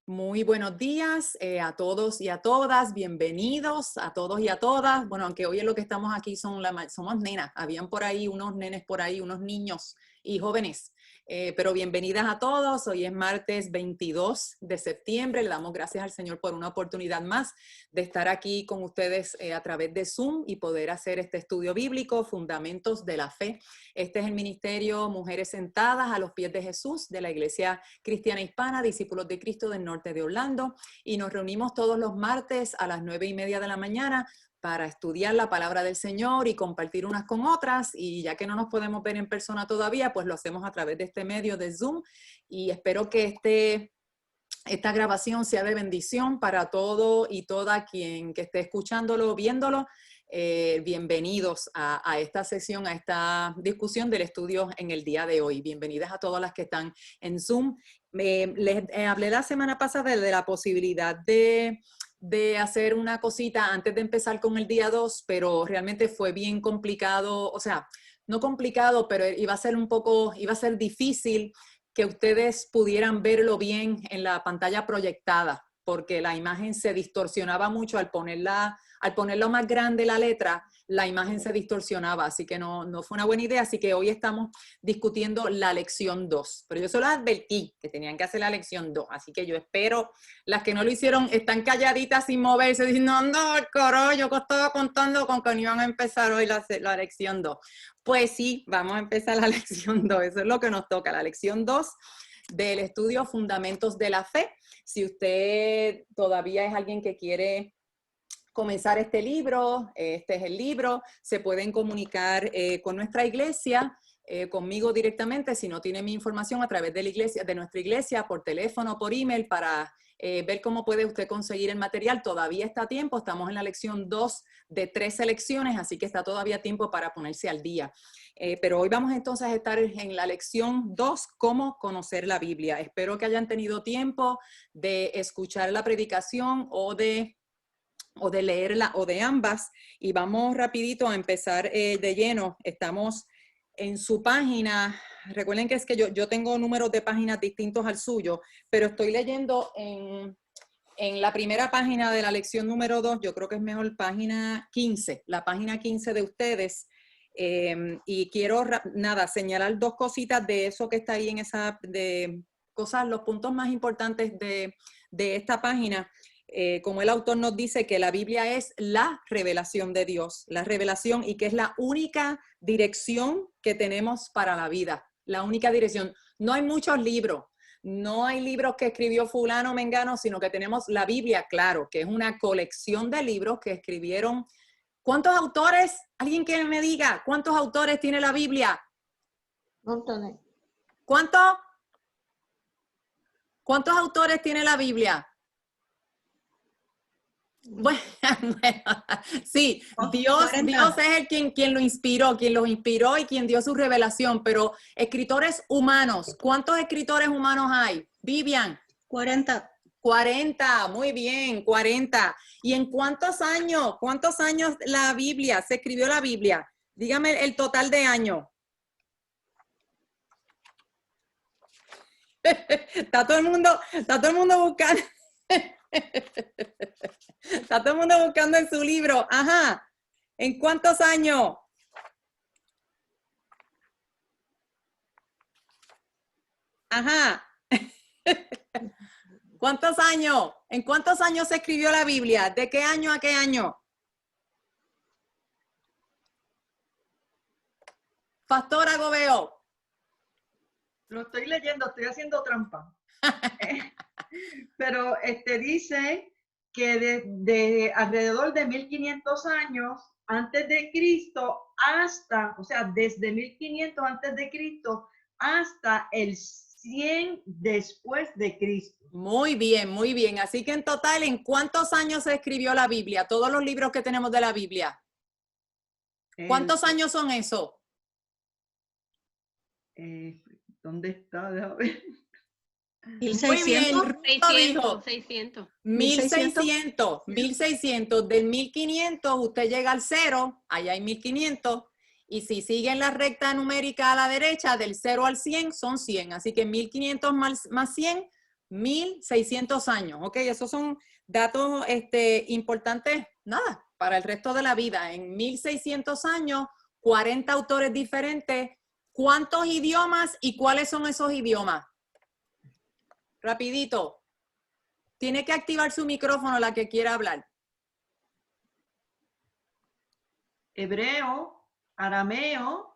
Muy buenos días a todos y a todas, bienvenidos a todos y a todas. Bueno, aunque hoy en lo que estamos aquí somos nenas, habían por ahí unos nenes por ahí, unos niños y jóvenes, pero bienvenidas a todos. Hoy es martes 22 de septiembre, le damos gracias al Señor por una oportunidad más de estar aquí con ustedes a través de Zoom y poder hacer este estudio bíblico, Fundamentos de la Fe. Este es el Ministerio Mujeres Sentadas a los Pies de Jesús de la Iglesia Cristiana Hispana, Discípulos de Cristo del Norte de Orlando, y nos reunimos todos los martes a las 9:30 de la mañana para estudiar la palabra del Señor y compartir unas con otras, y ya que no nos podemos ver en persona todavía, pues lo hacemos a través de este medio de Zoom, y espero que esta grabación sea de bendición para todo y toda quien que esté escuchándolo o viéndolo. Bienvenidos a esta sesión, a esta discusión del estudio en el día de hoy. Bienvenidas a todas las que están en Zoom. Les hablé la semana pasada de la posibilidad de hacer una cosita antes de empezar con el día 2, pero realmente fue bien complicado, o sea, no complicado, pero iba a ser difícil que ustedes pudieran verlo bien en la pantalla proyectada, porque la imagen se distorsionaba mucho al ponerlo más grande la letra, la imagen se distorsionaba, así que no fue una buena idea, así que hoy estamos discutiendo la lección 2, pero yo solo advertí que tenían que hacer la lección 2, así que yo espero, las que no lo hicieron están calladitas sin moverse, diciendo, no, el coro, yo estaba contando con que no iban a empezar hoy la lección 2. Pues sí, vamos a empezar la lección 2, eso es lo que nos toca, la lección 2 del estudio Fundamentos de la Fe. Si usted todavía es alguien que quiere comenzar este libro, este es el libro, se pueden comunicar con nuestra iglesia, conmigo directamente, si no tiene mi información, a través de nuestra iglesia, por teléfono, por email, para ver cómo puede usted conseguir el material. Todavía está a tiempo, estamos en la lección 2 de 3 lecciones, así que está todavía a tiempo para ponerse al día. Pero hoy vamos entonces a estar en la lección 2, cómo conocer la Biblia. Espero que hayan tenido tiempo de escuchar la predicación o de leerla o de ambas, y vamos rapidito a empezar de lleno. Estamos en su página. Recuerden que es que yo tengo números de páginas distintos al suyo, pero estoy leyendo en la primera página de la lección número 2, yo creo que es mejor página 15, la página 15 de ustedes, y quiero señalar dos cositas de eso que está ahí en esa, de cosas, los puntos más importantes de esta página. Como el autor nos dice que la Biblia es la revelación de Dios, la revelación, y que es la única dirección que tenemos para la vida, la única dirección. No hay muchos libros, no hay libros que escribió fulano, mengano, sino que tenemos la Biblia, claro, que es una colección de libros que escribieron. ¿Cuántos autores? Alguien que me diga, ¿cuántos autores tiene la Biblia? Montones. ¿Cuántos? ¿Cuántos autores tiene la Biblia? Bueno, sí, Dios es quien lo inspiró, quien los inspiró y quien dio su revelación, pero escritores humanos, ¿cuántos escritores humanos hay? Vivian. 40. 40, muy bien, 40. ¿Y en cuántos años la Biblia, se escribió la Biblia? Dígame el total de años. Está todo el mundo buscando. Está todo el mundo buscando en su libro. Ajá. ¿En cuántos años? Ajá. ¿Cuántos años? ¿En cuántos años se escribió la Biblia? ¿De qué año a qué año? Pastora Gobeo. Lo estoy leyendo, estoy haciendo trampa. Pero dice que de alrededor de 1500 años antes de Cristo hasta, o sea, desde 1500 antes de Cristo hasta el 100 después de Cristo. Muy bien, muy bien. Así que en total, ¿en cuántos años se escribió la Biblia? Todos los libros que tenemos de la Biblia. ¿Cuántos años son esos? ¿Dónde está? Déjame ver. 1600. 600. 1600. Del 1500 usted llega al 0, allá hay 1500. Y si siguen la recta numérica a la derecha, del 0 al 100 son 100. Así que 1500 más 100, 1600 años, ¿ok? Esos son datos importantes, nada, para el resto de la vida. En 1600 años, 40 autores diferentes. ¿Cuántos idiomas y cuáles son esos idiomas? Rapidito. Tiene que activar su micrófono la que quiera hablar. Hebreo, arameo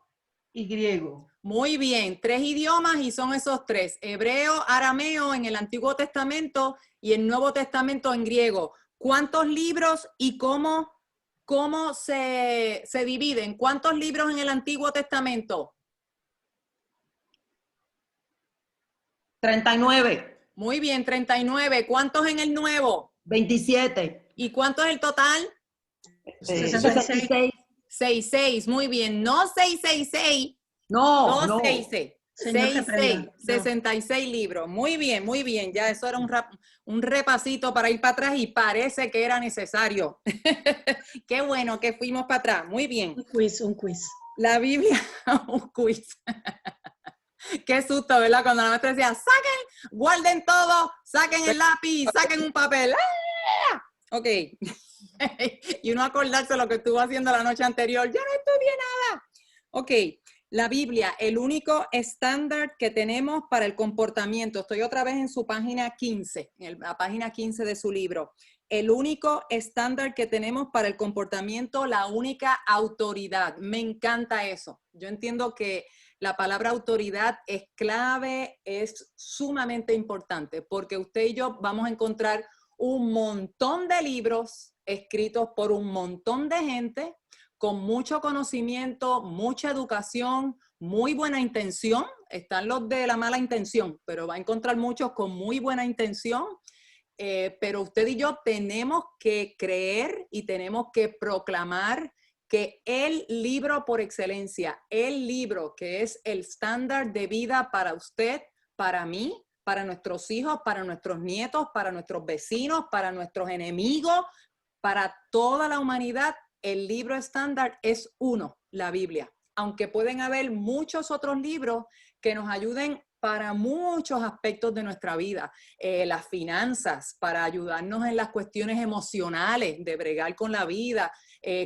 y griego. Muy bien, 3 idiomas y son esos 3. Hebreo, arameo en el Antiguo Testamento y el Nuevo Testamento en griego. ¿Cuántos libros y cómo se dividen? ¿Cuántos libros en el Antiguo Testamento? 39. Muy bien, 39. ¿Cuántos en el Nuevo? 27. ¿Y cuánto es el total? 66. 66. Muy bien, no 666. No, No, no. 66. Señor, reprenda. 66, 66 libros. Muy bien, muy bien. Ya eso era un repasito para ir para atrás y parece que era necesario. Qué bueno que fuimos para atrás. Muy bien. Un quiz, un quiz. La Biblia, un quiz. Qué susto, ¿verdad? Cuando la maestra decía, saquen, guarden todo, saquen el lápiz, saquen un papel. ¡Ah! Ok. Y uno acordarse lo que estuvo haciendo la noche anterior. Yo no estudié nada. Ok. La Biblia, el único estándar que tenemos para el comportamiento. Estoy otra vez en su página 15, en la página 15 de su libro. El único estándar que tenemos para el comportamiento, la única autoridad. Me encanta eso. Yo entiendo que la palabra autoridad es clave, es sumamente importante, porque usted y yo vamos a encontrar un montón de libros escritos por un montón de gente con mucho conocimiento, mucha educación, muy buena intención. Están los de la mala intención, pero va a encontrar muchos con muy buena intención. Pero usted y yo tenemos que creer y tenemos que proclamar que el libro por excelencia, el libro que es el estándar de vida para usted, para mí, para nuestros hijos, para nuestros nietos, para nuestros vecinos, para nuestros enemigos, para toda la humanidad, el libro estándar es uno, la Biblia. Aunque pueden haber muchos otros libros que nos ayuden para muchos aspectos de nuestra vida, las finanzas, para ayudarnos en las cuestiones emocionales, de bregar con la vida,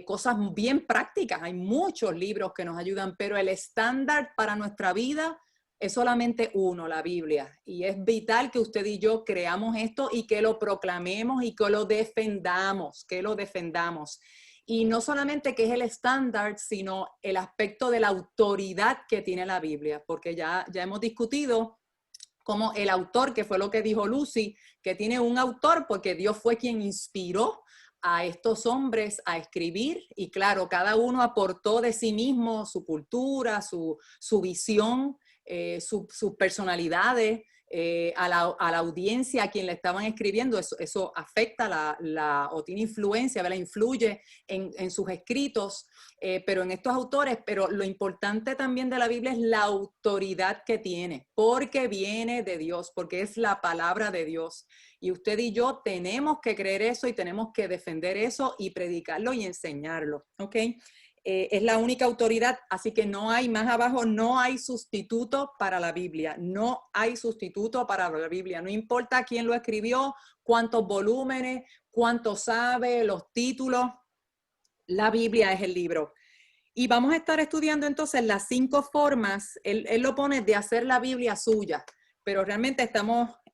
cosas bien prácticas. Hay muchos libros que nos ayudan, pero el estándar para nuestra vida es solamente uno, la Biblia. Y es vital que usted y yo creamos esto y que lo proclamemos y que lo defendamos, Y no solamente que es el estándar, sino el aspecto de la autoridad que tiene la Biblia, porque ya hemos discutido como el autor, que fue lo que dijo Lucy, que tiene un autor porque Dios fue quien inspiró a estos hombres a escribir y claro, cada uno aportó de sí mismo su cultura, su visión, sus personalidades, a la audiencia a quien le estaban escribiendo, eso afecta o tiene influencia, ¿verdad? Influye en sus escritos, pero en estos autores, pero lo importante también de la Biblia es la autoridad que tiene, porque viene de Dios, porque es la palabra de Dios. Y usted y yo tenemos que creer eso y tenemos que defender eso y predicarlo y enseñarlo, ¿ok? Es la única autoridad, así que no hay, más abajo, no hay sustituto para la Biblia, no hay sustituto para la Biblia, no importa quién lo escribió, cuántos volúmenes, cuánto sabe, los títulos, la Biblia es el libro. Y vamos a estar estudiando entonces las 5 formas, él lo pone de hacer la Biblia suya, pero realmente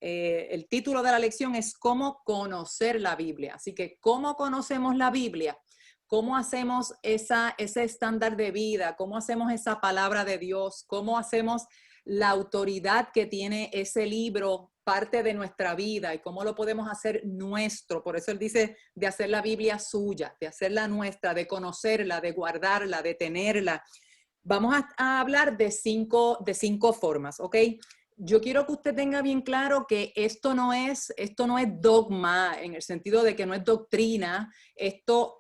el título de la lección es cómo conocer la Biblia, así que ¿cómo conocemos la Biblia? ¿Cómo hacemos ese estándar de vida? ¿Cómo hacemos esa palabra de Dios? ¿Cómo hacemos la autoridad que tiene ese libro parte de nuestra vida? ¿Y cómo lo podemos hacer nuestro? Por eso él dice de hacer la Biblia suya, de hacerla nuestra, de conocerla, de guardarla, de tenerla. Vamos a hablar de cinco formas, ¿ok? Yo quiero que usted tenga bien claro que esto no es dogma en el sentido de que no es doctrina. Esto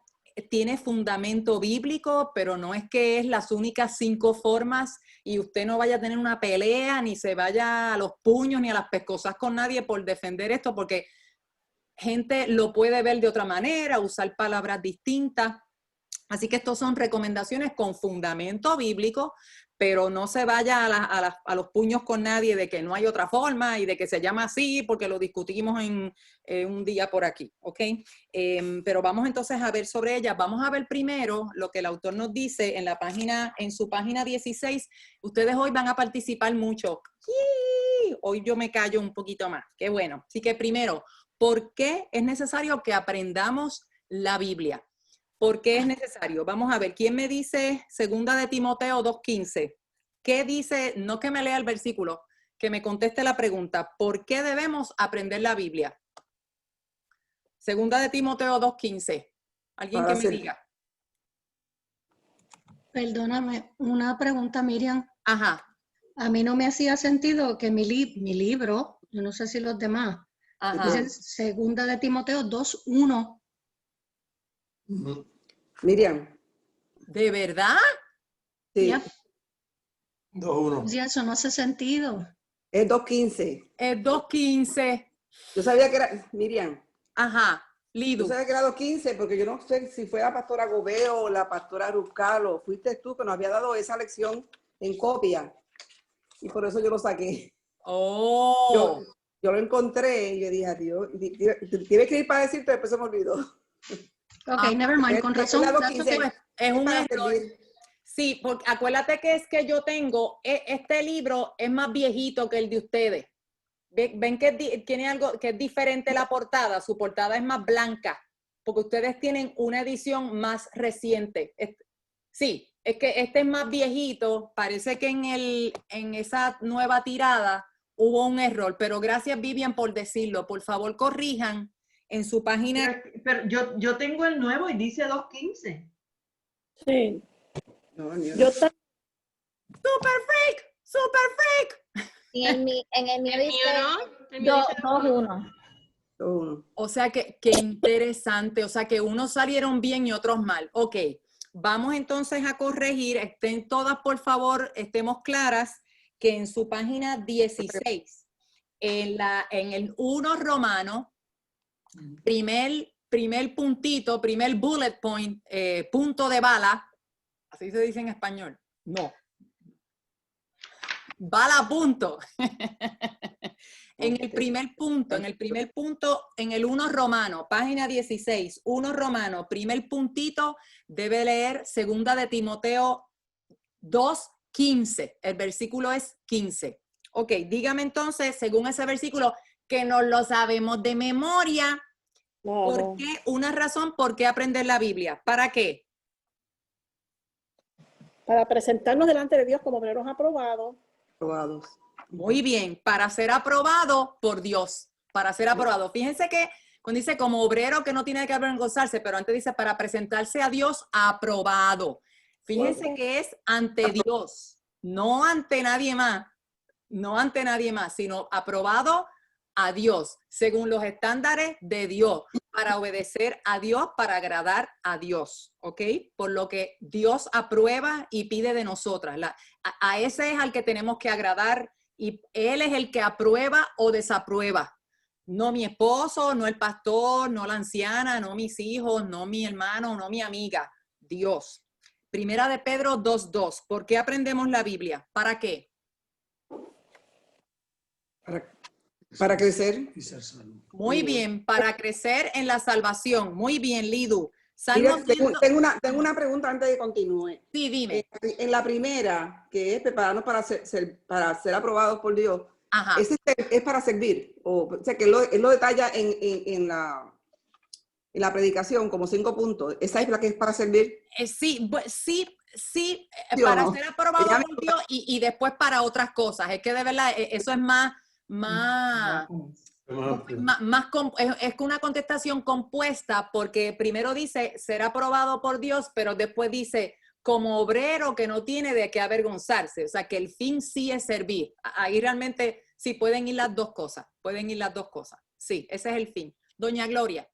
tiene fundamento bíblico, pero no es que es las únicas 5 formas y usted no vaya a tener una pelea, ni se vaya a los puños, ni a las pescosas con nadie por defender esto, porque gente lo puede ver de otra manera, usar palabras distintas. Así que estos son recomendaciones con fundamento bíblico, pero no se vaya a los puños con nadie de que no hay otra forma y de que se llama así porque lo discutimos en un día por aquí, ¿ok? Pero vamos entonces a ver sobre ella. Vamos a ver primero lo que el autor nos dice en su página 16. Ustedes hoy van a participar mucho. ¡Sí! Hoy yo me callo un poquito más. Qué bueno. Así que primero, ¿por qué es necesario que aprendamos la Biblia? ¿Por qué es necesario? Vamos a ver, ¿quién me dice 2 de Timoteo 2:15? ¿Qué dice? No que me lea el versículo, que me conteste la pregunta. ¿Por qué debemos aprender la Biblia? 2 de Timoteo 2:15. ¿Alguien que me diga? Perdóname, una pregunta, Miriam. Ajá, A mí no me hacía sentido que mi libro, yo no sé si los demás, ajá. dice Segunda de Timoteo 2:1. Miriam. ¿De verdad? Sí. Ya, 2-1. ya, eso no hace sentido. Es 2:15. Es 2:15. Yo sabía que era, Miriam, Ajá, yo Lidu. sabía que era 2:15 porque yo no sé si fue la pastora Gobeo o la pastora Ruscalo, fuiste tú que nos había dado esa lección en copia y por eso yo lo saqué. Oh. Yo lo encontré y yo dije, Dios, tienes que ir para decirte, después se me olvidó. Ok, never mind, con razón. Es la that's 2:15. okay. Es un para error. servir. Sí, porque acuérdate que es que yo tengo, este libro es más viejito que el de ustedes. Ven que tiene algo que es diferente la portada, su portada es más blanca, porque ustedes tienen una edición más reciente. Sí, es que este es más viejito, parece que en esa nueva tirada hubo un error, pero gracias Vivian por decirlo. Por favor, corrijan en su página. Pero yo tengo el nuevo y dice 2:15. Sí. No, ni Yo una. ¡Super freak! ¡Super freak! Y en el mío dice El mío dice 2-1. 2:1. O sea, que interesante. O sea, que unos salieron bien y otros mal. Ok, vamos entonces a corregir. Estén todas, por favor, estemos claras que en su página 16, en el 1 romano, primer puntito, primer bullet point, punto de bala, así se dice en español. No. Bala punto. En el primer punto, en el 1 romano, página 16, 1 romano, primer puntito, debe leer 2 de Timoteo 2:15. El versículo es 15. Ok, dígame entonces, según ese versículo, que nos lo sabemos de memoria, ¿por qué? Una razón por qué aprender la Biblia. ¿Para qué? Para presentarnos delante de Dios como obreros aprobados. Probados. Muy bien, para ser aprobado por Dios, para ser aprobado. Fíjense que cuando dice como obrero que no tiene que avergonzarse, pero antes dice para presentarse a Dios aprobado. Fíjense que es ante Dios, no ante nadie más, sino aprobado a Dios, según los estándares de Dios, para obedecer a Dios, para agradar a Dios, ¿ok? Por lo que Dios aprueba y pide de nosotras. A ese es al que tenemos que agradar y Él es el que aprueba o desaprueba. No mi esposo, no el pastor, no la anciana, no mis hijos, no mi hermano, no mi amiga. Dios. Primera de Pedro 2:2. ¿Por qué aprendemos la Biblia? ¿Para qué? Para crecer. Y ser salvo. Muy bien, para crecer en la salvación. Muy bien, Lidu. Mira, Salmo 100. tengo una pregunta antes de que continúe. Sí, dime. En la primera, que es prepararnos para ser aprobados por Dios, Ajá. ese es para servir. O sea, que él lo detalla en la predicación como 5 puntos. ¿Esa es la que es para servir? Sí, ¿Sí o para no? ser aprobado Ella por Dios y después para otras cosas. Es que de verdad eso es es una contestación compuesta porque primero dice ser aprobado por Dios, pero después dice como obrero que no tiene de qué avergonzarse. O sea, que el fin sí es servir. Ahí realmente sí pueden ir las dos cosas. Pueden ir las dos cosas. Sí, ese es el fin. Doña Gloria.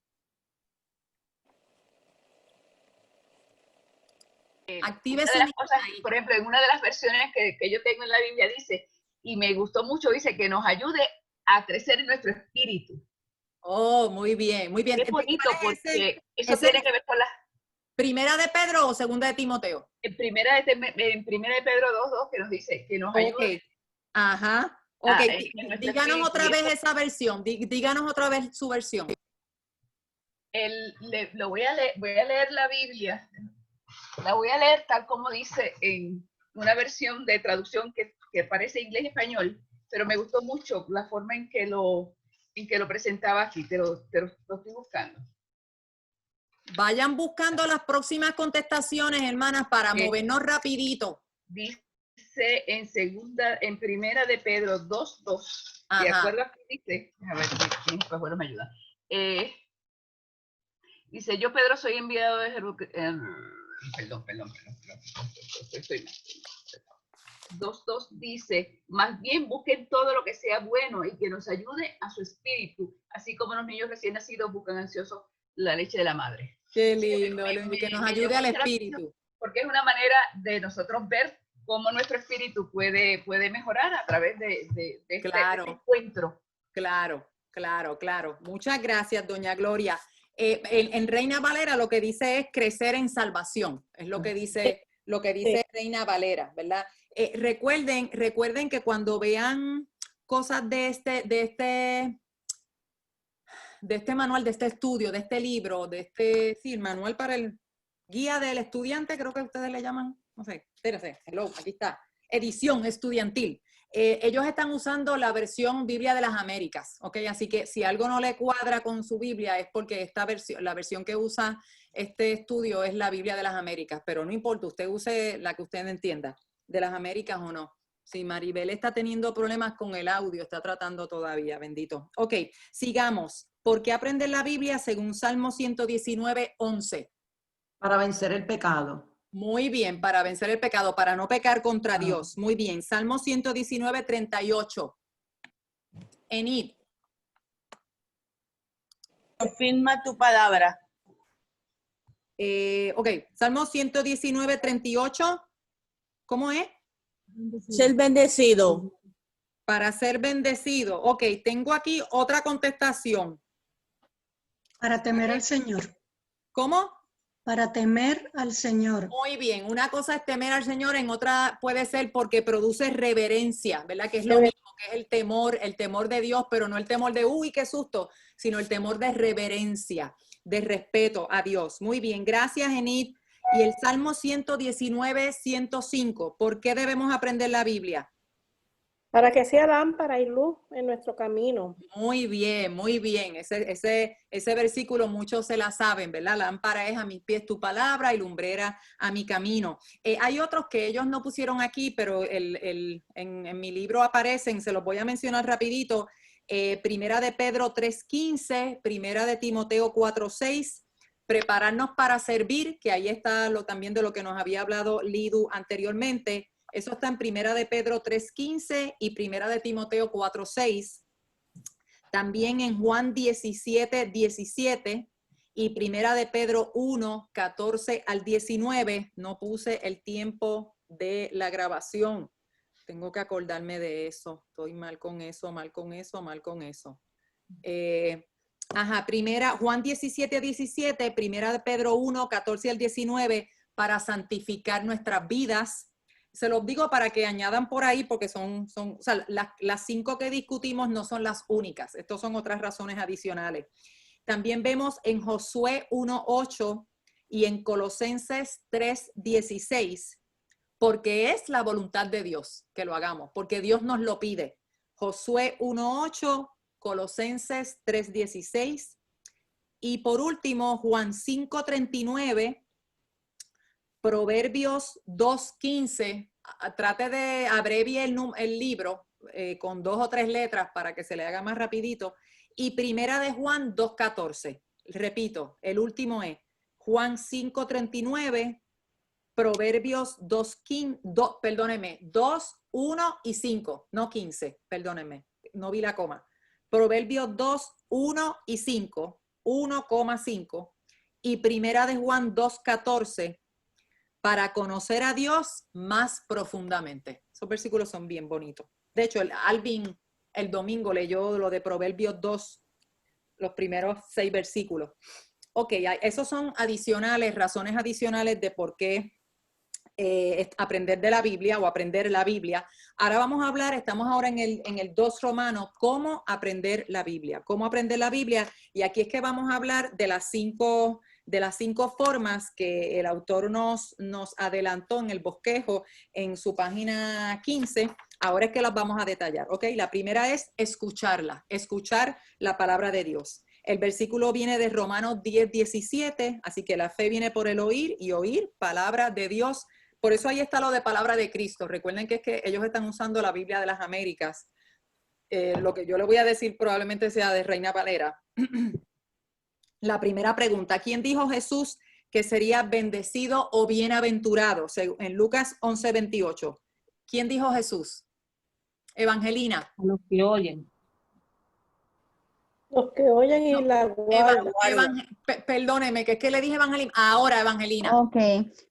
Active su cosas, por ejemplo, en una de las versiones que yo tengo en la Biblia dice, y me gustó mucho, dice que nos ayude a crecer en nuestro espíritu. Oh, muy bien, muy bien. Es bonito porque eso ese- tiene que ver con ¿Primera de Pedro o segunda de Timoteo? En primera de Pedro 2:2 que nos dice que nos ayuda. Ok. Ajá. Ok. En nuestro Díganos espíritu, otra y vez eso- esa versión. Díganos otra vez su versión. Lo voy a leer la Biblia. La voy a leer tal como dice en una versión de traducción que parece inglés-español, pero me gustó mucho la forma en que lo presentaba aquí. Te lo estoy buscando. Vayan buscando las próximas contestaciones, hermanas, para Sí. movernos rapidito. Dice en primera de Pedro 2:2. ¿De Ajá. acuerdo a qué dice? A ver, pues bueno, me ayuda. Dice, yo Pedro soy enviado de Jerusalén. Perdón. Estoy mal. 2:2 dice, más bien busquen todo lo que sea bueno y que nos ayude a su espíritu, así como los niños recién nacidos buscan ansiosos la leche de la madre. Qué lindo, que nos Me ayude dio al mucha espíritu. porque es una manera de nosotros ver cómo nuestro espíritu puede mejorar a través de este encuentro. Claro. Muchas gracias, doña Gloria. En Reina Valera lo que dice es crecer en salvación. Es lo que dice Reina Valera, ¿verdad? Recuerden que cuando vean cosas de este manual, de este estudio, de este libro, el manual para el guía del estudiante, creo que ustedes le llaman, no sé, espérate, hello, aquí está, edición estudiantil. Ellos están usando la versión Biblia de las Américas, ¿ok? Así que si algo no le cuadra con su Biblia es porque la versión que usa este estudio es la Biblia de las Américas, pero no importa, usted use la que usted entienda, de las Américas o no. Si Maribel está teniendo problemas con el audio, está tratando todavía, bendito. Ok, sigamos. ¿Por qué aprender la Biblia según Salmo 119:11? Para vencer el pecado. Muy bien, para vencer el pecado, para no pecar contra Dios. Muy bien. Salmo 119:38. Enid. Confirma tu palabra. Ok, Salmo 119:38. ¿Cómo es? Ser bendecido. Para ser bendecido. Ok, tengo aquí otra contestación. Para temer al Señor. ¿Cómo? Para temer al Señor. Muy bien, una cosa es temer al Señor, en otra puede ser porque produce reverencia, ¿verdad? Que es lo mismo, que es el temor de Dios, pero no el temor de, uy, qué susto, sino el temor de reverencia, de respeto a Dios. Muy bien, gracias, Enid. Y el Salmo 119:105, ¿por qué debemos aprender la Biblia? Para que sea lámpara y luz en nuestro camino. Muy bien, muy bien. Ese versículo muchos se la saben, ¿verdad? Lámpara es a mis pies tu palabra y lumbrera a mi camino. Hay otros que ellos no pusieron aquí, pero en mi libro aparecen, se los voy a mencionar rapidito. Primera de Pedro 3:15, Primera de Timoteo 4:6, prepararnos para servir, que ahí está también de lo que nos había hablado Lidu anteriormente. Eso está en Primera de Pedro 3:15 y Primera de Timoteo 4:6. También en Juan 17:17 y Primera de Pedro 1:14-19. No puse el tiempo de la grabación. Tengo que acordarme de eso. Estoy mal con eso. Juan 17:17, Primera de Pedro 1:14-19, para santificar nuestras vidas. Se los digo para que añadan por ahí, porque o sea, las 5 que discutimos no son las únicas. Estas son otras razones adicionales. También vemos en Josué 1:8 y en Colosenses 3:16, porque es la voluntad de Dios que lo hagamos, porque Dios nos lo pide. Josué 1:8, Colosenses 3:16 y por último Juan 5:39, Proverbios 2:15. Trate de abrevie el libro con 2 o 3 letras para que se le haga más rapidito. Y Primera de Juan 2:14. Repito, el último es Juan 5:39, Proverbios 2, 1 y 5, no 15, perdónenme, no vi la coma. Proverbios 2, 1 y 5, 1,5 y Primera de Juan 2:14, para conocer a Dios más profundamente. Esos versículos son bien bonitos. De hecho, Alvin el domingo leyó lo de Proverbios 2, los primeros 6 versículos. Ok, esos son adicionales, razones adicionales de por qué aprender de la Biblia o aprender la Biblia. Ahora vamos a hablar, estamos ahora en el 2 Romanos, cómo aprender la Biblia. Cómo aprender la Biblia. Y aquí es que vamos a hablar de las cinco formas que el autor nos adelantó en el bosquejo en su página 15. Ahora es que las vamos a detallar, ¿ok? La primera es escucharla, escuchar la palabra de Dios. El versículo viene de Romanos 10:17, así que la fe viene por el oír y oír palabra de Dios. Por eso ahí está lo de palabra de Cristo. Recuerden que es que ellos están usando la Biblia de las Américas. Lo que yo le voy a decir probablemente sea de Reina Valera. La primera pregunta, ¿quién dijo Jesús que sería bendecido o bienaventurado? En Lucas 11:28. ¿Quién dijo Jesús? Evangelina. A los que oyen. Los que oyen y la guardan. Perdóneme, que es que le dije Evangelina. Ahora, Evangelina. Ok,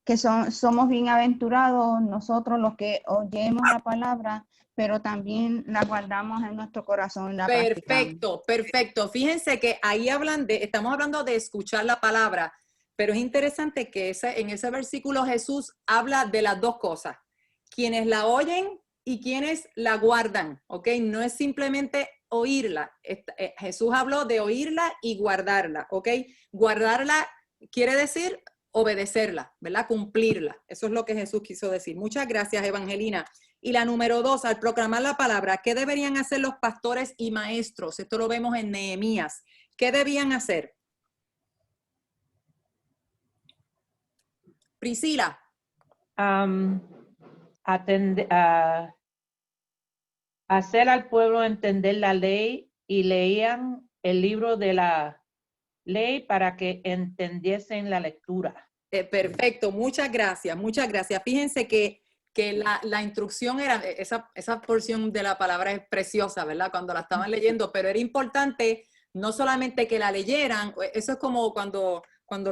que somos bienaventurados nosotros los que oyemos la palabra, pero también la guardamos en nuestro corazón y la practicamos. Perfecto, perfecto. Fíjense que ahí estamos hablando de escuchar la palabra, pero es interesante que en ese versículo Jesús habla de las dos cosas, quienes la oyen y quienes la guardan, ¿ok? No es simplemente oírla. Jesús habló de oírla y guardarla, ¿ok? Guardarla quiere decir obedecerla, ¿verdad? Cumplirla. Eso es lo que Jesús quiso decir. Muchas gracias, Evangelina. Y la número 2, al proclamar la palabra, ¿qué deberían hacer los pastores y maestros? Esto lo vemos en Nehemías. ¿Qué debían hacer? Priscila. Hacer al pueblo entender la ley y leían el libro de la ley para que entendiesen la lectura. Perfecto, muchas gracias, muchas gracias. Fíjense que la instrucción era, esa porción de la palabra es preciosa, ¿verdad? Cuando la estaban leyendo, pero era importante no solamente que la leyeran, eso es como cuando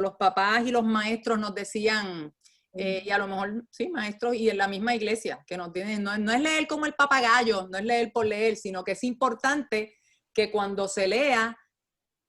los papás y los maestros nos decían, y a lo mejor, sí, maestros, y en la misma iglesia, que nos tienen, no es leer como el papagayo, no es leer por leer, sino que es importante que cuando se lea,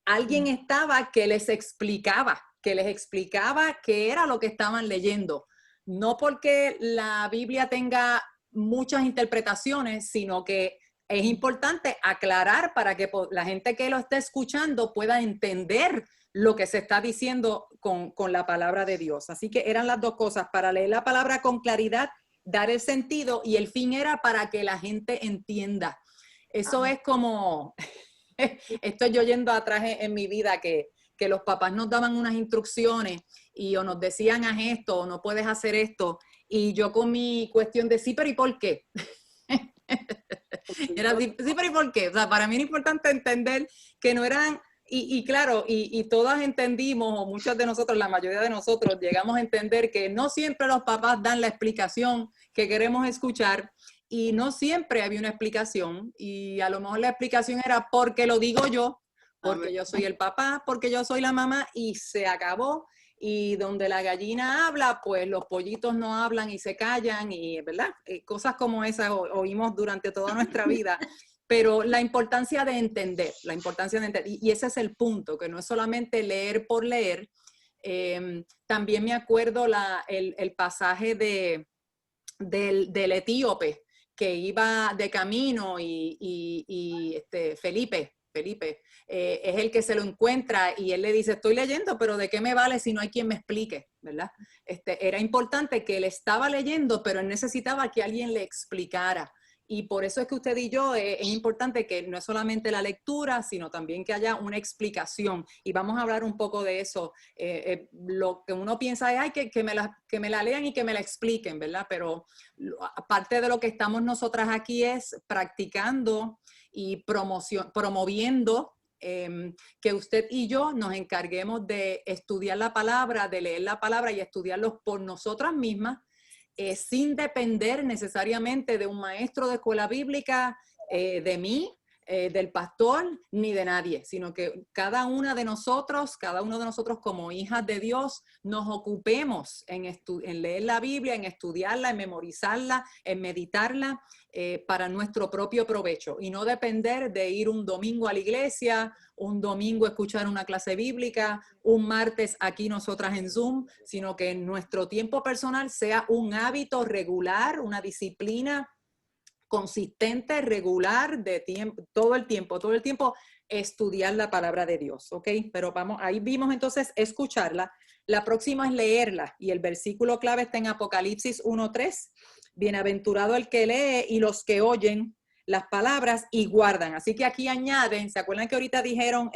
alguien estaba que les explicaba qué era lo que estaban leyendo. No porque la Biblia tenga muchas interpretaciones, sino que es importante aclarar para que la gente que lo esté escuchando pueda entender lo que se está diciendo con la palabra de Dios. Así que eran las dos cosas, para leer la palabra con claridad, dar el sentido, y el fin era para que la gente entienda. Eso es como, estoy yo yendo atrás en mi vida, que los papás nos daban unas instrucciones y o nos decían haz esto o no puedes hacer esto, y yo con mi cuestión de sí, pero ¿y por qué? Era así, sí, pero ¿y por qué? O sea, para mí era importante entender que no eran, y claro, y todas entendimos, o muchas de nosotros, la mayoría de nosotros llegamos a entender que no siempre los papás dan la explicación que queremos escuchar, y no siempre había una explicación, y a lo mejor la explicación era porque lo digo yo, porque yo soy el papá, porque yo soy la mamá, y se acabó. Y donde la gallina habla, pues los pollitos no hablan y se callan, y ¿verdad? Cosas como esas oímos durante toda nuestra vida. Pero la importancia de entender, y ese es el punto, que no es solamente leer por leer. También me acuerdo el pasaje del etíope que iba de camino y Felipe es el que se lo encuentra, y él le dice, estoy leyendo, pero ¿de qué me vale si no hay quien me explique? ¿Verdad? Era importante que él estaba leyendo, pero él necesitaba que alguien le explicara. Y por eso es que usted y yo, es importante que no es solamente la lectura, sino también que haya una explicación. Y vamos a hablar un poco de eso. Lo que uno piensa es, ay, que me la lean y que me la expliquen, ¿verdad? Pero aparte de lo que estamos nosotras aquí es practicando y promoviendo que usted y yo nos encarguemos de estudiar la palabra, de leer la palabra y estudiarlos por nosotras mismas, sin depender necesariamente de un maestro de escuela bíblica, de mí, del pastor ni de nadie, sino que cada uno de nosotros como hijas de Dios, nos ocupemos en leer la Biblia, en estudiarla, en memorizarla, en meditarla para nuestro propio provecho y no depender de ir un domingo a la iglesia, un domingo a escuchar una clase bíblica, un martes aquí nosotras en Zoom, sino que nuestro tiempo personal sea un hábito regular, una disciplina consistente, regular, de tiempo, todo el tiempo, estudiar la palabra de Dios, ¿ok? Pero vamos, ahí vimos entonces escucharla. La próxima es leerla, y el versículo clave está en Apocalipsis 1:3. Bienaventurado el que lee y los que oyen las palabras y guardan. Así que aquí añaden, ¿se acuerdan que ahorita dijeron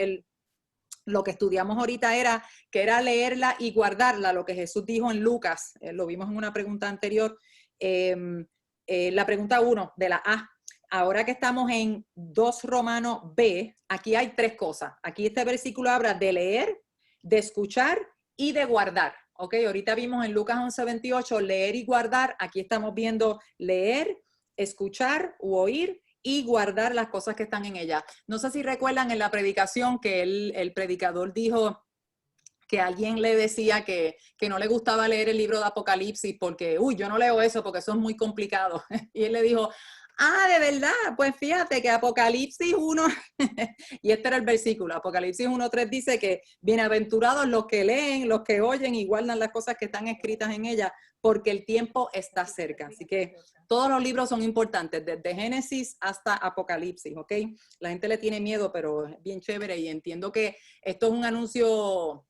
lo que estudiamos ahorita era que era leerla y guardarla, lo que Jesús dijo en Lucas, lo vimos en una pregunta anterior, la pregunta 1 de la A. Ahora que estamos en 2 Romanos B, aquí hay 3 cosas. Aquí este versículo habla de leer, de escuchar y de guardar. ¿Ok? Ahorita vimos en Lucas 11:28 leer y guardar. Aquí estamos viendo leer, escuchar u oír y guardar las cosas que están en ella. No sé si recuerdan en la predicación que el predicador dijo que alguien le decía que no le gustaba leer el libro de Apocalipsis porque, yo no leo eso porque eso es muy complicado. Y él le dijo, de verdad, pues fíjate que Apocalipsis 1, y este era el versículo, Apocalipsis 1:3 dice que bienaventurados los que leen, los que oyen y guardan las cosas que están escritas en ella, porque el tiempo está cerca. Así que todos los libros son importantes, desde Génesis hasta Apocalipsis, ¿ok? La gente le tiene miedo, pero es bien chévere y entiendo que esto es un anuncio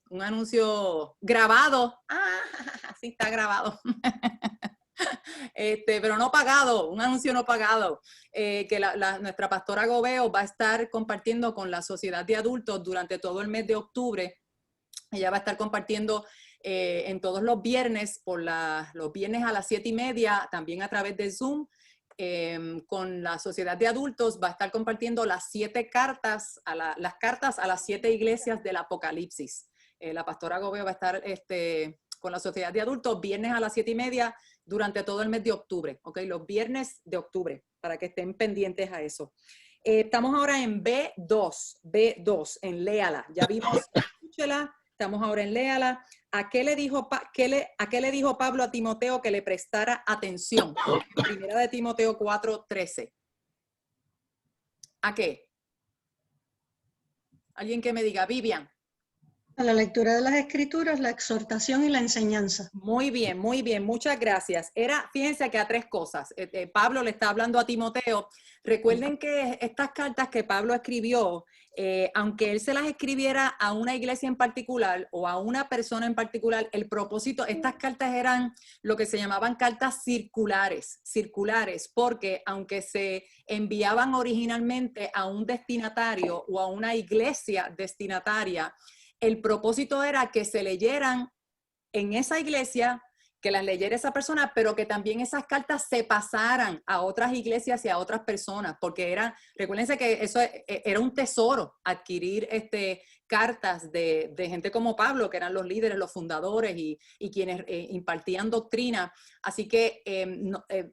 grabado. Sí está grabado. Pero no pagado, un anuncio no pagado, que nuestra pastora Gobeo va a estar compartiendo con la Sociedad de Adultos durante todo el mes de octubre. Ella va a estar compartiendo en todos los viernes, los viernes a las 7:30, también a través de Zoom, con la Sociedad de Adultos, va a estar compartiendo las 7 cartas, las cartas a las 7 iglesias del Apocalipsis. La pastora Gobeo va a estar con la Sociedad de Adultos, viernes a las 7:30, durante todo el mes de octubre, ¿ok? Los viernes de octubre, para que estén pendientes a eso. Estamos ahora en B2, en léala. Ya vimos, escúchela, estamos ahora en léala. ¿A qué le dijo Pablo a Timoteo que le prestara atención? Primera de Timoteo 4:13. ¿A qué? Alguien que me diga, Vivian. A la lectura de las Escrituras, la exhortación y la enseñanza. Muy bien, muchas gracias. Fíjense que a 3 cosas. Pablo le está hablando a Timoteo. Recuerden que estas cartas que Pablo escribió, aunque él se las escribiera a una iglesia en particular o a una persona en particular, el propósito, estas cartas eran lo que se llamaban cartas circulares, porque aunque se enviaban originalmente a un destinatario o a una iglesia destinataria, el propósito era que se leyeran en esa iglesia, que las leyera esa persona, pero que también esas cartas se pasaran a otras iglesias y a otras personas, porque recuérdense que eso era un tesoro, adquirir cartas de gente como Pablo, que eran los líderes, los fundadores y quienes impartían doctrina. Así que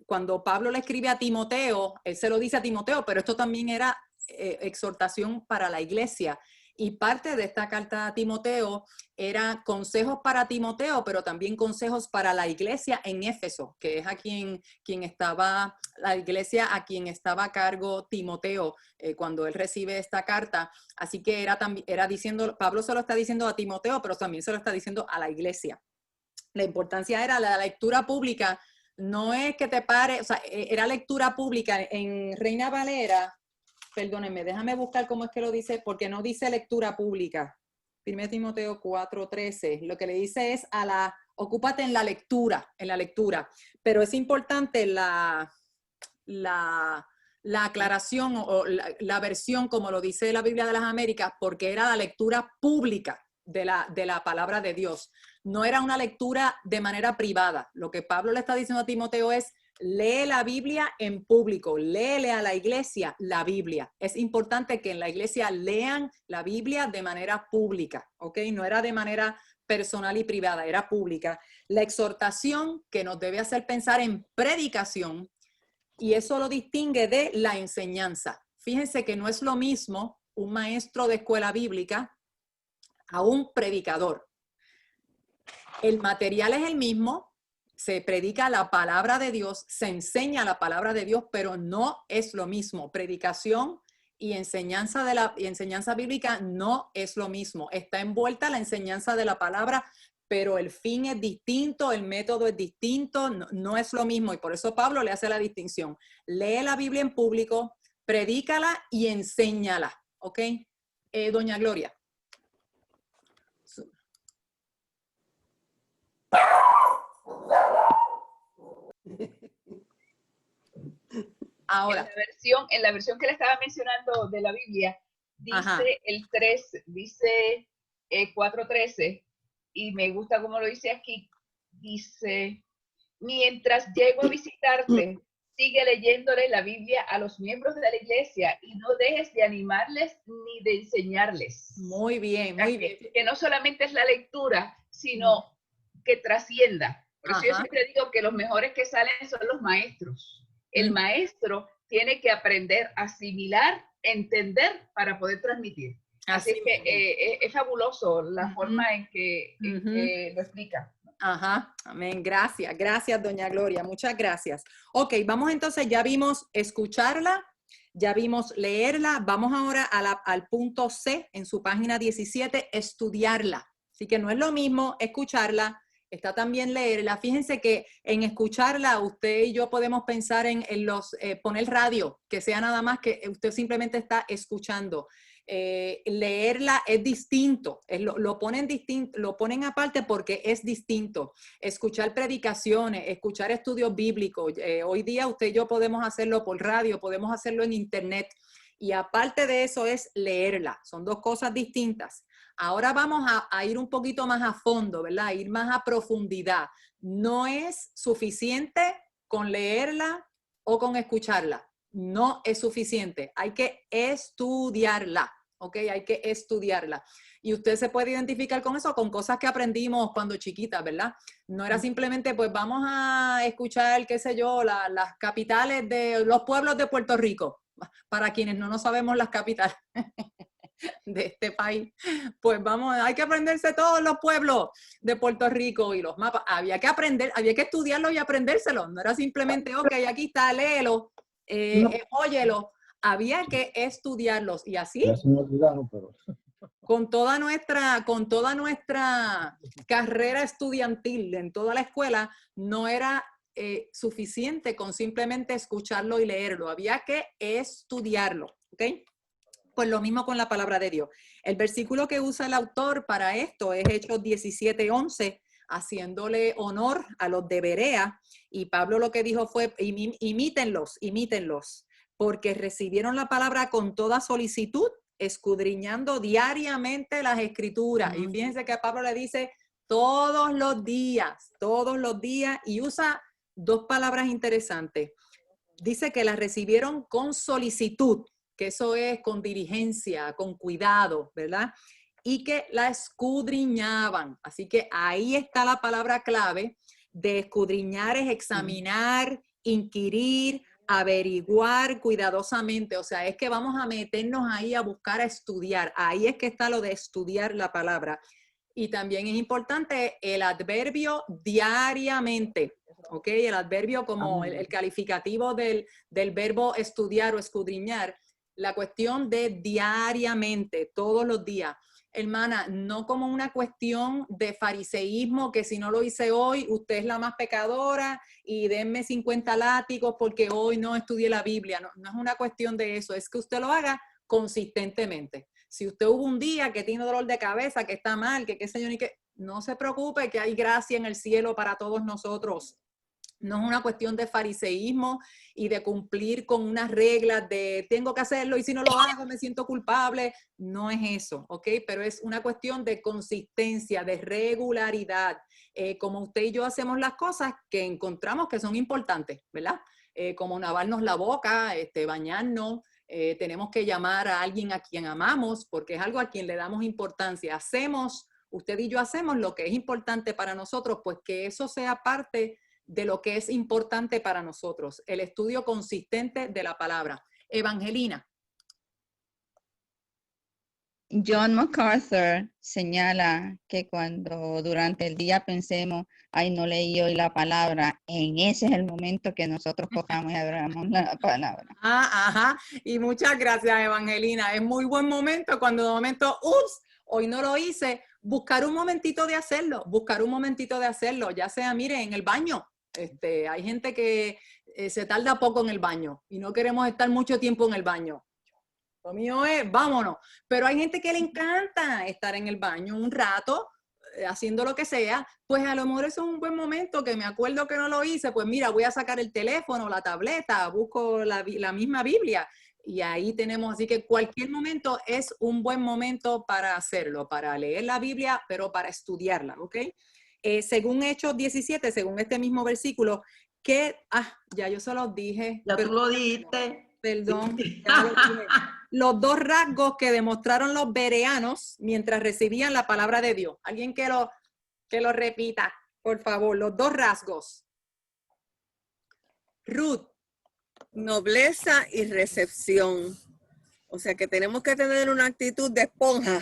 cuando Pablo le escribe a Timoteo, él se lo dice a Timoteo, pero esto también era exhortación para la iglesia. Y parte de esta carta a Timoteo era consejos para Timoteo, pero también consejos para la iglesia en Éfeso, que es a quien estaba, la iglesia a quien estaba a cargo Timoteo cuando él recibe esta carta. Así que era diciendo, Pablo se lo está diciendo a Timoteo, pero también se lo está diciendo a la iglesia. La importancia era la lectura pública, no es que te pare, o sea, era lectura pública en Reina Valera. Perdónenme, déjame buscar cómo es que lo dice, porque no dice lectura pública. 1 Timoteo 4:13. Lo que le dice es ocúpate en la lectura. Pero es importante la aclaración o la versión, como lo dice la Biblia de las Américas, porque era la lectura pública de la palabra de Dios. No era una lectura de manera privada. Lo que Pablo le está diciendo a Timoteo es: lee la Biblia en público, léele a la iglesia la Biblia. Es importante que en la iglesia lean la Biblia de manera pública, ¿ok? No era de manera personal y privada, era pública. La exhortación, que nos debe hacer pensar en predicación, y eso lo distingue de la enseñanza. fíjense que no es lo mismo un maestro de escuela bíblica a un predicador. El material es el mismo, se predica la palabra de Dios, se enseña la palabra de Dios, pero no es lo mismo. Predicación y enseñanza bíblica no es lo mismo. Está envuelta la enseñanza de la palabra, pero el fin es distinto, el método es distinto, no es lo mismo. Y por eso Pablo le hace la distinción. Lee la Biblia en público, predícala y enséñala. ¿Ok? Doña Gloria. Ahora. En la versión que le estaba mencionando de la Biblia, dice Ajá. el 3, dice 4:13, y me gusta cómo lo dice aquí. Dice, mientras llego a visitarte, sigue leyéndole la Biblia a los miembros de la iglesia y no dejes de animarles ni de enseñarles. Muy bien, muy bien. Que no solamente es la lectura, sino que trascienda. Por eso yo siempre digo que los mejores que salen son los maestros. El maestro tiene que aprender a asimilar, entender para poder transmitir. Así es que es fabuloso la forma en que lo explica. Ajá, amén. Gracias, gracias, doña Gloria. Muchas gracias. Ok, vamos entonces, ya vimos escucharla, ya vimos leerla. Vamos ahora al punto C en su página 17, estudiarla. Así que no es lo mismo escucharla, está también leerla. Fíjense que en escucharla, usted y yo podemos pensar en poner radio, que sea nada más que usted simplemente está escuchando. Leerla es distinto, lo ponen aparte porque es distinto. Escuchar predicaciones, escuchar estudios bíblicos, hoy día usted y yo podemos hacerlo por radio, podemos hacerlo en internet, y aparte de eso es leerla, son dos cosas distintas. Ahora vamos a ir un poquito más a fondo, ¿verdad? A ir más a profundidad. No es suficiente con leerla o con escucharla. No es suficiente. Hay que estudiarla, ¿ok? Hay que estudiarla. Y usted se puede identificar con eso, con cosas que aprendimos cuando chiquitas, ¿verdad? No era simplemente, pues vamos a escuchar, qué sé yo, las capitales de los pueblos de Puerto Rico. Para quienes no sabemos las capitales de este país, pues hay que aprenderse todos los pueblos de Puerto Rico y los mapas. Había que aprender, había que estudiarlo y aprendérselo. No era simplemente, ok, aquí está, léelo, óyelo. Había que estudiarlos y así. Ya se me olvidaron, pero... Con toda nuestra carrera estudiantil en toda la escuela, no era suficiente con simplemente escucharlo y leerlo. Había que estudiarlo, ¿ok? Pues lo mismo con la palabra de Dios. El versículo que usa el autor para esto es Hechos 17:11, haciéndole honor a los de Berea. Y Pablo lo que dijo fue, imítenlos, porque recibieron la palabra con toda solicitud, escudriñando diariamente las escrituras. Y fíjense que Pablo le dice todos los días, y usa dos palabras interesantes. Dice que las recibieron con solicitud, que eso es con diligencia, con cuidado, ¿verdad? Y que la escudriñaban. Así que ahí está la palabra clave de escudriñar, es examinar, inquirir, averiguar cuidadosamente. O sea, es que vamos a meternos ahí a buscar, a estudiar. Ahí es que está lo de estudiar la palabra. Y también es importante el adverbio diariamente. ¿Ok? El adverbio como el calificativo del verbo estudiar o escudriñar. La cuestión de diariamente, todos los días. Hermana, no como una cuestión de fariseísmo, que si no lo hice hoy, usted es la más pecadora y denme 50 látigos porque hoy no estudié la Biblia. No, no es una cuestión de eso, es que usted lo haga consistentemente. Si usted hubo un día que tiene dolor de cabeza, que está mal, que qué sé yo, ni que, no se preocupe, que hay gracia en el cielo para todos nosotros. No es una cuestión de fariseísmo y de cumplir con unas reglas de tengo que hacerlo y si no lo hago me siento culpable. No es eso, ¿ok? Pero es una cuestión de consistencia, de regularidad. Como usted y yo hacemos las cosas que encontramos que son importantes, ¿verdad? Como lavarnos la boca, bañarnos. Tenemos que llamar a alguien a quien amamos porque es algo a quien le damos importancia. Usted y yo hacemos lo que es importante para nosotros, pues que eso sea parte de lo que es importante para nosotros, el estudio consistente de la palabra. Evangelina, John MacArthur señala que cuando durante el día pensemos, ay, no leí hoy la palabra, en ese es el momento que nosotros cojamos y abramos la palabra. Ah, ajá. Y muchas gracias, Evangelina. Es muy buen momento cuando de momento, ups, hoy no lo hice. Buscar un momentito de hacerlo, ya sea, mire, en el baño. Hay gente que se tarda poco en el baño y no queremos estar mucho tiempo en el baño. Lo mío es, vámonos. Pero hay gente que le encanta estar en el baño un rato, haciendo lo que sea, pues a lo mejor eso es un buen momento que me acuerdo que no lo hice, pues mira, voy a sacar el teléfono, la tableta, busco la misma Biblia y ahí tenemos, así que cualquier momento es un buen momento para hacerlo, para leer la Biblia, pero para estudiarla, ¿ok? Según Hechos 17, según este mismo versículo, que, ya yo se los dije. Ya tú lo dijiste. Perdón, ya lo dije. Los dos rasgos que demostraron los bereanos mientras recibían la palabra de Dios. Alguien que lo repita, por favor, los dos rasgos. Ruth. Nobleza y recepción. O sea que tenemos que tener una actitud de esponja.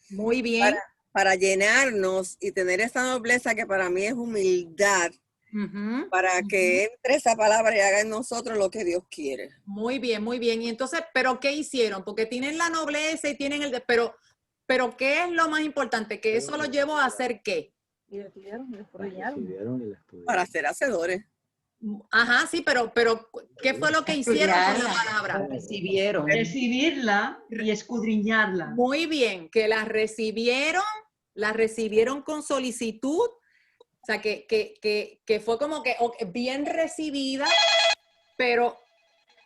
Muy bien. Para llenarnos y tener esa nobleza que para mí es humildad. Para que entre esa palabra y haga en nosotros lo que Dios quiere. Muy bien, muy bien. Y entonces, ¿pero qué hicieron? Porque tienen la nobleza y tienen pero ¿qué es lo más importante? Que eso lo llevó a hacer ¿qué? Para ser hacedores. Ajá, sí, pero ¿qué fue lo que hicieron con la palabra? Recibieron. Recibirla y escudriñarla. Muy bien, que la recibieron con solicitud. O sea, que fue como que bien recibida, pero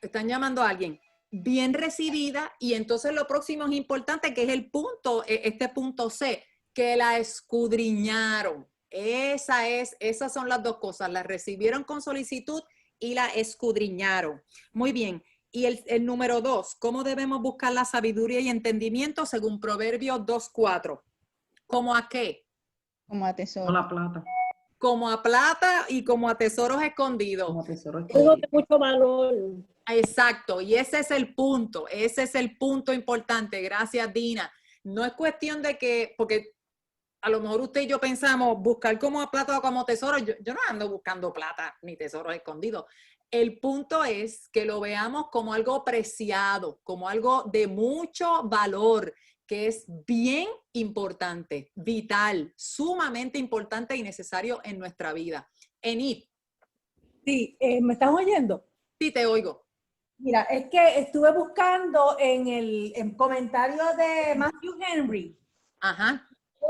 están llamando a alguien, bien recibida, y entonces lo próximo es importante, que es el punto, este punto C, que la escudriñaron. Esas son las dos cosas, la recibieron con solicitud y la escudriñaron. Muy bien. Y el número 2, ¿cómo debemos buscar la sabiduría y entendimiento según Proverbios 2:4? ¿Cómo a qué? Como a tesoro. Con la plata. Como a plata y como a tesoros escondidos. Como tesoros Algo de mucho valor. Exacto, y ese es el punto importante. Gracias, Dina. No es cuestión de que, porque a lo mejor usted y yo pensamos buscar como a plata o como tesoro. Yo no ando buscando plata ni tesoros escondidos. El punto es que lo veamos como algo preciado, como algo de mucho valor, que es bien importante, vital, sumamente importante y necesario en nuestra vida. Enid. Sí, ¿me estás oyendo? Sí, te oigo. Mira, es que estuve buscando en el comentario de Matthew Henry. Ajá.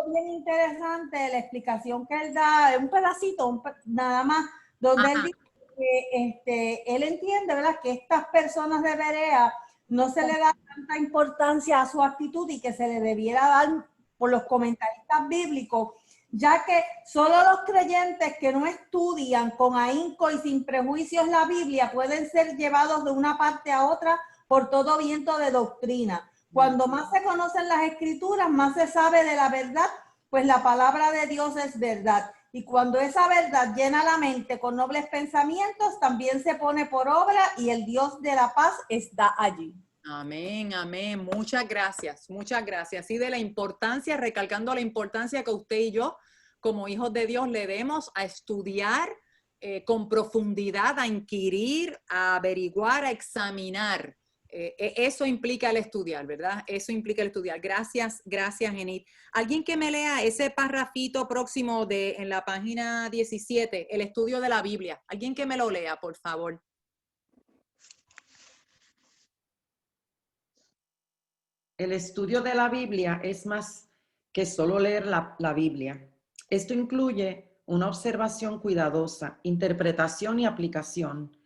Bien interesante la explicación que él da, un pedacito, nada más, donde él dice que él entiende, ¿verdad?, que estas personas de Berea no se le da tanta importancia a su actitud y que se le debiera dar por los comentaristas bíblicos, ya que solo los creyentes que no estudian con ahínco y sin prejuicios la Biblia pueden ser llevados de una parte a otra por todo viento de doctrina. Cuando más se conocen las escrituras, más se sabe de la verdad, pues la palabra de Dios es verdad. Y cuando esa verdad llena la mente con nobles pensamientos, también se pone por obra y el Dios de la paz está allí. Amén, amén. Muchas gracias, muchas gracias. Y de la importancia, recalcando la importancia que usted y yo, como hijos de Dios, le demos a estudiar con profundidad, a inquirir, a averiguar, a examinar. Eso implica el estudiar, ¿verdad? Eso implica el estudiar. Gracias, gracias, Enid. Alguien que me lea ese parrafito próximo en la página 17, el estudio de la Biblia. Alguien que me lo lea, por favor. El estudio de la Biblia es más que solo leer la Biblia. Esto incluye una observación cuidadosa, interpretación y aplicación.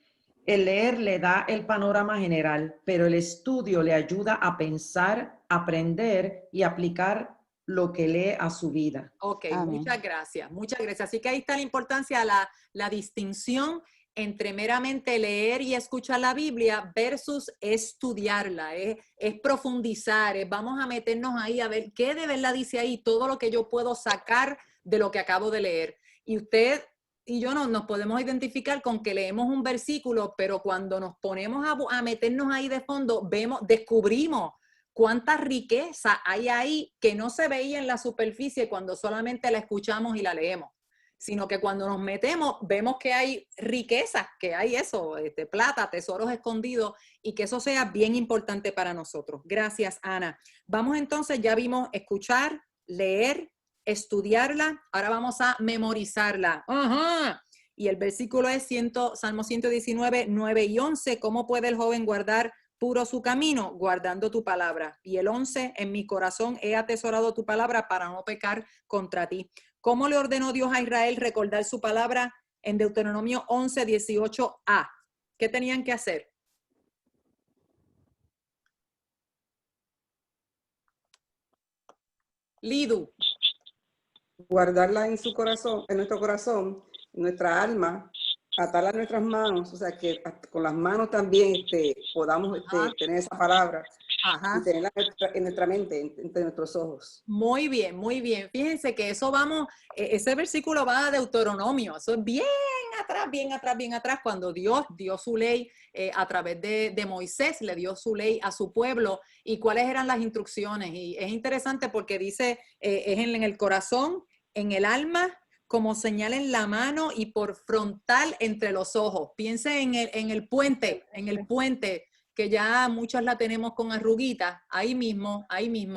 El leer le da el panorama general, pero el estudio le ayuda a pensar, aprender y aplicar lo que lee a su vida. Ok, Amén. muchas gracias, muchas gracias. Así que ahí está la importancia, la distinción entre meramente leer y escuchar la Biblia versus estudiarla, es profundizar, vamos a meternos ahí a ver qué de verdad dice ahí, todo lo que yo puedo sacar de lo que acabo de leer. Y usted y yo nos podemos identificar con que leemos un versículo, pero cuando nos ponemos a meternos ahí de fondo, descubrimos cuánta riqueza hay ahí que no se veía en la superficie cuando solamente la escuchamos y la leemos, sino que cuando nos metemos vemos que hay riqueza, que hay eso, plata, tesoros escondidos, y que eso sea bien importante para nosotros. Gracias, Ana. Vamos entonces, ya vimos escuchar, leer, estudiarla, ahora vamos a memorizarla. ¡Ajá! Y el versículo es Salmo 119, 9 y 11. ¿Cómo puede el joven guardar puro su camino? Guardando tu palabra. Y el 11, en mi corazón he atesorado tu palabra para no pecar contra ti. ¿Cómo le ordenó Dios a Israel recordar su palabra? En Deuteronomio 11, 18a. ¿Qué tenían que hacer? Lidu. Guardarla en su corazón, en nuestro corazón, en nuestra alma, atarla a nuestras manos, o sea, que con las manos también podamos tener esa palabra. Ajá. Y tenerla en nuestra mente, entre nuestros ojos. Muy bien, muy bien. Fíjense que eso ese versículo va a Deuteronomio. Eso es bien atrás, bien atrás, bien atrás, cuando Dios dio su ley a través de Moisés, le dio su ley a su pueblo y cuáles eran las instrucciones. Y es interesante porque dice, es en el corazón, en el alma, como señal en la mano y por frontal entre los ojos. Piense en el puente, que ya muchas la tenemos con arruguitas, ahí mismo,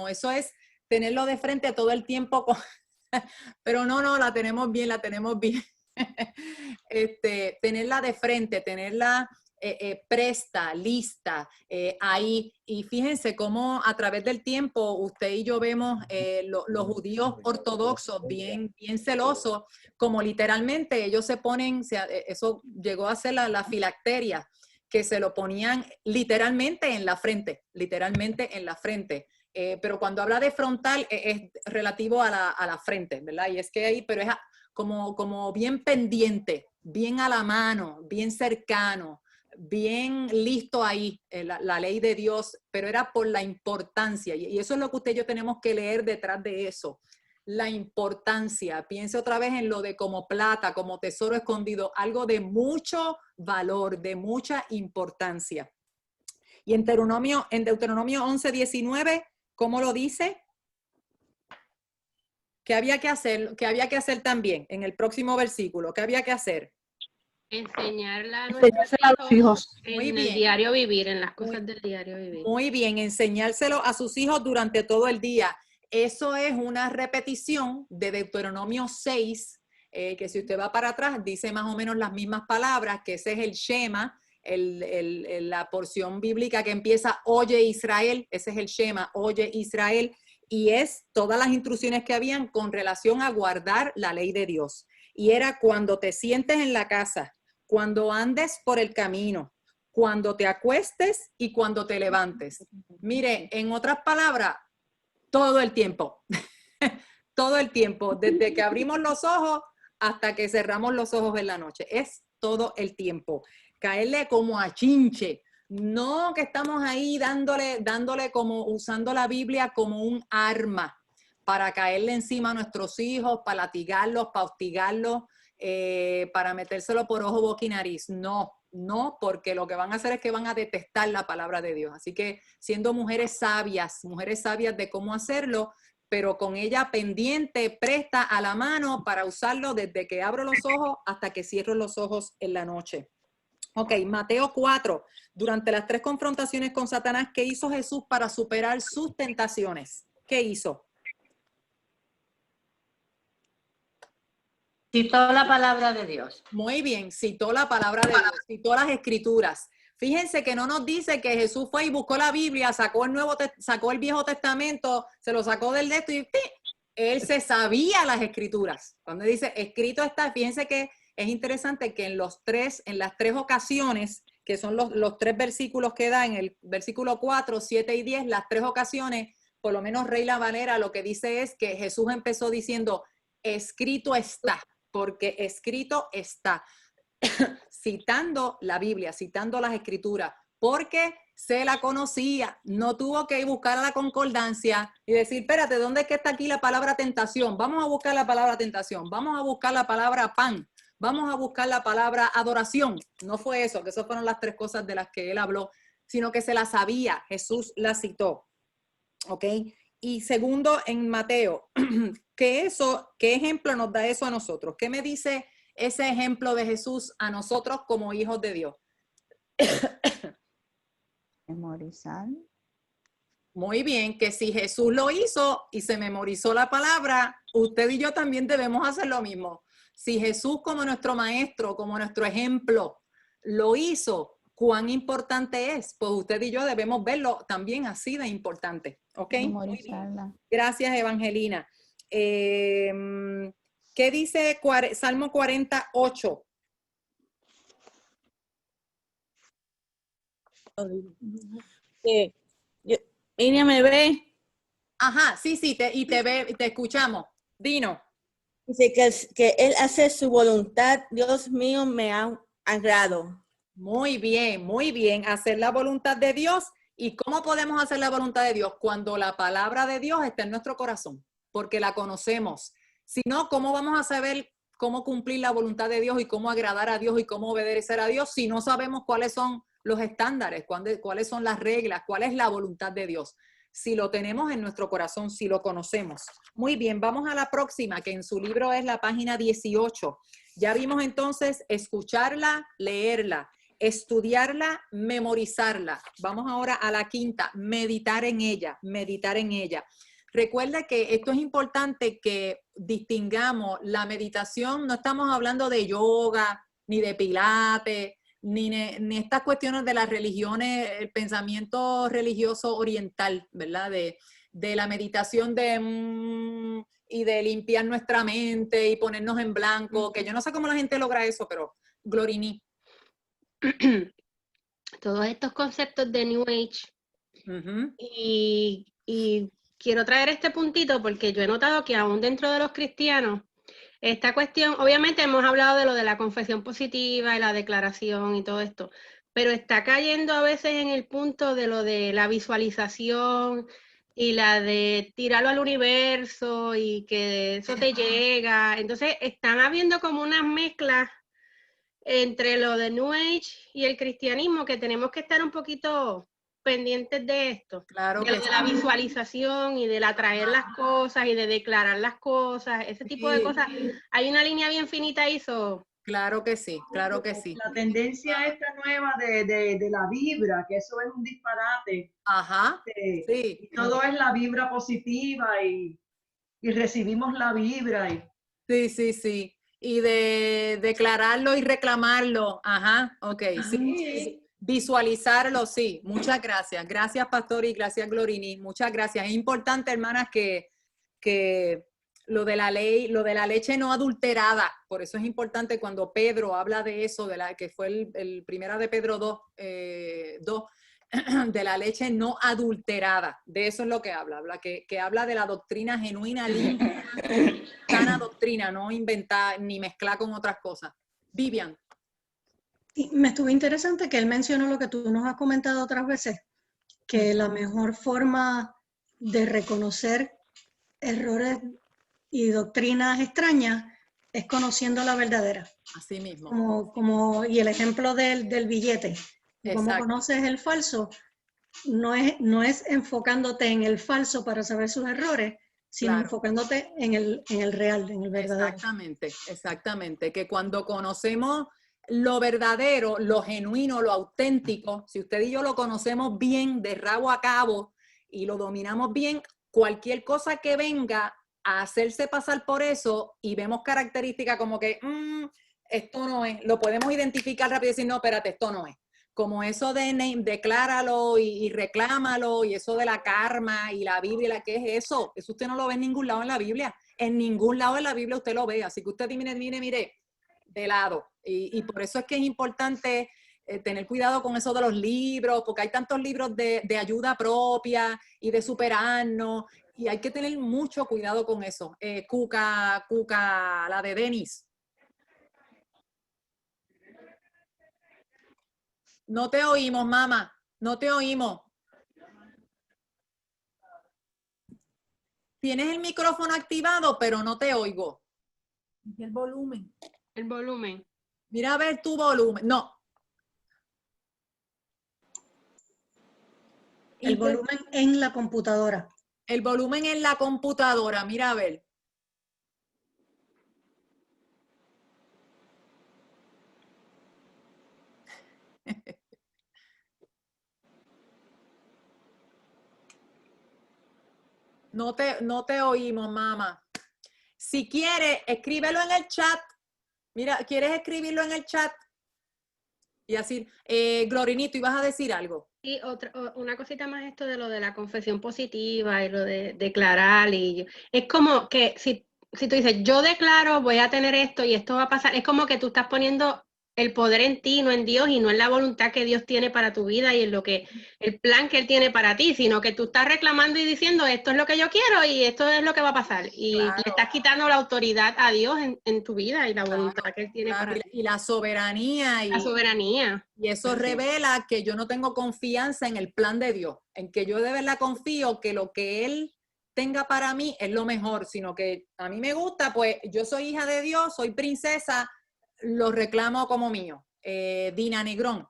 eso es tenerlo de frente todo el tiempo, pero no, la tenemos bien, tenerla de frente, tenerla presta, lista, ahí, y fíjense cómo a través del tiempo usted y yo vemos los judíos ortodoxos bien celosos, como literalmente ellos se ponen, eso llegó a ser la filacteria, que se lo ponían literalmente en la frente, pero cuando habla de frontal es relativo a la frente, ¿verdad? Y es que ahí, pero es como bien pendiente, bien a la mano, bien cercano, bien listo ahí, la ley de Dios, pero era por la importancia, y eso es lo que usted y yo tenemos que leer detrás de eso. La importancia, piense otra vez en lo de como plata, como tesoro escondido, algo de mucho valor, de mucha importancia. Y en Deuteronomio 11, 19, ¿cómo lo dice? ¿Qué había que hacer? ¿Qué había que hacer también en el próximo versículo? ¿Qué había que hacer? Enseñarla a nuestros hijos en el diario vivir, en las cosas del diario vivir. Muy bien, enseñárselo a sus hijos durante todo el día. Eso es una repetición de Deuteronomio 6, que si usted va para atrás dice más o menos las mismas palabras, que ese es el Shema, la porción bíblica que empieza, oye Israel, ese es el Shema, oye Israel, y es todas las instrucciones que habían con relación a guardar la ley de Dios. Y era cuando te sientes en la casa, cuando andes por el camino, cuando te acuestes y cuando te levantes. Mire, en otras palabras, todo el tiempo, todo el tiempo, desde que abrimos los ojos hasta que cerramos los ojos en la noche, es todo el tiempo. Caerle como a chinche, no que estamos ahí dándole como, usando la Biblia como un arma para caerle encima a nuestros hijos, para latigarlos, para hostigarlos, para metérselo por ojo, boca y nariz. No, porque lo que van a hacer es que van a detestar la palabra de Dios. Así que siendo mujeres sabias de cómo hacerlo, pero con ella pendiente, presta a la mano para usarlo desde que abro los ojos hasta que cierro los ojos en la noche. Ok, Mateo 4. Durante las 3 confrontaciones con Satanás, ¿qué hizo Jesús para superar sus tentaciones? ¿Qué hizo? Citó la palabra de Dios. Muy bien, citó la palabra de Dios, citó las escrituras. Fíjense que no nos dice que Jesús fue y buscó la Biblia, sacó el Viejo Testamento, se lo sacó del texto y él se sabía las escrituras. Cuando dice escrito está, fíjense que es interesante que en las 3 ocasiones, que son los 3 versículos que da, en el versículo 4, 7 y 10, las 3 ocasiones, por lo menos Reina Valera lo que dice es que Jesús empezó diciendo, escrito está, porque escrito está, citando la Biblia, citando las escrituras, porque se la conocía, no tuvo que buscar a la concordancia y decir, espérate, ¿dónde es que está aquí la palabra tentación? Vamos a buscar la palabra tentación, vamos a buscar la palabra pan, vamos a buscar la palabra adoración. No fue eso, que esas fueron las 3 cosas de las que él habló, sino que se las sabía, Jesús las citó. ¿Ok? Y segundo, en Mateo, ¿qué ejemplo nos da eso a nosotros? ¿Qué me dice ese ejemplo de Jesús a nosotros como hijos de Dios? Memorizar. Muy bien, que si Jesús lo hizo y se memorizó la palabra, usted y yo también debemos hacer lo mismo. Si Jesús como nuestro maestro, como nuestro ejemplo, lo hizo, ¿cuán importante es? Pues usted y yo debemos verlo también así de importante. ¿Ok? Memorizarla. Gracias, Evangelina. ¿Qué dice Salmo 48? Ella me ve. Ajá, sí, y te ve, y te escuchamos. Dino. Dice que Él hace su voluntad, Dios mío, me ha agrado. Muy bien. Hacer la voluntad de Dios. ¿Y cómo podemos hacer la voluntad de Dios? Cuando la palabra de Dios está en nuestro corazón, porque la conocemos. Si no, ¿cómo vamos a saber cómo cumplir la voluntad de Dios y cómo agradar a Dios y cómo obedecer a Dios si no sabemos cuáles son los estándares, cuáles son las reglas, cuál es la voluntad de Dios? Si lo tenemos en nuestro corazón, si lo conocemos. Muy bien, vamos a la próxima, que en su libro es la página 18. Ya vimos entonces escucharla, leerla, estudiarla, memorizarla. Vamos ahora a la quinta, meditar en ella, meditar en ella. Recuerda que esto es importante que distingamos la meditación, no estamos hablando de yoga, ni de pilates, ni estas cuestiones de las religiones, el pensamiento religioso oriental, ¿verdad? De la meditación y de limpiar nuestra mente y ponernos en blanco, que yo no sé cómo la gente logra eso, pero Glorini. Todos estos conceptos de New Age. Y quiero traer este puntito porque yo he notado que aún dentro de los cristianos, esta cuestión, obviamente hemos hablado de lo de la confesión positiva y la declaración y todo esto, pero está cayendo a veces en el punto de lo de la visualización y la de tirarlo al universo y que eso te llega. Entonces están habiendo como unas mezclas entre lo de New Age y el cristianismo que tenemos que estar un poquito pendientes de esto, claro de la visualización y del atraer las cosas y de declarar las cosas, ese tipo de cosas. Hay una línea bien finita ahí. Claro que sí, claro que sí. La tendencia esta nueva de la vibra, que eso es un disparate. Ajá, sí. Y todo es la vibra positiva y recibimos la vibra. Sí. Y de declararlo y reclamarlo. Ajá, ok, sí. Visualizarlo, sí. Muchas gracias. Gracias, Pastor, y gracias, Glorini. Muchas gracias. Es importante, hermanas, que lo de la ley, lo de la leche no adulterada. Por eso es importante cuando Pedro habla de eso, que fue el primera de Pedro 2, de la leche no adulterada. De eso es lo que habla que habla de la doctrina genuina, limpia, sana doctrina, no inventada ni mezclada con otras cosas. Vivian. Y me estuvo interesante que él mencionó lo que tú nos has comentado otras veces, que la mejor forma de reconocer errores y doctrinas extrañas es conociendo la verdadera. Así mismo. Y el ejemplo del billete. Cómo conoces el falso, no es enfocándote en el falso para saber sus errores, sino enfocándote en el real, en el verdadero. Exactamente. Que cuando conocemos lo verdadero, lo genuino, lo auténtico, si usted y yo lo conocemos bien de rabo a cabo y lo dominamos bien, cualquier cosa que venga a hacerse pasar por eso y vemos características como que esto no es, lo podemos identificar rápido y decir, no, espérate, esto no es. Como eso de decláralo y reclámalo, y eso de la karma y la Biblia, ¿qué es eso? Eso usted no lo ve en ningún lado en la Biblia. En ningún lado en la Biblia usted lo ve. Así que usted mire, de lado. Y por eso es que es importante tener cuidado con eso de los libros, porque hay tantos libros de ayuda propia y de superarnos, y hay que tener mucho cuidado con eso. Cuca, la de Denis. No te oímos, mamá. No te oímos. Tienes el micrófono activado, pero no te oigo. El volumen. El volumen. Mira a ver tu volumen. No. El volumen en la computadora. El volumen en la computadora, mira a ver. No te oímos, mamá. Si quieres, escríbelo en el chat. Mira, ¿quieres escribirlo en el chat? Y así, Glorinito, ¿ibas a decir algo? Y una cosita más esto de lo de la confesión positiva y lo de declarar. Es como que si tú dices, yo declaro, voy a tener esto y esto va a pasar, es como que tú estás poniendo el poder en ti, no en Dios, y no en la voluntad que Dios tiene para tu vida y en el plan que Él tiene para ti, sino que tú estás reclamando y diciendo, esto es lo que yo quiero y esto es lo que va a pasar. Y claro, le estás quitando la autoridad a Dios en tu vida y la voluntad que Él tiene para ti. Y la soberanía. La soberanía. Y eso revela que yo no tengo confianza en el plan de Dios, en que yo de verdad confío que lo que Él tenga para mí es lo mejor, sino que a mí me gusta, pues yo soy hija de Dios, soy princesa, lo reclamo como mío. Dina Negrón.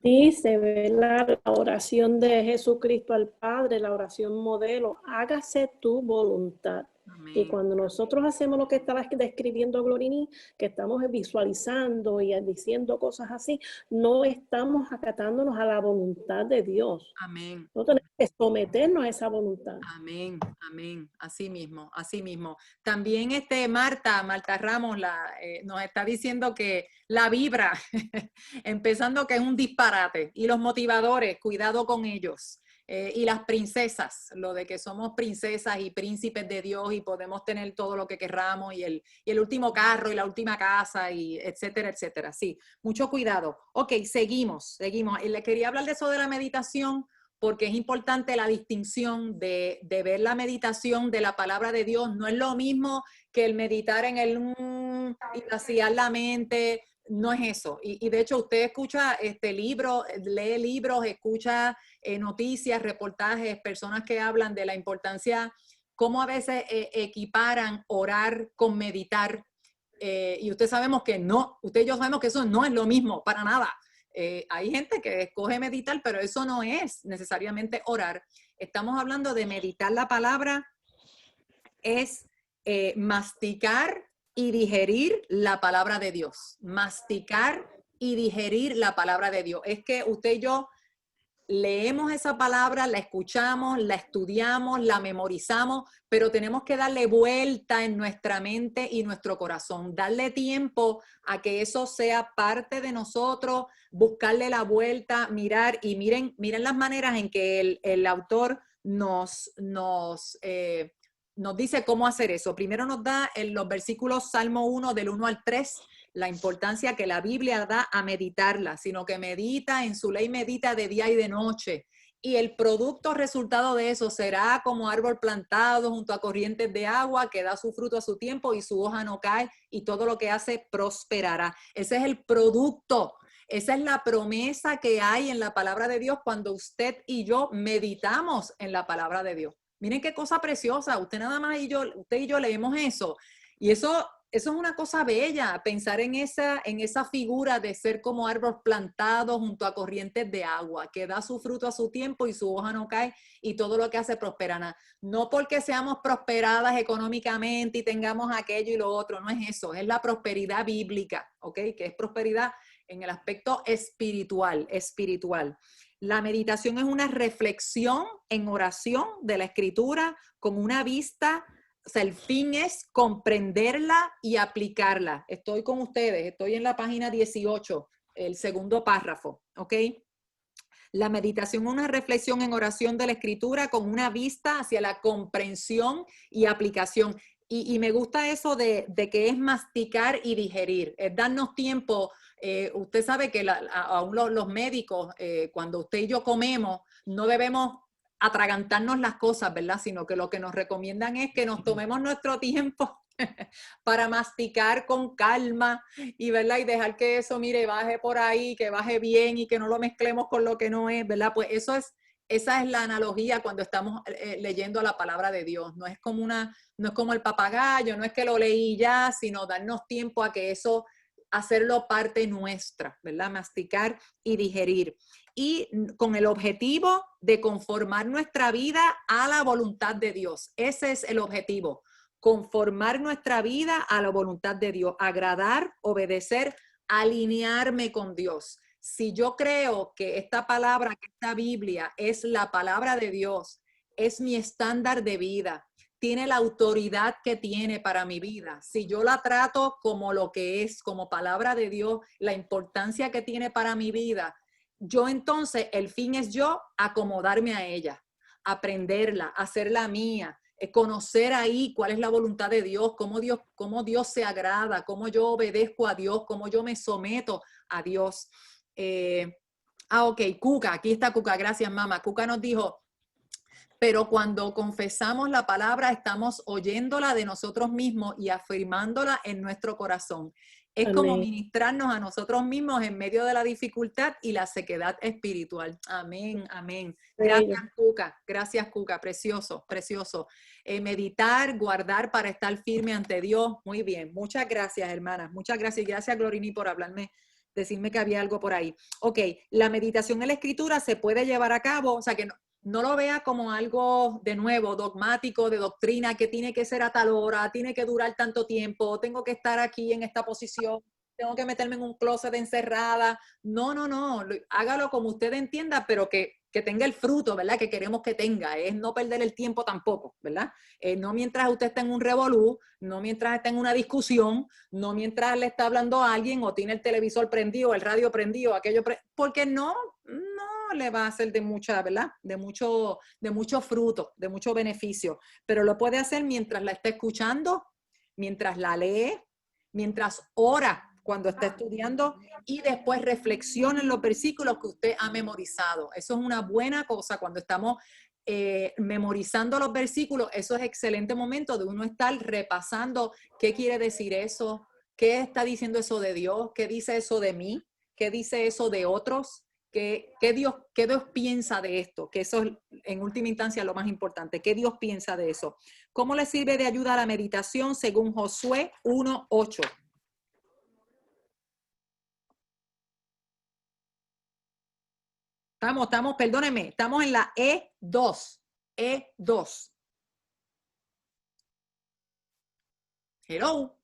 Sí, se ve la oración de Jesucristo al Padre, la oración modelo, hágase tu voluntad. Amén. Y cuando nosotros hacemos lo que está describiendo Glorini, que estamos visualizando y diciendo cosas así, no estamos acatándonos a la voluntad de Dios. Amén. No tenemos que someternos a esa voluntad. Amén, amén. Así mismo, así mismo. También Marta Ramos nos está diciendo que la vibra, empezando que es un disparate. Y los motivadores, cuidado con ellos. Y las princesas, lo de que somos princesas y príncipes de Dios y podemos tener todo lo que querramos y el último carro y la última casa y etcétera, etcétera. Sí, mucho cuidado. Ok, seguimos. Y le quería hablar de eso de la meditación porque es importante la distinción de ver la meditación de la palabra de Dios. No es lo mismo que el meditar en el y vaciar la mente. No es eso. Y de hecho usted escucha libros, lee libros, escucha noticias, reportajes, personas que hablan de la importancia, cómo a veces equiparan orar con meditar. Y usted sabemos que no, usted y yo sabemos que eso no es lo mismo, para nada. Hay gente que escoge meditar, pero eso no es necesariamente orar. Estamos hablando de meditar la palabra, es masticar y digerir la palabra de Dios. Masticar y digerir la palabra de Dios. Es que usted y yo leemos esa palabra, la escuchamos, la estudiamos, la memorizamos, pero tenemos que darle vuelta en nuestra mente y nuestro corazón, darle tiempo a que eso sea parte de nosotros, buscarle la vuelta, mirar y miren las maneras en que el autor nos dice cómo hacer eso. Primero nos da en los versículos Salmo 1 del 1 al 3 la importancia que la Biblia da a meditarla, sino que medita en su ley, medita de día y de noche. Y el producto resultado de eso será como árbol plantado junto a corrientes de agua que da su fruto a su tiempo y su hoja no cae y todo lo que hace prosperará. Ese es el producto. Esa es la promesa que hay en la palabra de Dios cuando usted y yo meditamos en la palabra de Dios. Miren qué cosa preciosa. Usted y yo leemos eso. Y eso es una cosa bella, pensar en esa figura de ser como árbol plantado junto a corrientes de agua, que da su fruto a su tiempo y su hoja no cae y todo lo que hace prosperará. No porque seamos prosperadas económicamente y tengamos aquello y lo otro, no es eso, es la prosperidad bíblica, ¿ok? Que es prosperidad en el aspecto espiritual. La meditación es una reflexión en oración de la Escritura con una vista. O sea, el fin es comprenderla y aplicarla. Estoy con ustedes, estoy en la página 18, el segundo párrafo, ¿ok? La meditación es una reflexión en oración de la Escritura con una vista hacia la comprensión y aplicación. Y me gusta eso de que es masticar y digerir, es darnos tiempo. Usted sabe que aún los médicos, cuando usted y yo comemos, no debemos atragantarnos las cosas, ¿verdad? Sino que lo que nos recomiendan es que nos tomemos nuestro tiempo para masticar con calma y, ¿verdad? Y dejar que eso, mire, baje por ahí, que baje bien y que no lo mezclemos con lo que no es, ¿verdad? Pues esa es la analogía cuando estamos leyendo la palabra de Dios. No es como el papagayo, no es que lo leí ya, sino darnos tiempo a que eso, hacerlo parte nuestra, ¿verdad? Masticar y digerir. y con el objetivo de conformar nuestra vida a la voluntad de Dios. Ese es el objetivo, conformar nuestra vida a la voluntad de Dios, agradar, obedecer, alinearme con Dios. Si yo creo que esta palabra, que esta Biblia es la palabra de Dios, es mi estándar de vida, tiene la autoridad que tiene para mi vida, si yo la trato como lo que es, como palabra de Dios, la importancia que tiene para mi vida, yo entonces, el fin es yo acomodarme a ella, aprenderla, hacerla mía, conocer ahí cuál es la voluntad de Dios, cómo Dios se agrada, cómo yo obedezco a Dios, cómo yo me someto a Dios. Ok, Cuca, aquí está Cuca, gracias mamá. Cuca nos dijo, pero cuando confesamos la palabra, estamos oyéndola de nosotros mismos y afirmándola en nuestro corazón. Es Amén. como ministrarnos a nosotros mismos en medio de la dificultad y la sequedad espiritual. Amén, amén. Gracias, Cuca, precioso, precioso. Meditar, guardar para estar firme ante Dios. Muy bien, muchas gracias, hermanas. Muchas gracias. Gracias, Glorini, por hablarme, decirme que había algo por ahí. Ok, la meditación en la Escritura se puede llevar a cabo, o sea que no lo vea como algo de nuevo, dogmático, de doctrina, que tiene que ser a tal hora, tiene que durar tanto tiempo, tengo que estar aquí en esta posición, tengo que meterme en un closet encerrada. No, hágalo como usted entienda, pero que tenga el fruto, ¿verdad? Que queremos que tenga, es no perder el tiempo tampoco, ¿verdad? No mientras usted está en un revolú, no mientras está en una discusión, no mientras le está hablando a alguien o tiene el televisor prendido, el radio prendido, porque no le va a hacer de mucha, ¿verdad? De mucho fruto, de mucho beneficio, pero lo puede hacer mientras la está escuchando, mientras la lee, mientras ora cuando está estudiando y después reflexiona en los versículos que usted ha memorizado. Eso es una buena cosa cuando estamos memorizando los versículos. Eso es excelente momento de uno estar repasando qué quiere decir eso, qué está diciendo eso de Dios, qué dice eso de mí, qué dice eso de otros, qué Dios piensa de esto, que eso es en última instancia lo más importante, qué Dios piensa de eso. ¿Cómo le sirve de ayuda a la meditación según Josué 1:8? Perdónenme, estamos en la E2. E2. Hello.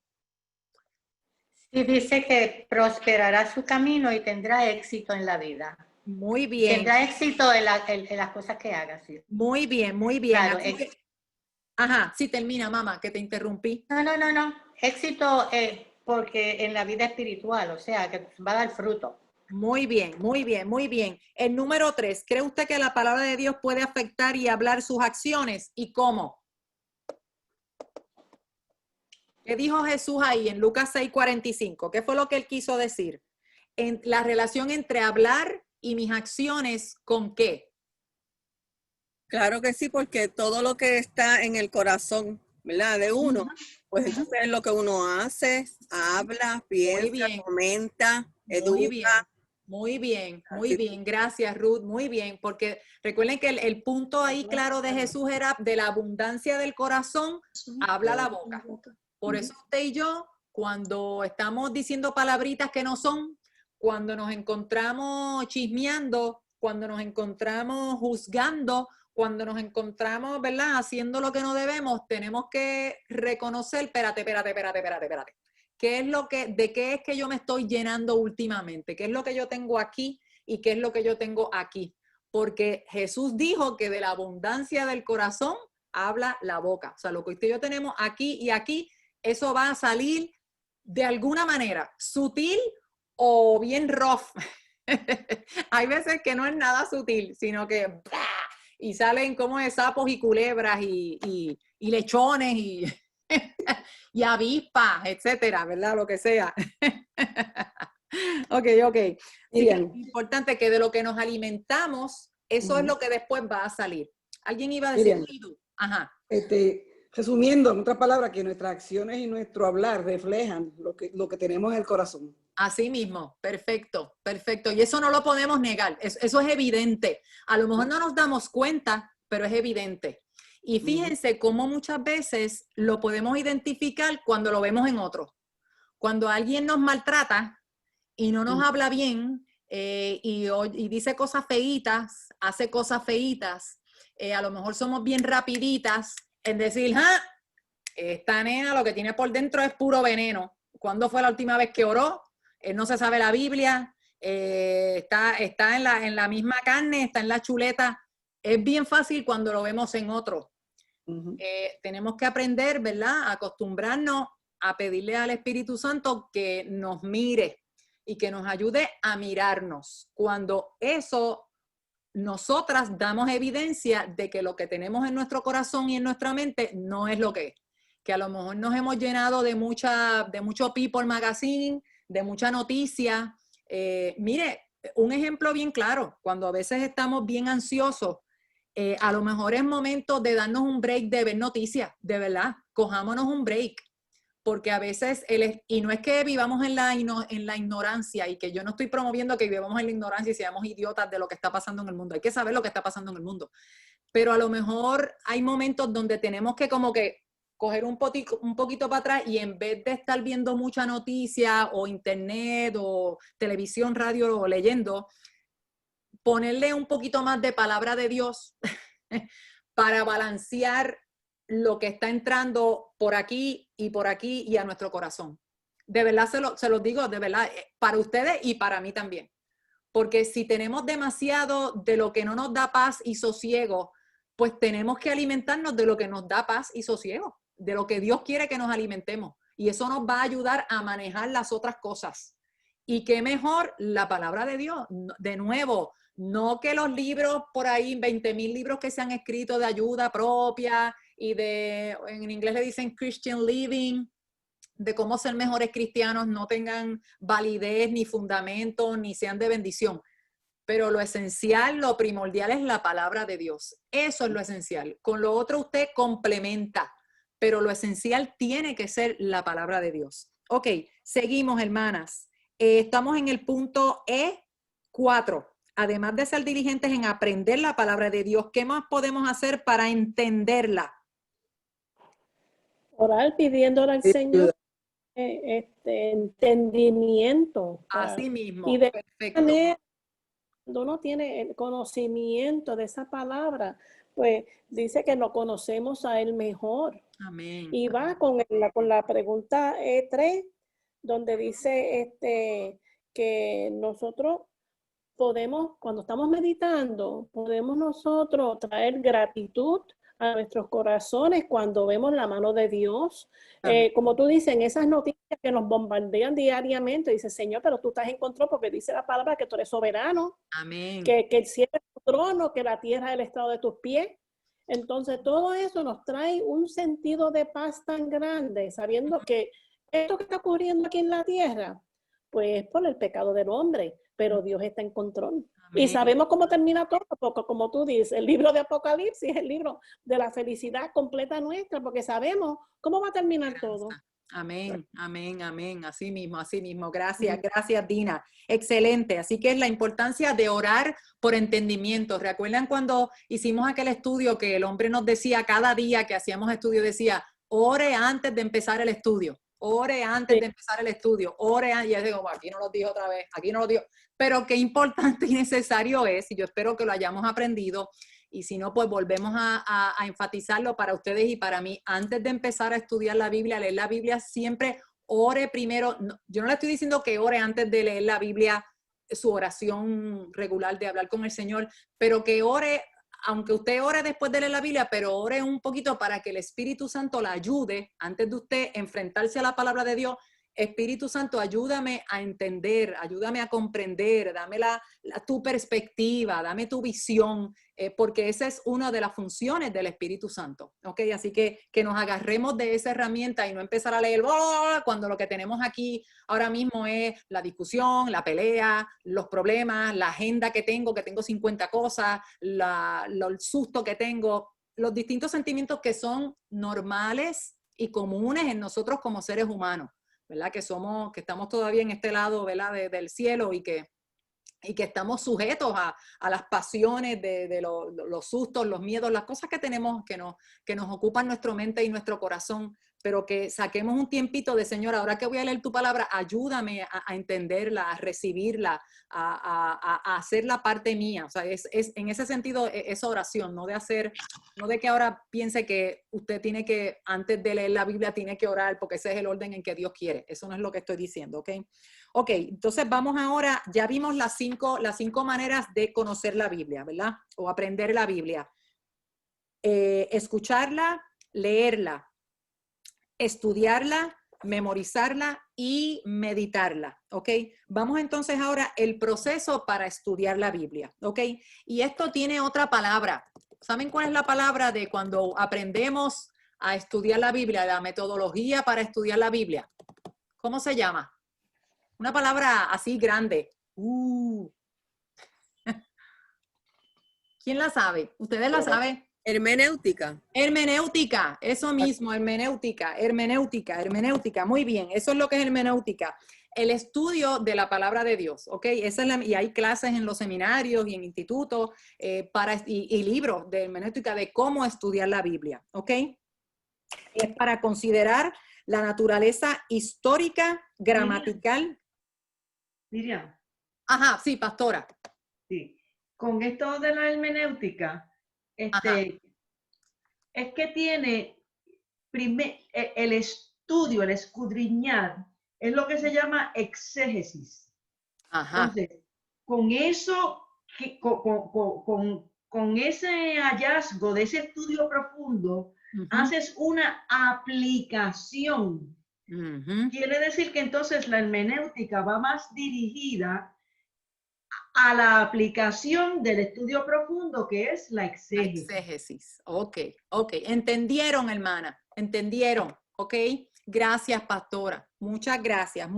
Sí, dice que prosperará su camino y tendrá éxito en la vida. Muy bien. Tendrá éxito en las cosas que haga. Sí. Muy bien, muy bien. Claro, ajá, sí, termina, mamá, que te interrumpí. No. Éxito porque en la vida espiritual, o sea, que va a dar fruto. Muy bien, muy bien, muy bien. El número 3, ¿cree usted que la palabra de Dios puede afectar y hablar sus acciones? ¿Y cómo? ¿Qué dijo Jesús ahí en Lucas 6:45? ¿Qué fue lo que él quiso decir? En la relación entre hablar y mis acciones, ¿con qué? Claro que sí, porque todo lo que está en el corazón, ¿verdad? De uno, pues entonces es lo que uno hace, habla, piensa, comenta, educa. Muy bien. Gracias, Ruth. Muy bien, porque recuerden que el punto ahí claro de Jesús era de la abundancia del corazón, habla la boca. Por eso usted y yo, cuando estamos diciendo palabritas que no son, cuando nos encontramos chismeando, cuando nos encontramos juzgando, cuando nos encontramos, ¿verdad?, haciendo lo que no debemos, tenemos que reconocer, espérate. ¿De qué es que yo me estoy llenando últimamente? ¿Qué es lo que yo tengo aquí y qué es lo que yo tengo aquí? Porque Jesús dijo que de la abundancia del corazón habla la boca. O sea, lo que usted y yo tenemos aquí y aquí, eso va a salir de alguna manera, sutil o bien rough. Hay veces que no es nada sutil, sino que ¡blah! Y salen como de sapos y culebras y lechones y avispas, etcétera, ¿verdad? Lo que sea. Ok. Sí, es importante que de lo que nos alimentamos, eso es lo que después va a salir. ¿Alguien iba a decir? Ajá. Resumiendo, en otras palabras, que nuestras acciones y nuestro hablar reflejan lo que tenemos en el corazón. Así mismo, perfecto. Y eso no lo podemos negar, eso es evidente. A lo mejor no nos damos cuenta, pero es evidente. Y fíjense cómo muchas veces lo podemos identificar cuando lo vemos en otros. Cuando alguien nos maltrata y no nos habla bien, y dice cosas feitas, hace cosas feitas, a lo mejor somos bien rapiditas en decir, ¡ah! Esta nena lo que tiene por dentro es puro veneno. ¿Cuándo fue la última vez que oró? No se sabe la Biblia, está en la misma carne, está en la chuleta. Es bien fácil cuando lo vemos en otro. Tenemos que aprender, ¿verdad? A acostumbrarnos a pedirle al Espíritu Santo que nos mire y que nos ayude a mirarnos. Cuando eso, nosotras damos evidencia de que lo que tenemos en nuestro corazón y en nuestra mente no es lo que es. Que a lo mejor nos hemos llenado de mucho People Magazine, de mucha noticia. Mire, un ejemplo bien claro, cuando a veces estamos bien ansiosos, a lo mejor es momento de darnos un break de ver noticias, de verdad, cojámonos un break, porque a veces, y no es que vivamos en la ignorancia, y que yo no estoy promoviendo que vivamos en la ignorancia y seamos idiotas de lo que está pasando en el mundo, hay que saber lo que está pasando en el mundo, pero a lo mejor hay momentos donde tenemos que como que coger un poquito para atrás y en vez de estar viendo mucha noticia o internet o televisión, radio o leyendo, ponerle un poquito más de palabra de Dios para balancear lo que está entrando por aquí y a nuestro corazón. De verdad se los digo, de verdad, para ustedes y para mí también. Porque si tenemos demasiado de lo que no nos da paz y sosiego, pues tenemos que alimentarnos de lo que nos da paz y sosiego, de lo que Dios quiere que nos alimentemos. Y eso nos va a ayudar a manejar las otras cosas. Y qué mejor la palabra de Dios. De nuevo, no que los libros por ahí, 20,000 libros que se han escrito de ayuda propia y en inglés le dicen Christian Living, de cómo ser mejores cristianos, no tengan validez ni fundamento, ni sean de bendición. Pero lo esencial, lo primordial es la palabra de Dios. Eso es lo esencial. Con lo otro usted complementa, pero lo esencial tiene que ser la palabra de Dios. Ok, seguimos, hermanas. Estamos en el punto E4. Además de ser diligentes en aprender la palabra de Dios, ¿qué más podemos hacer para entenderla? Orar pidiéndole al Señor entendimiento. Así mismo, y de perfecto. Cuando uno tiene el conocimiento de esa palabra, pues dice que lo conocemos a Él mejor. Amén. Y va con la pregunta 3, donde dice que nosotros podemos, cuando estamos meditando, podemos nosotros traer gratitud a nuestros corazones cuando vemos la mano de Dios. Como tú dices, en esas noticias que nos bombardean diariamente, dice, Señor, pero tú estás en control porque dice la palabra que tú eres soberano. Amén. Que el cielo es tu trono, que la tierra es el estrado de tus pies. Entonces, todo eso nos trae un sentido de paz tan grande, sabiendo que esto que está ocurriendo aquí en la tierra, pues por el pecado del hombre, pero Dios está en control. Amén. Y sabemos cómo termina todo, porque como tú dices, el libro de Apocalipsis es el libro de la felicidad completa nuestra, porque sabemos cómo va a terminar todo. Amén, amén, amén. Así mismo, así mismo. Gracias, gracias, Dina. Excelente. Así que es la importancia de orar por entendimiento. ¿Recuerdan cuando hicimos aquel estudio que el hombre nos decía cada día que hacíamos estudio, decía, ore antes de empezar el estudio? Ore antes de empezar el estudio, ore antes. Y yo digo, aquí no lo digo otra vez, aquí no lo digo. Pero qué importante y necesario es, y yo espero que lo hayamos aprendido, y si no, pues volvemos a enfatizarlo para ustedes y para mí. Antes de empezar a estudiar la Biblia, leer la Biblia, siempre ore primero. Yo no le estoy diciendo que ore antes de leer la Biblia, su oración regular de hablar con el Señor, pero que ore, aunque usted ore después de leer la Biblia, pero ore un poquito para que el Espíritu Santo la ayude antes de usted enfrentarse a la palabra de Dios. Espíritu Santo, ayúdame a entender, ayúdame a comprender, dame tu perspectiva, dame tu visión, porque esa es una de las funciones del Espíritu Santo, ¿ok? Así que nos agarremos de esa herramienta y no empezar a leer cuando lo que tenemos aquí ahora mismo es la discusión, la pelea, los problemas, la agenda que tengo 50 cosas, el susto que tengo, los distintos sentimientos que son normales y comunes en nosotros como seres humanos, ¿verdad? Que estamos todavía en este lado, ¿verdad? Del cielo y que y que estamos sujetos a las pasiones de los sustos, los miedos, las cosas que tenemos que nos ocupan nuestra mente y nuestro corazón, pero que saquemos un tiempito de, Señor, ahora que voy a leer tu palabra, ayúdame a entenderla, a recibirla, a hacer la parte mía. O sea, en ese sentido, esa oración, no de que ahora piense que usted tiene que, antes de leer la Biblia, tiene que orar, porque ese es el orden en que Dios quiere. Eso no es lo que estoy diciendo, ¿ok? Ok, entonces vamos ahora, ya vimos las cinco maneras de conocer la Biblia, ¿verdad? O aprender la Biblia. Escucharla, leerla, estudiarla, memorizarla y meditarla, ¿ok? Vamos entonces ahora el proceso para estudiar la Biblia, ¿ok? Y esto tiene otra palabra. ¿Saben cuál es la palabra de cuando aprendemos a estudiar la Biblia, la metodología para estudiar la Biblia? ¿Cómo se llama? Una palabra así grande. ¿Quién la sabe? ¿Ustedes la saben? Hermenéutica. Hermenéutica, eso mismo, hermenéutica. Muy bien, eso es lo que es hermenéutica. El estudio de la palabra de Dios, ¿ok? Y hay clases en los seminarios y en institutos y libros de hermenéutica de cómo estudiar la Biblia, ¿ok? Es para considerar la naturaleza histórica, gramatical. Miriam. Ajá, sí, pastora. Sí. Con esto de la hermenéutica, es que tiene el estudio, el escudriñar, es lo que se llama exégesis. Ajá. Entonces, con eso, con ese hallazgo de ese estudio profundo, haces una aplicación. Quiere decir que entonces la hermenéutica va más dirigida a la aplicación del estudio profundo, que es la exégesis. La exégesis. Ok. ¿Entendieron, hermana? ¿Entendieron? Ok. Gracias, pastora. Muchas gracias.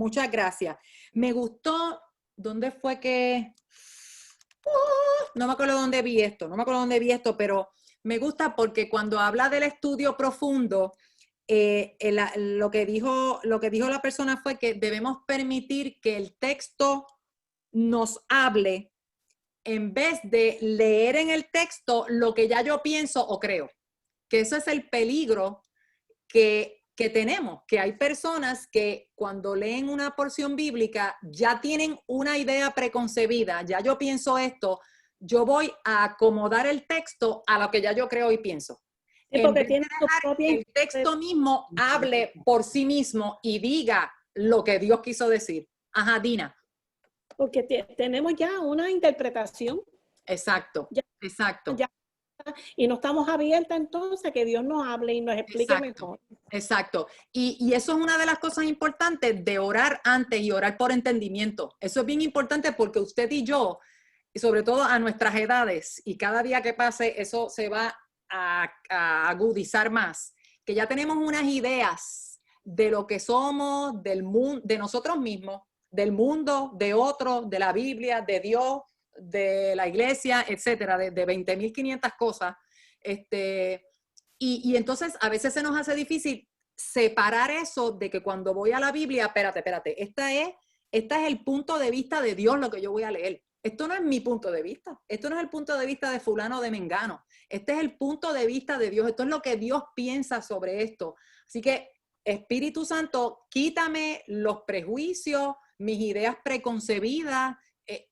Me gustó, ¿dónde fue que? No me acuerdo dónde vi esto, pero me gusta porque cuando habla del estudio profundo, lo que dijo la persona fue que debemos permitir que el texto nos hable en vez de leer en el texto lo que ya yo pienso o creo. Que ese es el peligro que tenemos, que hay personas que cuando leen una porción bíblica ya tienen una idea preconcebida, ya yo pienso esto, yo voy a acomodar el texto a lo que ya yo creo y pienso. Porque tiene que el texto mismo hable por sí mismo y diga lo que Dios quiso decir. Ajá, Dina. Porque tenemos ya una interpretación. Exacto. Y no estamos abiertas entonces a que Dios nos hable y nos explique mejor. Exacto. Y eso es una de las cosas importantes de orar antes y orar por entendimiento. Eso es bien importante porque usted y yo, y sobre todo a nuestras edades, y cada día que pase eso se va a agudizar más, que ya tenemos unas ideas de lo que somos, del mundo, de nosotros mismos, del mundo, de otros, de la Biblia, de Dios, de la iglesia, etcétera, de 20.500 cosas. Y entonces a veces se nos hace difícil separar eso de que cuando voy a la Biblia, espérate, este es el punto de vista de Dios lo que yo voy a leer. Esto no es mi punto de vista. Esto no es el punto de vista de fulano o de mengano. Este es el punto de vista de Dios. Esto es lo que Dios piensa sobre esto. Así que, Espíritu Santo, quítame los prejuicios, mis ideas preconcebidas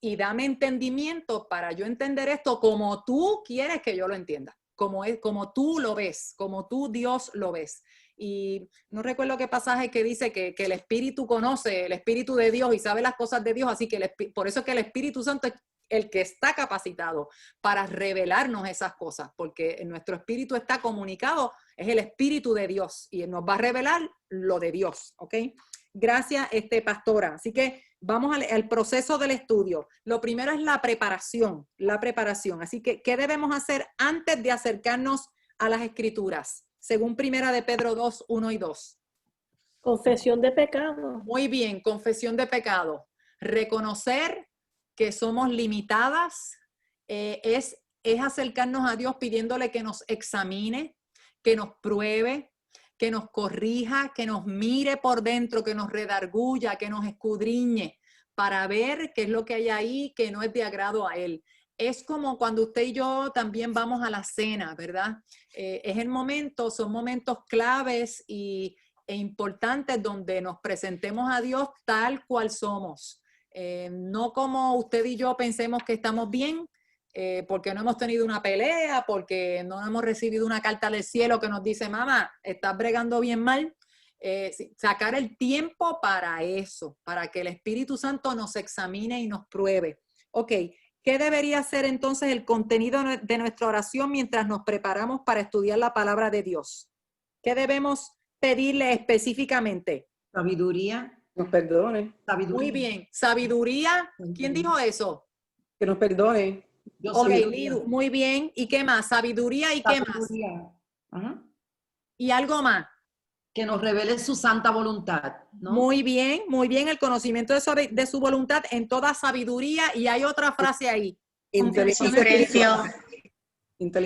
y dame entendimiento para yo entender esto como tú quieres que yo lo entienda, como tú lo ves, como tú, Dios, lo ves. Y no recuerdo qué pasaje que dice que el Espíritu conoce el Espíritu de Dios y sabe las cosas de Dios, así que por eso es que el Espíritu Santo es el que está capacitado para revelarnos esas cosas, porque nuestro espíritu está comunicado, es el Espíritu de Dios y nos va a revelar lo de Dios, ¿ok? Gracias, pastora. Así que vamos al proceso del estudio. Lo primero es la preparación. Así que, ¿qué debemos hacer antes de acercarnos a las Escrituras? Según Primera de Pedro 2, 1 y 2. Confesión de pecado. Muy bien, confesión de pecado. Reconocer que somos limitadas, es acercarnos a Dios pidiéndole que nos examine, que nos pruebe, que nos corrija, que nos mire por dentro, que nos redarguya, que nos escudriñe, para ver qué es lo que hay ahí que no es de agrado a Él. Es como cuando usted y yo también vamos a la cena, ¿verdad? Es el momento, son momentos claves e importantes donde nos presentemos a Dios tal cual somos. No como usted y yo pensemos que estamos bien, porque no hemos tenido una pelea, porque no hemos recibido una carta del cielo que nos dice, mamá, estás bregando bien mal. Sacar el tiempo para eso, para que el Espíritu Santo nos examine y nos pruebe. Ok, ¿qué debería ser entonces el contenido de nuestra oración mientras nos preparamos para estudiar la palabra de Dios? ¿Qué debemos pedirle específicamente? Sabiduría. Nos perdone. Sabiduría. Muy bien, sabiduría. ¿Quién dijo eso? Que nos perdone. Ok, Lidu, muy bien. ¿Y qué más? Sabiduría y qué más. Ajá. Y algo más. Que nos revele su santa voluntad, ¿no? Muy bien, el conocimiento de su voluntad en toda sabiduría. Y hay otra frase ahí.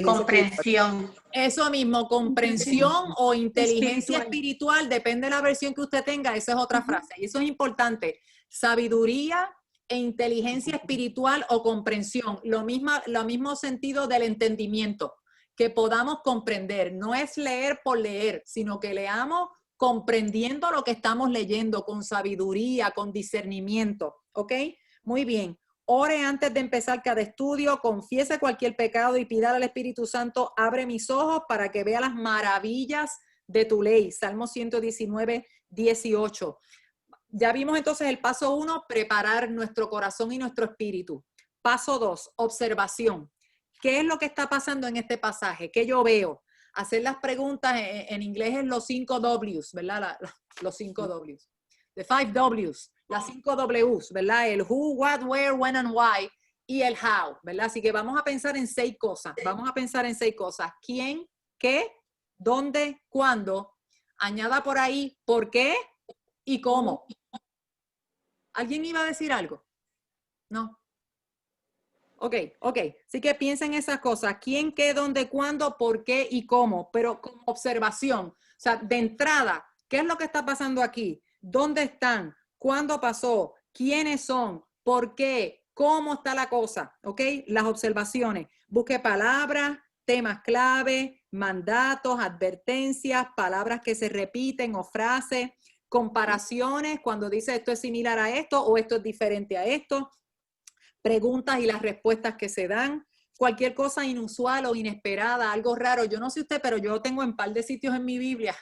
Comprensión. Eso mismo, comprensión o inteligencia espiritual, depende de la versión que usted tenga, esa es otra frase. Y eso es importante. Sabiduría e inteligencia espiritual o comprensión, lo mismo sentido del entendimiento, que podamos comprender. No es leer por leer, sino que leamos comprendiendo lo que estamos leyendo, con sabiduría, con discernimiento. ¿Ok? Muy bien. Ore antes de empezar cada estudio, confiese cualquier pecado y pida al Espíritu Santo, abre mis ojos para que vea las maravillas de tu ley. Salmo 119, 18. Ya vimos entonces el paso 1, preparar nuestro corazón y nuestro espíritu. Paso 2, observación. ¿Qué es lo que está pasando en este pasaje? ¿Qué yo veo? Hacer las preguntas, en inglés es los 5 Ws, ¿verdad? Los 5 Ws. The 5 Ws, las 5 Ws, ¿verdad? El who, what, where, when and why y el how, ¿verdad? Así que vamos a pensar en 6 cosas. Vamos a pensar en 6 cosas. ¿Quién? ¿Qué? ¿Dónde? ¿Cuándo? Añada por ahí ¿por qué? ¿Y cómo? ¿Alguien iba a decir algo? No. Ok. Así que piensen en esas cosas. ¿Quién, qué, dónde, cuándo, por qué y cómo? Pero con observación. O sea, de entrada, ¿qué es lo que está pasando aquí? ¿Dónde están? ¿Cuándo pasó? ¿Quiénes son? ¿Por qué? ¿Cómo está la cosa? ¿Ok? Las observaciones. Busque palabras, temas clave, mandatos, advertencias, palabras que se repiten o frases, comparaciones, cuando dice esto es similar a esto o esto es diferente a esto, preguntas y las respuestas que se dan, cualquier cosa inusual o inesperada, algo raro. Yo no sé usted, pero yo tengo en un par de sitios en mi Biblia,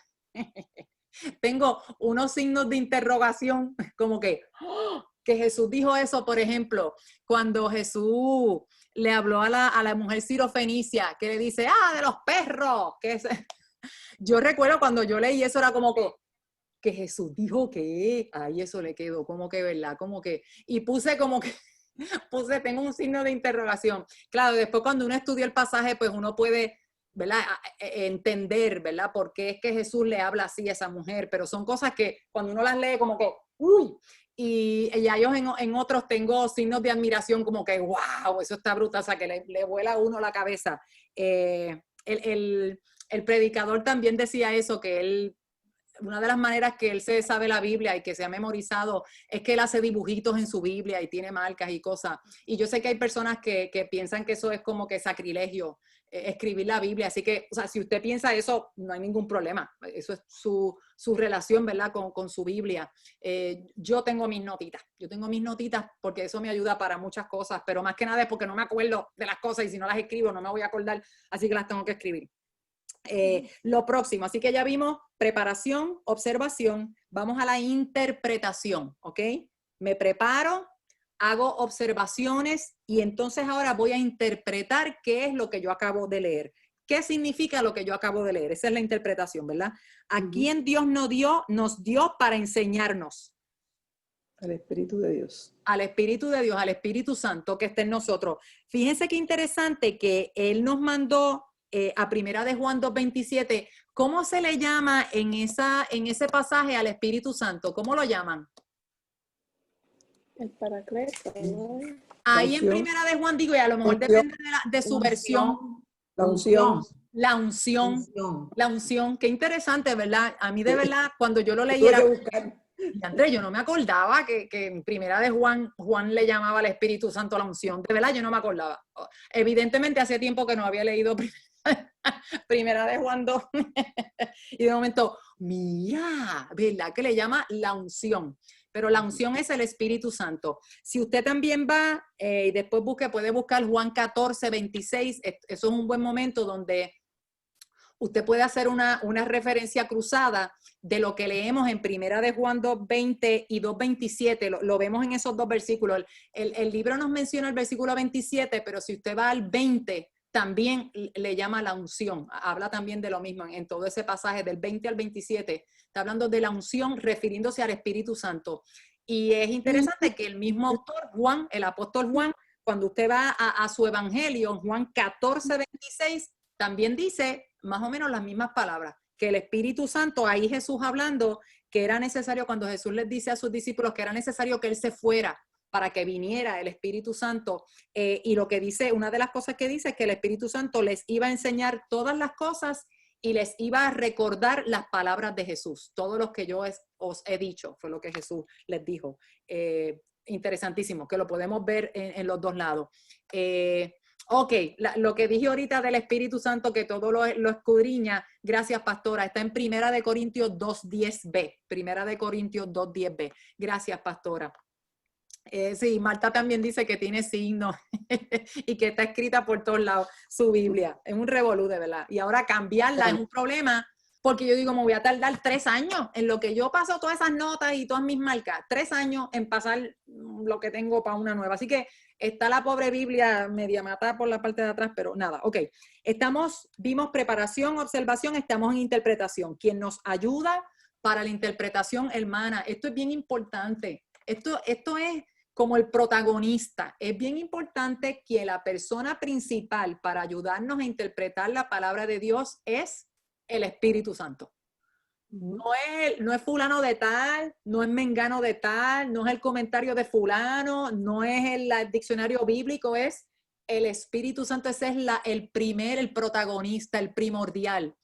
tengo unos signos de interrogación, como que Jesús dijo eso, por ejemplo, cuando Jesús le habló a la mujer sirofenicia, que le dice, de los perros, que es... Yo recuerdo cuando yo leí eso, era como que Jesús dijo que, ay, eso le quedó como que, ¿verdad? Como que, y puse como que, tengo un signo de interrogación. Claro, después cuando uno estudia el pasaje, pues uno puede, ¿verdad? Entender, ¿verdad? Por qué es que Jesús le habla así a esa mujer, pero son cosas que cuando uno las lee como que, uy, y ya yo en otros tengo signos de admiración como que, wow, eso está brutal, o sea, que le vuela a uno la cabeza. El predicador también decía eso, que él, una de las maneras que él se sabe la Biblia y que se ha memorizado es que él hace dibujitos en su Biblia y tiene marcas y cosas. Y yo sé que hay personas que piensan que eso es como que sacrilegio, escribir la Biblia. Así que, o sea, si usted piensa eso, no hay ningún problema. Eso es su relación, ¿verdad? Con su Biblia. Yo tengo mis notitas porque eso me ayuda para muchas cosas, pero más que nada es porque no me acuerdo de las cosas y si no las escribo no me voy a acordar, así que las tengo que escribir. Lo próximo, así que ya vimos preparación, observación, vamos a la interpretación, ¿ok? Me preparo, hago observaciones y entonces ahora voy a interpretar qué es lo que yo acabo de leer. ¿Qué significa lo que yo acabo de leer? Esa es la interpretación, ¿verdad? ¿A quién Dios nos dio para enseñarnos? Al Espíritu de Dios. Al Espíritu de Dios, al Espíritu Santo que está en nosotros. Fíjense qué interesante que Él nos mandó a Primera de Juan 2:27, ¿cómo se le llama en ese pasaje al Espíritu Santo? ¿Cómo lo llaman? El Paracleto, ¿no? Ahí en Primera de Juan digo, y a lo mejor depende de su versión. La unción. La unción. La unción. Qué interesante, ¿verdad? A mí de verdad, cuando yo lo leí Y Andrés, yo no me acordaba que en primera de Juan le llamaba al Espíritu Santo la unción. De verdad, yo no me acordaba. Evidentemente, hace tiempo que no había leído primera de Juan 2. Y de momento, mira, ¿verdad? Que le llama la unción. Pero la unción es el Espíritu Santo. Si usted también va y después puede buscar Juan 14, 26. Eso es un buen momento donde usted puede hacer una referencia cruzada de lo que leemos en primera de Juan 2:20 y 2:27. Lo vemos en esos dos versículos. El libro nos menciona el versículo 27, pero si usted va al 20, también le llama la unción. Habla también de lo mismo en todo ese pasaje del 20 al 27. Está hablando de la unción refiriéndose al Espíritu Santo. Y es interesante que el mismo autor, Juan, el apóstol Juan, cuando usted va a su evangelio, Juan 14, 26, también dice más o menos las mismas palabras, que el Espíritu Santo, ahí Jesús hablando, que era necesario, cuando Jesús les dice a sus discípulos que era necesario que Él se fuera para que viniera el Espíritu Santo, y lo que dice, una de las cosas que dice es que el Espíritu Santo les iba a enseñar todas las cosas y les iba a recordar las palabras de Jesús, todo lo que yo os he dicho, fue lo que Jesús les dijo. Interesantísimo, que lo podemos ver en los dos lados. Ok, lo que dije ahorita del Espíritu Santo, que todo lo escudriña, gracias pastora, está en Primera de Corintios 2:10b, Primera de Corintios 2:10b, gracias pastora. Sí, Marta también dice que tiene signos y que está escrita por todos lados su Biblia, es un revolú de verdad, y ahora cambiarla es un problema, porque yo digo, me voy a tardar 3 años en lo que yo paso todas esas notas y todas mis marcas, 3 años en pasar lo que tengo para una nueva, así que está la pobre Biblia media matada por la parte de atrás, pero nada, ok. Vimos preparación, observación, estamos en interpretación. Quien nos ayuda para la interpretación, hermana, esto es bien importante. Esto es como el protagonista. Es bien importante que la persona principal para ayudarnos a interpretar la palabra de Dios es el Espíritu Santo. No es fulano de tal, no es mengano de tal, no es el comentario de fulano, no es el diccionario bíblico, es el Espíritu Santo. Ese es el protagonista, el primordial.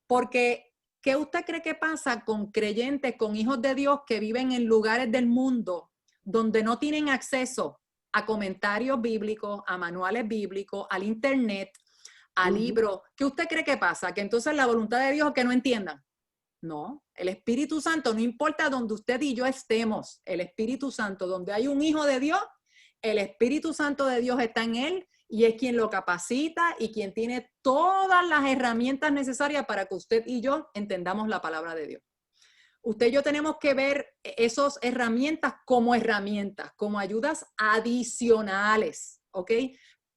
Porque, ¿qué usted cree que pasa con creyentes, con hijos de Dios que viven en lugares del mundo donde no tienen acceso a comentarios bíblicos, a manuales bíblicos, al internet, a libros? ¿Qué usted cree que pasa? Que entonces la voluntad de Dios es que no entiendan. No, el Espíritu Santo, no importa donde usted y yo estemos, el Espíritu Santo, donde hay un hijo de Dios, el Espíritu Santo de Dios está en él y es quien lo capacita y quien tiene todas las herramientas necesarias para que usted y yo entendamos la palabra de Dios. Usted y yo tenemos que ver esas herramientas, como ayudas adicionales, ¿ok?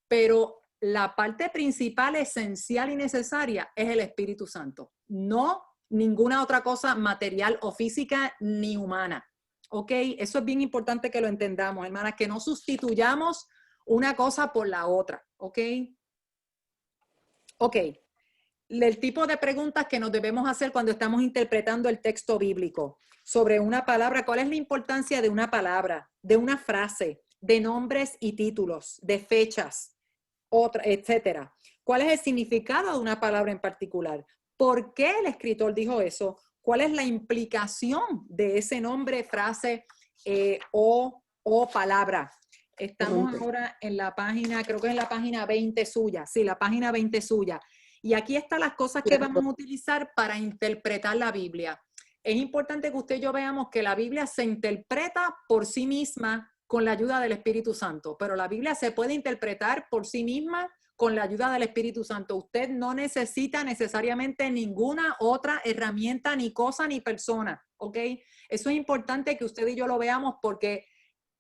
Pero la parte principal, esencial y necesaria es el Espíritu Santo, no ninguna otra cosa material o física ni humana. ¿Ok? Eso es bien importante que lo entendamos, hermanas, que no sustituyamos una cosa por la otra. ¿Ok? Ok. El tipo de preguntas que nos debemos hacer cuando estamos interpretando el texto bíblico sobre una palabra. ¿Cuál es la importancia de una palabra, de una frase, de nombres y títulos, de fechas, etcétera? ¿Cuál es el significado de una palabra en particular? ¿Por qué el escritor dijo eso? ¿Cuál es la implicación de ese nombre, frase o palabra? Estamos ahora en la página, creo que es la página 20 suya. Sí, la página 20 suya. Y aquí están las cosas que vamos a utilizar para interpretar la Biblia. Es importante que usted y yo veamos que la Biblia se interpreta por sí misma con la ayuda del Espíritu Santo, pero la Biblia se puede interpretar por sí misma con la ayuda del Espíritu Santo. Usted no necesita necesariamente ninguna otra herramienta, ni cosa, ni persona, ¿ok? Eso es importante que usted y yo lo veamos, porque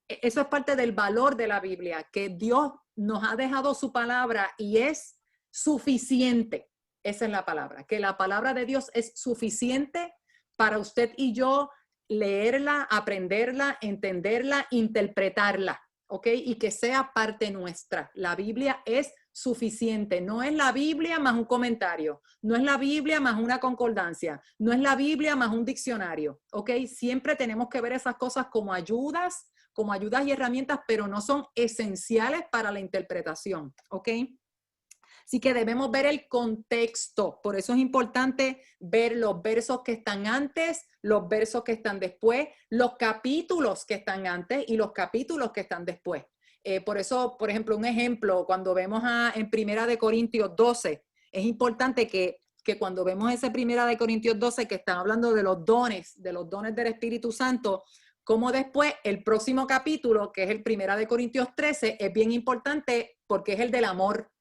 eso es parte del valor de la Biblia, que Dios nos ha dejado su palabra y es suficiente. Esa es la palabra, que la palabra de Dios es suficiente para usted y yo leerla, aprenderla, entenderla, interpretarla, ¿ok? Y que sea parte nuestra. La Biblia es suficiente. No es la Biblia más un comentario, no es la Biblia más una concordancia, no es la Biblia más un diccionario, ¿ok? Siempre tenemos que ver esas cosas como ayudas y herramientas, pero no son esenciales para la interpretación, ¿ok? Así que debemos ver el contexto. Por eso es importante ver los versos que están antes, los versos que están después, los capítulos que están antes y los capítulos que están después. Por eso, por ejemplo, un ejemplo, cuando vemos en Primera de Corintios 12, es importante que cuando vemos ese Primera de Corintios 12 que están hablando de los dones del Espíritu Santo, como después el próximo capítulo, que es el Primera de Corintios 13, es bien importante porque es el del amor.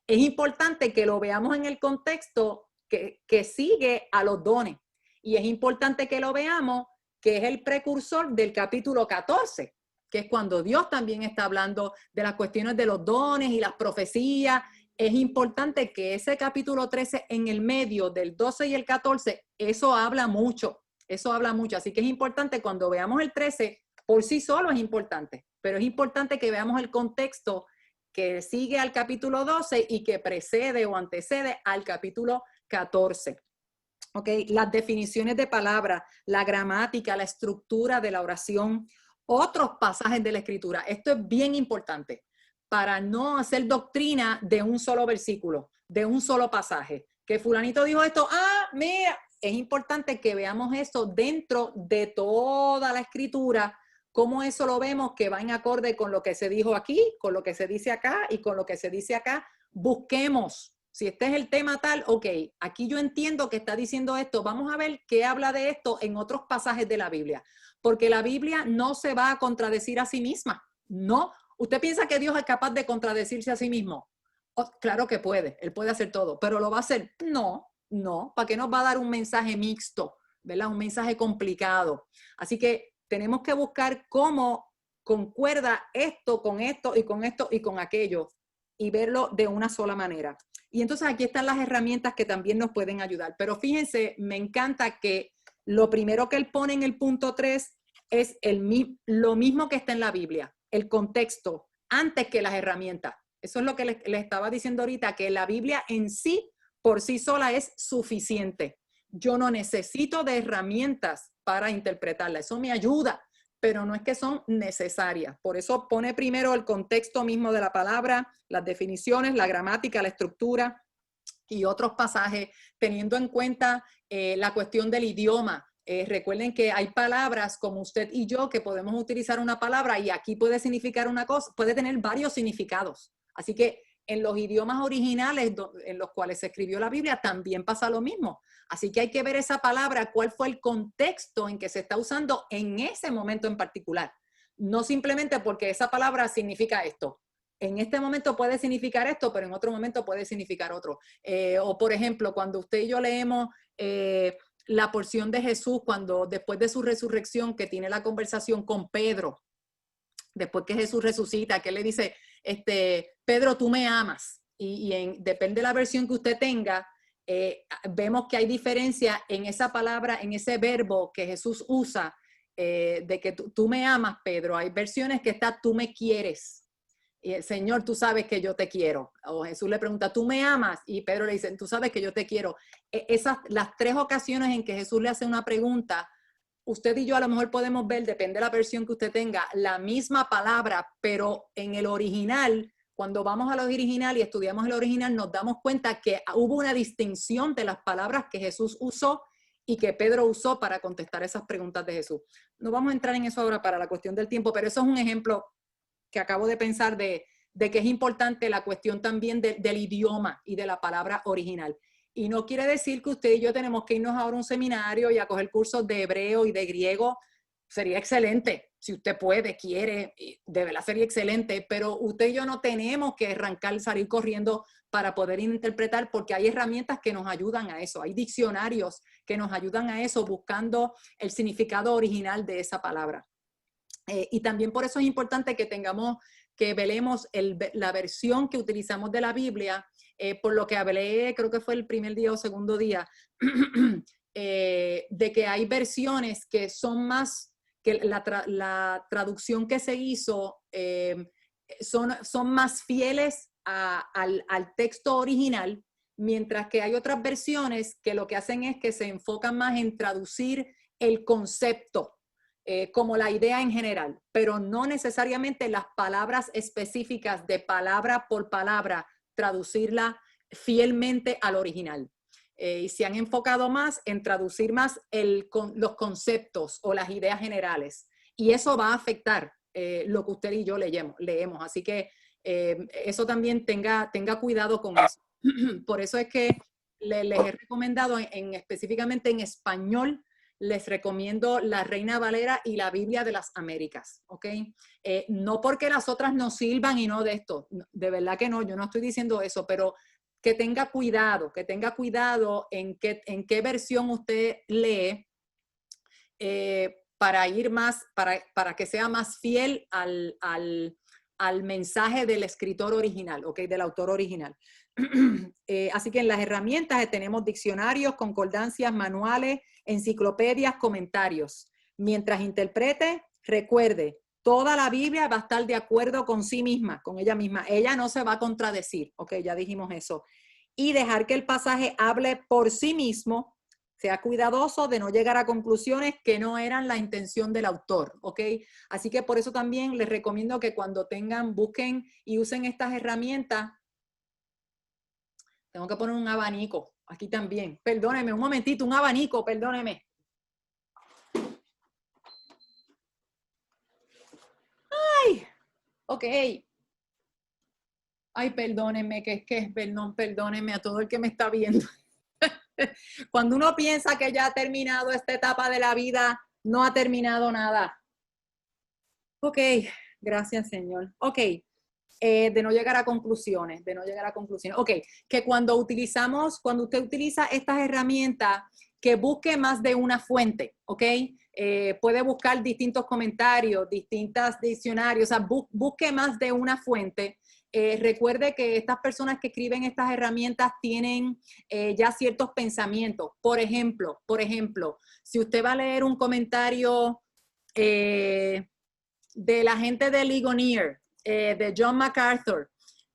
Es importante que lo veamos en el contexto que sigue a los dones. Y es importante que lo veamos que es el precursor del capítulo 14, que es cuando Dios también está hablando de las cuestiones de los dones y las profecías. Es importante que ese capítulo 13 en el medio del 12 y el 14, eso habla mucho. Así que es importante cuando veamos el 13, por sí solo es importante, pero es importante que veamos el contexto que sigue al capítulo 12 y que precede o antecede al capítulo 14. Okay. Las definiciones de palabra, la gramática, la estructura de la oración, otros pasajes de la Escritura. Esto es bien importante para no hacer doctrina de un solo versículo, de un solo pasaje. Que fulanito dijo esto, mira, es importante que veamos eso dentro de toda la Escritura, cómo eso lo vemos que va en acorde con lo que se dijo aquí, con lo que se dice acá y con lo que se dice acá. Busquemos. Si este es el tema tal, ok, aquí yo entiendo que está diciendo esto. Vamos a ver qué habla de esto en otros pasajes de la Biblia. Porque la Biblia no se va a contradecir a sí misma. No. ¿Usted piensa que Dios es capaz de contradecirse a sí mismo? Oh, claro que puede. Él puede hacer todo. ¿Pero lo va a hacer? No. ¿Para qué nos va a dar un mensaje mixto? ¿Verdad? Un mensaje complicado. Así que tenemos que buscar cómo concuerda esto con esto y con esto y con aquello y verlo de una sola manera. Y entonces aquí están las herramientas que también nos pueden ayudar. Pero fíjense, me encanta que lo primero que él pone en el punto 3 es lo mismo que está en la Biblia, el contexto, antes que las herramientas. Eso es lo que les estaba diciendo ahorita, que la Biblia en sí, por sí sola, es suficiente. Yo no necesito de herramientas para interpretarla. Eso me ayuda, pero no es que son necesarias. Por eso pone primero el contexto mismo de la palabra, las definiciones, la gramática, la estructura y otros pasajes, teniendo en cuenta la cuestión del idioma. Recuerden que hay palabras como usted y yo que podemos utilizar una palabra y aquí puede significar una cosa, puede tener varios significados. Así que en los idiomas originales en los cuales se escribió la Biblia también pasa lo mismo. Así que hay que ver esa palabra, cuál fue el contexto en que se está usando en ese momento en particular. No simplemente porque esa palabra significa esto. En este momento puede significar esto, pero en otro momento puede significar otro. O por ejemplo, cuando usted y yo leemos la porción de Jesús, cuando después de su resurrección, que tiene la conversación con Pedro, después que Jesús resucita, que él le dice, Pedro, tú me amas. Depende de la versión que usted tenga, vemos que hay diferencia en esa palabra, en ese verbo que Jesús usa, de que tú me amas, Pedro. Hay versiones que está, tú me quieres. Y el Señor, tú sabes que yo te quiero. O Jesús le pregunta, ¿tú me amas? Y Pedro le dice, tú sabes que yo te quiero. Las 3 ocasiones en que Jesús le hace una pregunta, usted y yo a lo mejor podemos ver, depende de la versión que usted tenga, la misma palabra, pero en el original, cuando vamos al original y estudiamos el original, nos damos cuenta que hubo una distinción de las palabras que Jesús usó y que Pedro usó para contestar esas preguntas de Jesús. No vamos a entrar en eso ahora para la cuestión del tiempo, pero eso es un ejemplo que acabo de pensar de que es importante la cuestión también del idioma y de la palabra original. Y no quiere decir que usted y yo tenemos que irnos ahora a un seminario y a coger cursos de hebreo y de griego. Sería excelente, si usted puede, quiere, de verdad sería excelente, pero usted y yo no tenemos que arrancar, salir corriendo para poder interpretar, porque hay herramientas que nos ayudan a eso, hay diccionarios que nos ayudan a eso, buscando el significado original de esa palabra. Y también por eso es importante que velemos la versión que utilizamos de la Biblia, por lo que hablé, creo que fue el primer día o segundo día, de que hay versiones que son más, que la traducción que se hizo son más fieles al texto original, mientras que hay otras versiones que lo que hacen es que se enfocan más en traducir el concepto, como la idea en general, pero no necesariamente las palabras específicas de palabra por palabra, traducirla fielmente al original. Y se han enfocado más en traducir más los conceptos o las ideas generales. Y eso va a afectar lo que usted y yo leemos. Así que eso también tenga cuidado con eso. Por eso es que les he recomendado específicamente en español, les recomiendo la Reina Valera y la Biblia de las Américas, ¿ok? No porque las otras no sirvan y no de esto, de verdad que no, yo no estoy diciendo eso, pero que tenga cuidado en qué versión usted lee para ir más, para que sea más fiel al mensaje del escritor original, ¿ok? Del autor original. Así que en las herramientas tenemos diccionarios, concordancias, manuales, enciclopedias, comentarios. Mientras interprete, recuerde, toda la Biblia va a estar de acuerdo con sí misma, con ella misma. Ella no se va a contradecir, ok, ya dijimos eso. Y dejar que el pasaje hable por sí mismo. Sea cuidadoso de no llegar a conclusiones que no eran la intención del autor, ¿ok? Así que por eso también les recomiendo que cuando busquen y usen estas herramientas, tengo que poner un abanico aquí también. Perdóneme, un momentito, un abanico, perdóneme. ¡Ay! Ok. Ay, perdónenme, perdónenme a todo el que me está viendo. Cuando uno piensa que ya ha terminado esta etapa de la vida, no ha terminado nada. Ok, gracias, Señor. Ok, de no llegar a conclusiones, Ok, que cuando usted utiliza estas herramientas, que busque más de una fuente, ¿ok? Puede buscar distintos comentarios, distintos diccionarios, o sea, busque más de una fuente. Recuerde que estas personas que escriben estas herramientas tienen ya ciertos pensamientos. Por ejemplo, si usted va a leer un comentario de la gente de Ligonier, de John MacArthur,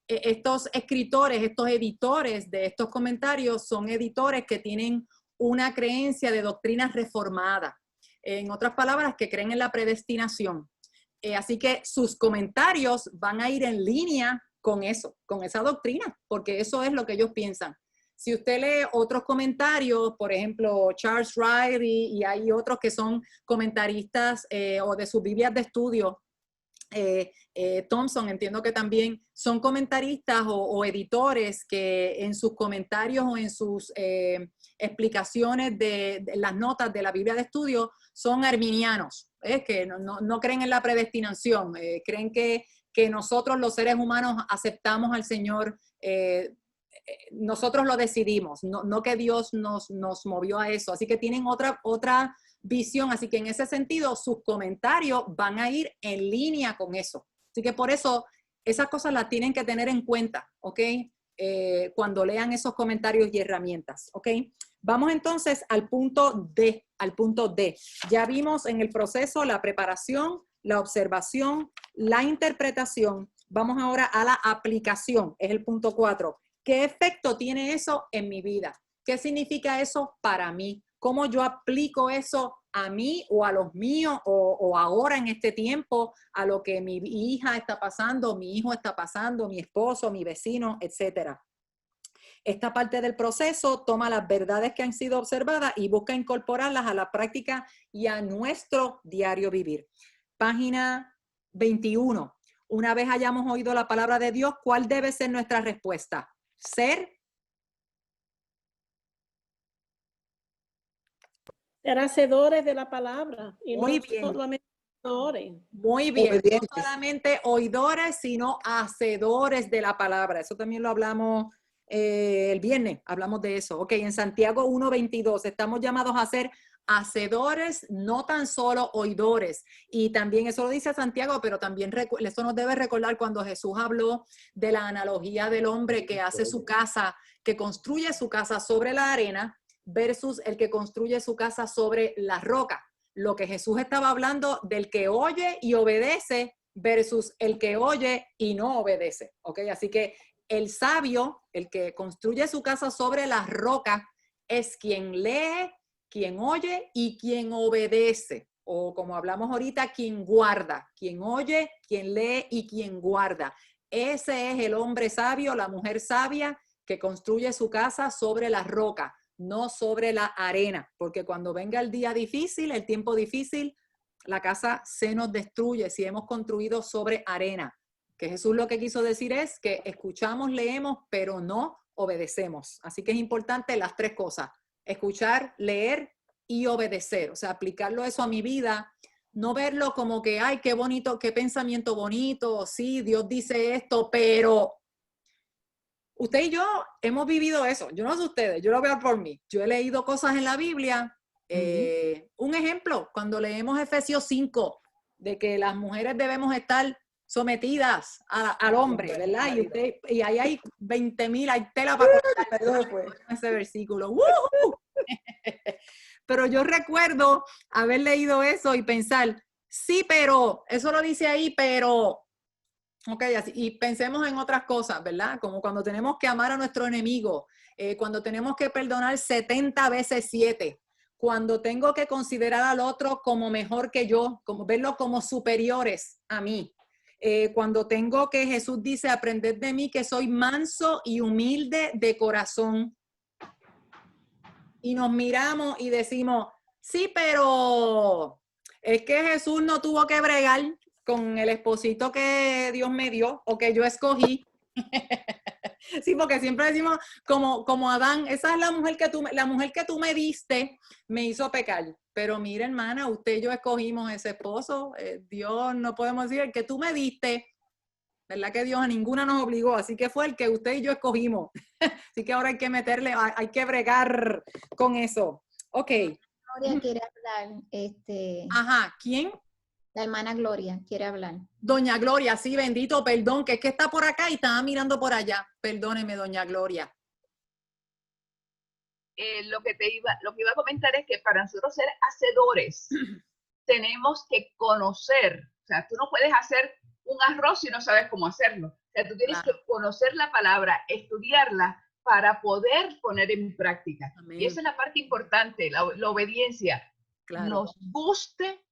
estos escritores, estos editores de estos comentarios son editores que tienen una creencia de doctrina reformada. En otras palabras, que creen en la predestinación. Así que sus comentarios van a ir en línea con eso, con esa doctrina, porque eso es lo que ellos piensan. Si usted lee otros comentarios, por ejemplo, Charles Wright y hay otros que son comentaristas o de sus Biblias de estudio, Thompson, entiendo que también son comentaristas o editores que en sus comentarios o en sus explicaciones de las notas de la Biblia de estudio son arminianos, que no creen en la predestinación, creen que nosotros los seres humanos aceptamos al Señor, nosotros lo decidimos, no que Dios nos movió a eso, así que tienen otra visión, así que en ese sentido sus comentarios van a ir en línea con eso. Así que por eso esas cosas las tienen que tener en cuenta, ¿ok? Cuando lean esos comentarios y herramientas, ¿ok? Vamos entonces al punto D, Ya vimos en el proceso la preparación, la observación, la interpretación. Vamos ahora a la aplicación, es el punto 4. ¿Qué efecto tiene eso en mi vida? ¿Qué significa eso para mí? ¿Cómo yo aplico eso a mí o a los míos o ahora en este tiempo a lo que mi hija está pasando, mi hijo está pasando, mi esposo, mi vecino, etcétera? Esta parte del proceso toma las verdades que han sido observadas y busca incorporarlas a la práctica y a nuestro diario vivir. Página 21. Una vez hayamos oído la palabra de Dios, ¿cuál debe ser nuestra respuesta? Ser hacedores de la palabra y muy no bien. solamente oidores. Muy bien, Obedientes. no solamente oidores, sino hacedores de la palabra. Eso también lo hablamos el viernes, hablamos de eso. Ok, en Santiago 1:22 estamos llamados a ser hacedores, no tan solo oidores. Y también eso lo dice Santiago, pero también eso nos debe recordar cuando Jesús habló de la analogía del hombre que hace su casa, que construye su casa sobre la arena versus el que construye su casa sobre la roca. Lo que Jesús estaba hablando del que oye y obedece versus el que oye y no obedece. ¿Ok? Así que el sabio, el que construye su casa sobre la roca, es quien lee, quien oye y quien obedece. O como hablamos ahorita, quien guarda, quien oye, quien lee y quien guarda. Ese es el hombre sabio, la mujer sabia que construye su casa sobre la roca, no sobre la arena, porque cuando venga el día difícil, el tiempo difícil, la casa se nos destruye si hemos construido sobre arena. Que Jesús lo que quiso decir es que escuchamos, leemos, pero no obedecemos. Así que es importante las tres cosas: escuchar, leer y obedecer. O sea, aplicarlo eso a mi vida, no verlo como que, ay, qué bonito, qué pensamiento bonito, sí, Dios dice esto, pero usted y yo hemos vivido eso. Yo no sé ustedes, yo lo veo por mí. Yo he leído cosas en la Biblia. Un ejemplo, cuando leemos Efesios 5, de que las mujeres debemos estar sometidas al hombre, ¿verdad? Y ahí hay 20,000, hay tela para cortar ese versículo. ¡Woohoo! Pero yo recuerdo haber leído eso y pensar, sí, pero, eso lo dice ahí, pero, ok, así, y pensemos en otras cosas, ¿verdad? Como cuando tenemos que amar a nuestro enemigo, cuando tenemos que perdonar 70 veces 7, cuando tengo que considerar al otro como mejor que yo, como verlo como superiores a mí. Cuando tengo que, Jesús dice, aprended de mí que soy manso y humilde de corazón. Y nos miramos y decimos, sí, pero es que Jesús no tuvo que bregar con el esposito que Dios me dio o que yo escogí. Sí, porque siempre decimos, como Adán, esa es la mujer que tú me diste, me hizo pecar. Pero mira, hermana, usted y yo escogimos ese esposo. Dios, no podemos decir el que tú me diste, ¿verdad? Que Dios a ninguna nos obligó, así que fue el que usted y yo escogimos. Así que ahora hay que meterle, hay que bregar con eso. Ok. Gloria quiere hablar. Ajá, ¿quién? La hermana Gloria quiere hablar. Doña Gloria, sí, bendito, perdón, que es que está por acá y estaba mirando por allá. Perdóneme, doña Gloria. Lo que iba a comentar es que para nosotros ser hacedores, tenemos que conocer. O sea, tú no puedes hacer un arroz si no sabes cómo hacerlo. O sea, tú tienes que conocer la palabra, estudiarla para poder poner en práctica. Amén. Y esa es la parte importante, la obediencia. Claro. Nos guste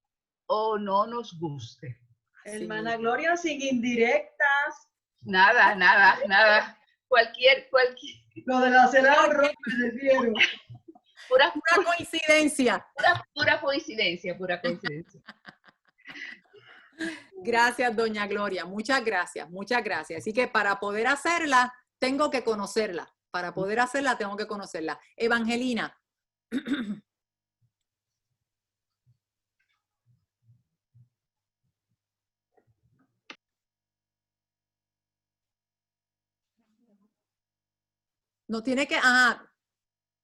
o no nos guste. Hermana Gloria, sin indirectas. Nada. Cualquier. Lo de la cena de arroz me refiero. Pura coincidencia. Pura coincidencia. Gracias, doña Gloria. Muchas gracias. Así que para poder hacerla, tengo que conocerla. Para poder hacerla, tengo que conocerla. Evangelina. No tiene que...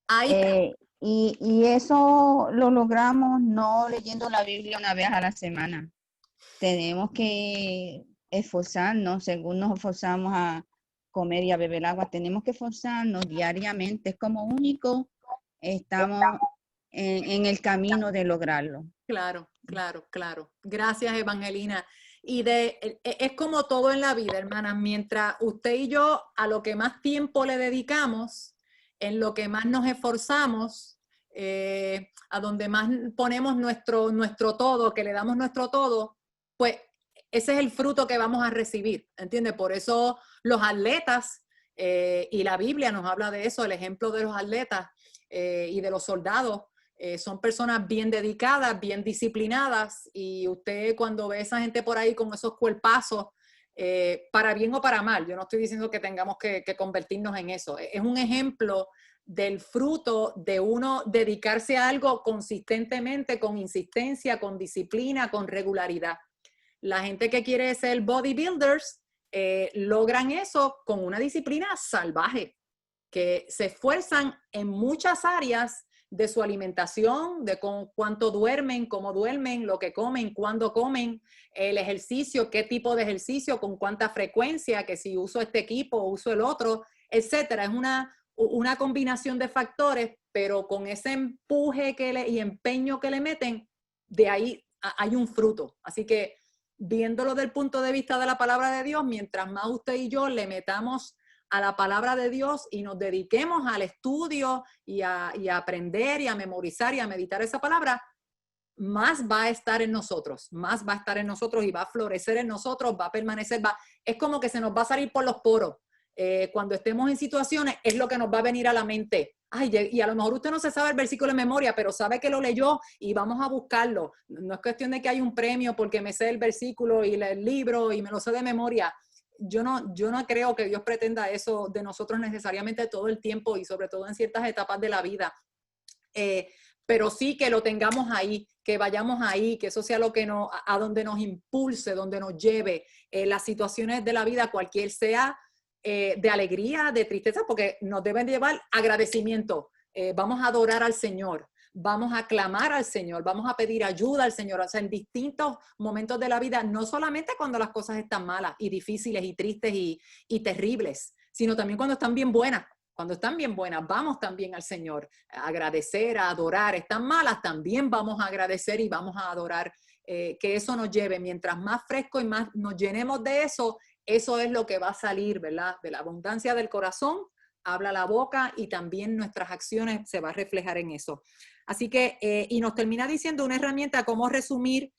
ahí está. Y eso lo logramos no leyendo la Biblia una vez a la semana. Tenemos que esforzarnos, según nos esforzamos a comer y a beber agua, tenemos que esforzarnos diariamente. Es como único estamos en el camino de lograrlo. Claro. Gracias, Evangelina. Y es como todo en la vida, hermanas, mientras usted y yo a lo que más tiempo le dedicamos, en lo que más nos esforzamos, a donde más ponemos nuestro todo, que le damos nuestro todo, pues ese es el fruto que vamos a recibir, ¿entiendes? Por eso los atletas, y la Biblia nos habla de eso, el ejemplo de los atletas y de los soldados, son personas bien dedicadas, bien disciplinadas, y usted cuando ve a esa gente por ahí con esos cuerpazos, para bien o para mal, yo no estoy diciendo que tengamos que convertirnos en eso, es un ejemplo del fruto de uno dedicarse a algo consistentemente, con insistencia, con disciplina, con regularidad. La gente que quiere ser bodybuilders logran eso con una disciplina salvaje, que se esfuerzan en muchas áreas de su alimentación, de cuánto duermen, cómo duermen, lo que comen, cuándo comen, el ejercicio, qué tipo de ejercicio, con cuánta frecuencia, que si uso este equipo o uso el otro, etcétera. Es una combinación de factores, pero con ese empuje y empeño que le meten, de ahí hay un fruto. Así que viéndolo desde el punto de vista de la palabra de Dios, mientras más usted y yo le metamos a la palabra de Dios y nos dediquemos al estudio y a aprender y a memorizar y a meditar esa palabra, más va a estar en nosotros, y va a florecer en nosotros, va a permanecer, es como que se nos va a salir por los poros. cuando estemos en situaciones, es lo que nos va a venir a la mente. Ay, y a lo mejor usted no se sabe el versículo de memoria, pero sabe que lo leyó y vamos a buscarlo. No es cuestión de que hay un premio porque me sé el versículo y el libro y me lo sé de memoria. Yo no creo que Dios pretenda eso de nosotros necesariamente todo el tiempo y sobre todo en ciertas etapas de la vida. Pero sí que lo tengamos ahí, que vayamos ahí, que eso sea lo que a donde nos impulse, donde nos lleve las situaciones de la vida, cualquier sea, de alegría, de tristeza, porque nos deben llevar agradecimiento. Vamos a adorar al Señor, vamos a clamar al Señor, vamos a pedir ayuda al Señor, o sea, en distintos momentos de la vida, no solamente cuando las cosas están malas y difíciles y tristes y terribles, sino también cuando están bien buenas. Cuando están bien buenas, vamos también al Señor a agradecer, a adorar. Están malas, también vamos a agradecer y vamos a adorar. Que eso nos lleve. Mientras más fresco y más nos llenemos de eso, eso es lo que va a salir, ¿verdad? De la abundancia del corazón, habla la boca y también nuestras acciones se va a reflejar en eso. Así que, y nos termina diciendo una herramienta, cómo resumir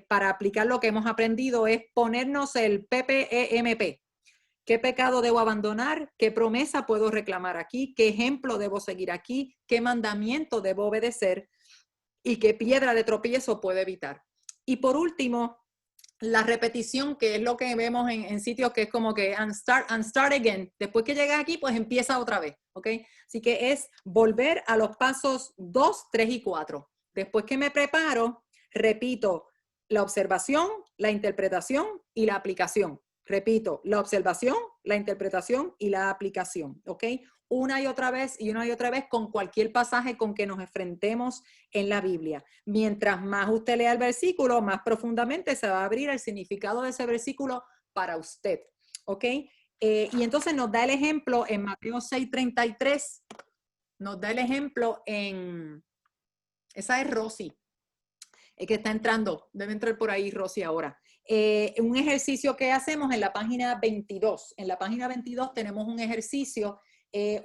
para aplicar lo que hemos aprendido, es ponernos el PPEMP. ¿Qué pecado debo abandonar? ¿Qué promesa puedo reclamar aquí? ¿Qué ejemplo debo seguir aquí? ¿Qué mandamiento debo obedecer? ¿Y qué piedra de tropiezo puedo evitar? Y por último, la repetición, que es lo que vemos en sitios que es como que and start again. Después que llegas aquí, pues empieza otra vez, ¿ok? Así que es volver a los pasos 2, 3 y 4. Después que me preparo, repito la observación, la interpretación y la aplicación. Repito, la observación, la interpretación y la aplicación, ¿ok? Una y otra vez con cualquier pasaje con que nos enfrentemos en la Biblia. Mientras más usted lea el versículo, más profundamente se va a abrir el significado de ese versículo para usted, ¿ok? Y entonces nos da el ejemplo en Mateo 6:33, nos da el ejemplo en, esa es Rosy, que está entrando, debe entrar por ahí Rosy ahora. Un ejercicio que hacemos en la página 22. En la página 22 tenemos un ejercicio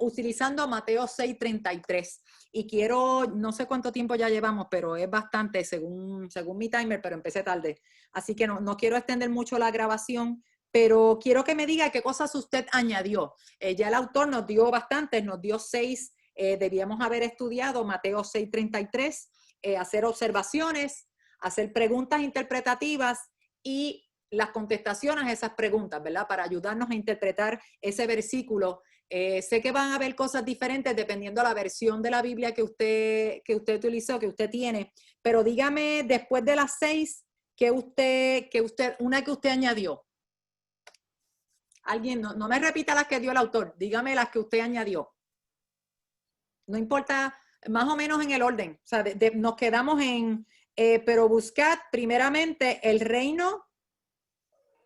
utilizando Mateo 6:33. Y quiero, no sé cuánto tiempo ya llevamos, pero es bastante según mi timer, pero empecé tarde. Así que no quiero extender mucho la grabación, pero quiero que me diga qué cosas usted añadió. Ya el autor nos dio bastantes, nos dio 6. Debíamos haber estudiado Mateo 6:33, hacer observaciones, hacer preguntas interpretativas y las contestaciones a esas preguntas, ¿verdad? Para ayudarnos a interpretar ese versículo. Sé que van a haber cosas diferentes dependiendo de la versión de la Biblia que usted utilizó, que usted tiene, pero dígame después de las 6, una que usted añadió. Alguien, no me repita las que dio el autor, dígame las que usted añadió. No importa, más o menos en el orden. O sea, nos quedamos en, pero buscad primeramente el reino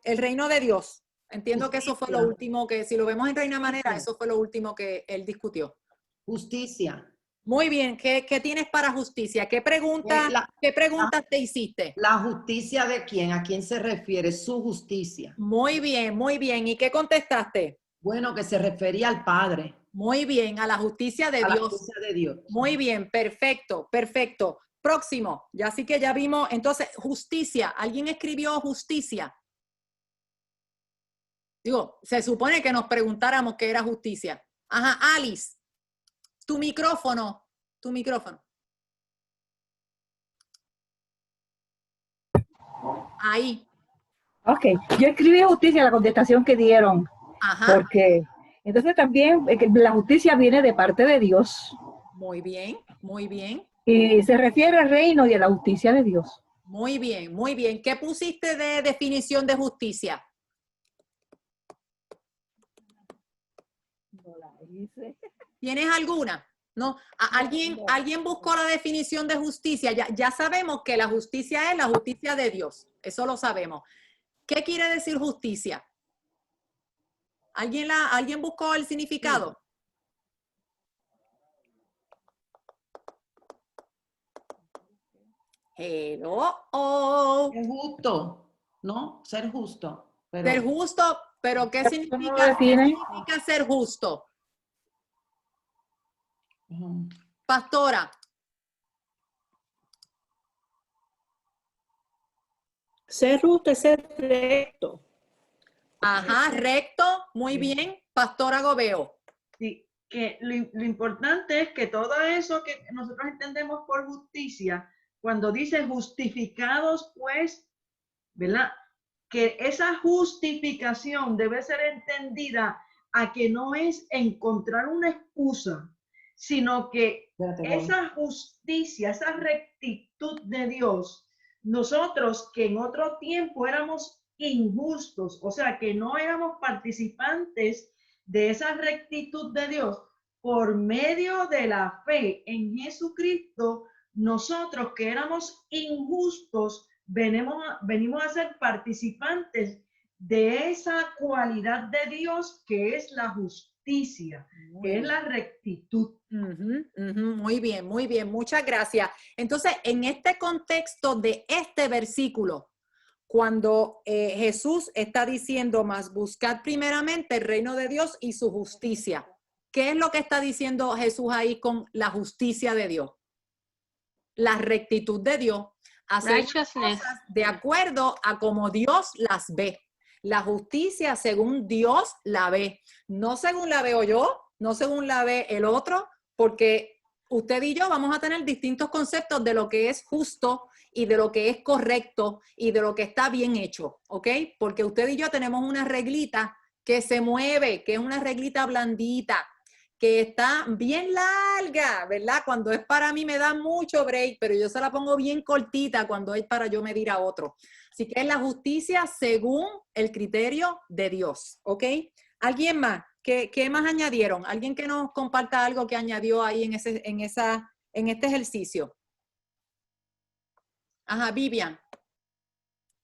de Dios. Entiendo que eso fue lo último que, si lo vemos en Reina Manera, eso fue lo último que él discutió. Justicia. Muy bien. ¿Qué tienes para justicia? ¿Qué preguntas te hiciste? ¿La justicia de quién? ¿A quién se refiere? Su justicia. Muy bien, muy bien. ¿Y qué contestaste? Bueno, que se refería al Padre. Muy bien, a la justicia de Dios. A la justicia de Dios. Muy bien, perfecto, perfecto. Próximo, ya sí que ya vimos, entonces, justicia. ¿Alguien escribió justicia? Digo, se supone que nos preguntáramos qué era justicia. Ajá, Alice, tu micrófono. Ahí. Ok, yo escribí justicia, la contestación que dieron. Ajá. Porque entonces también la justicia viene de parte de Dios. Muy bien, muy bien. Y se refiere al reino y a la justicia de Dios. Muy bien, muy bien. ¿Qué pusiste de definición de justicia? No la hice. ¿Tienes alguna? ¿No? ¿Alguien buscó la definición de justicia? Ya sabemos que la justicia es la justicia de Dios. Eso lo sabemos. ¿Qué quiere decir justicia? ¿Alguien buscó el significado? Hello. Es justo, ¿no? Ser justo. Pero, ser justo, pero ¿qué significa ser justo? Pastora. Ser justo es ser recto. Ajá, recto, muy bien. Pastora Gobeo. Sí, que lo importante es que todo eso que nosotros entendemos por justicia, cuando dice justificados, pues, ¿verdad? Que esa justificación debe ser entendida a que no es encontrar una excusa, sino que esa justicia, esa rectitud de Dios, nosotros que en otro tiempo éramos injustos, o sea, que no éramos participantes de esa rectitud de Dios, por medio de la fe en Jesucristo, nosotros que éramos injustos, venimos a ser participantes de esa cualidad de Dios que es la justicia, que es la rectitud. Muy bien, muy bien. Muchas gracias. Entonces, en este contexto de este versículo, cuando Jesús está diciendo, más buscad primeramente el reino de Dios y su justicia, ¿qué es lo que está diciendo Jesús ahí con la justicia de Dios? La rectitud de Dios. Hacer las cosas de acuerdo a como Dios las ve. La justicia según Dios la ve. No según la veo yo, no según la ve el otro, porque usted y yo vamos a tener distintos conceptos de lo que es justo y de lo que es correcto y de lo que está bien hecho, ¿ok? Porque usted y yo tenemos una reglita que se mueve, que es una reglita blandita, que está bien larga, ¿verdad? Cuando es para mí me da mucho break, pero yo se la pongo bien cortita cuando es para yo medir a otro. Así que es la justicia según el criterio de Dios, ¿ok? ¿Alguien más? ¿Qué más añadieron? ¿Alguien que nos comparta algo que añadió ahí en este ejercicio? Ajá, Vivian.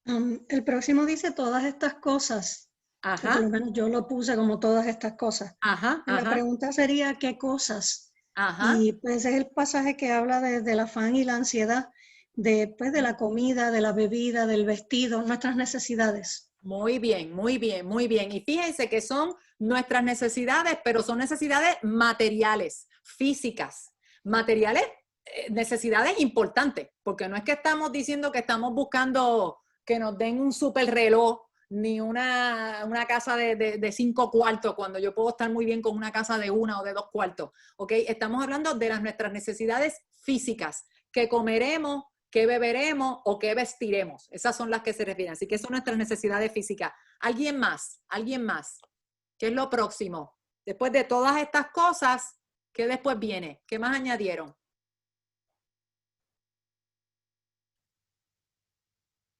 El próximo dice todas estas cosas. Ajá. Por lo menos yo lo puse como todas estas cosas. Ajá. La pregunta sería ¿qué cosas? Ajá. Y pues es el pasaje que habla del afán y la ansiedad, de la comida, de la bebida, del vestido, nuestras necesidades. Muy bien, muy bien, muy bien. Y fíjense que son nuestras necesidades, pero son necesidades materiales, físicas, materiales, necesidades importantes, porque no es que estamos diciendo que estamos buscando que nos den un super reloj, ni una casa de 5 cuartos, cuando yo puedo estar muy bien con una casa de 1 o de 2 cuartos, ¿ok? Estamos hablando de nuestras necesidades físicas, que comeremos, qué beberemos o qué vestiremos. Esas son las que se refieren. Así que son nuestras necesidades físicas. ¿Alguien más? ¿Alguien más? ¿Qué es lo próximo? Después de todas estas cosas, ¿qué después viene? ¿Qué más añadieron?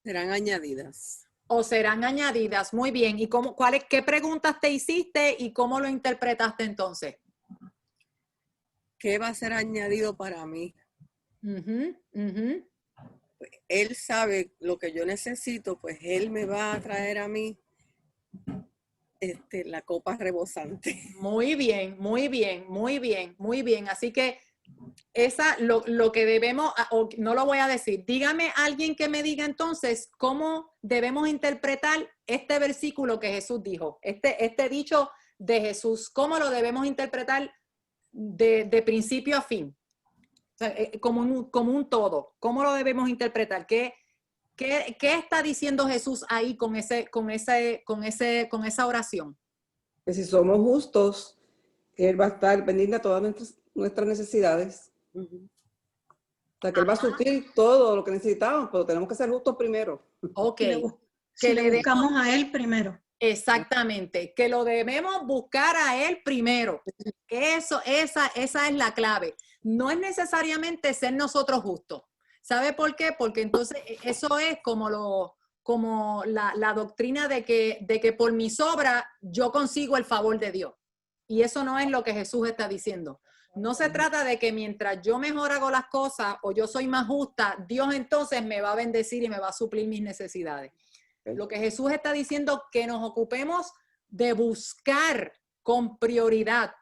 Serán añadidas. O serán añadidas. Muy bien. ¿Y qué preguntas te hiciste y cómo lo interpretaste entonces? ¿Qué va a ser añadido para mí? Él sabe lo que yo necesito, pues Él me va a traer a mí la copa rebosante. Muy bien, muy bien, muy bien, muy bien. Así que lo que debemos, no lo voy a decir, dígame alguien que me diga entonces cómo debemos interpretar este versículo que Jesús dijo, este dicho de Jesús, cómo lo debemos interpretar de principio a fin. O sea, como un todo. ¿Cómo lo debemos interpretar? ¿Qué está diciendo Jesús ahí con esa oración? Que si somos justos, Él va a estar pendiente de todas nuestras necesidades. O sea, que Él va a suplir todo lo que necesitamos, pero tenemos que ser justos primero. Ok. Que le buscamos a Él primero. Exactamente, que lo debemos buscar a Él primero. Esa es la clave. No es necesariamente ser nosotros justos. ¿Sabe por qué? Porque entonces eso es como la doctrina de que por mis obras yo consigo el favor de Dios. Y eso no es lo que Jesús está diciendo. No se trata de que mientras yo mejor hago las cosas o yo soy más justa, Dios entonces me va a bendecir y me va a suplir mis necesidades. Lo que Jesús está diciendo que nos ocupemos de buscar con prioridad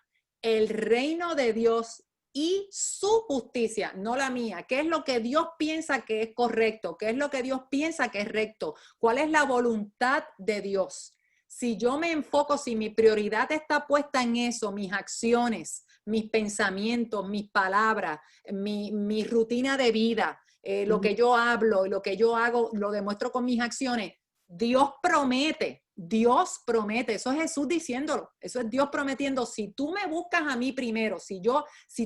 el reino de Dios y su justicia, no la mía. ¿Qué es lo que Dios piensa que es correcto? ¿Qué es lo que Dios piensa que es recto? ¿Cuál es la voluntad de Dios? Si yo me enfoco, si mi prioridad está puesta en eso, mis acciones, mis pensamientos, mis palabras, mi rutina de vida, lo que yo hablo y lo que yo hago, lo demuestro con mis acciones, Dios promete Dios promete, eso es Jesús diciéndolo, eso es Dios prometiendo, si tú me buscas a mí primero, si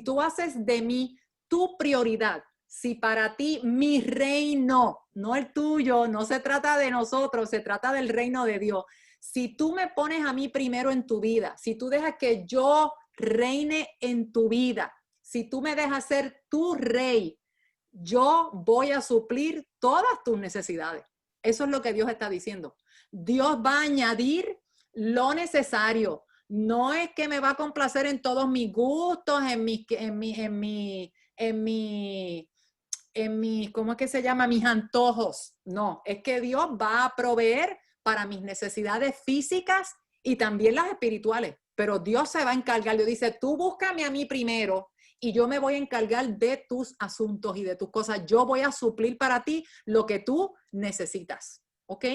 tú haces de mí tu prioridad, si para ti mi reino, no el tuyo, no se trata de nosotros, se trata del reino de Dios. Si tú me pones a mí primero en tu vida, si tú dejas que yo reine en tu vida, si tú me dejas ser tu rey, yo voy a suplir todas tus necesidades. Eso es lo que Dios está diciendo. Dios va a añadir lo necesario. No es que me va a complacer en todos mis gustos, ¿cómo es que se llama? Mis antojos. No, es que Dios va a proveer para mis necesidades físicas y también las espirituales. Pero Dios se va a encargar. Dios dice, tú búscame a mí primero y yo me voy a encargar de tus asuntos y de tus cosas. Yo voy a suplir para ti lo que tú necesitas. ¿Ok?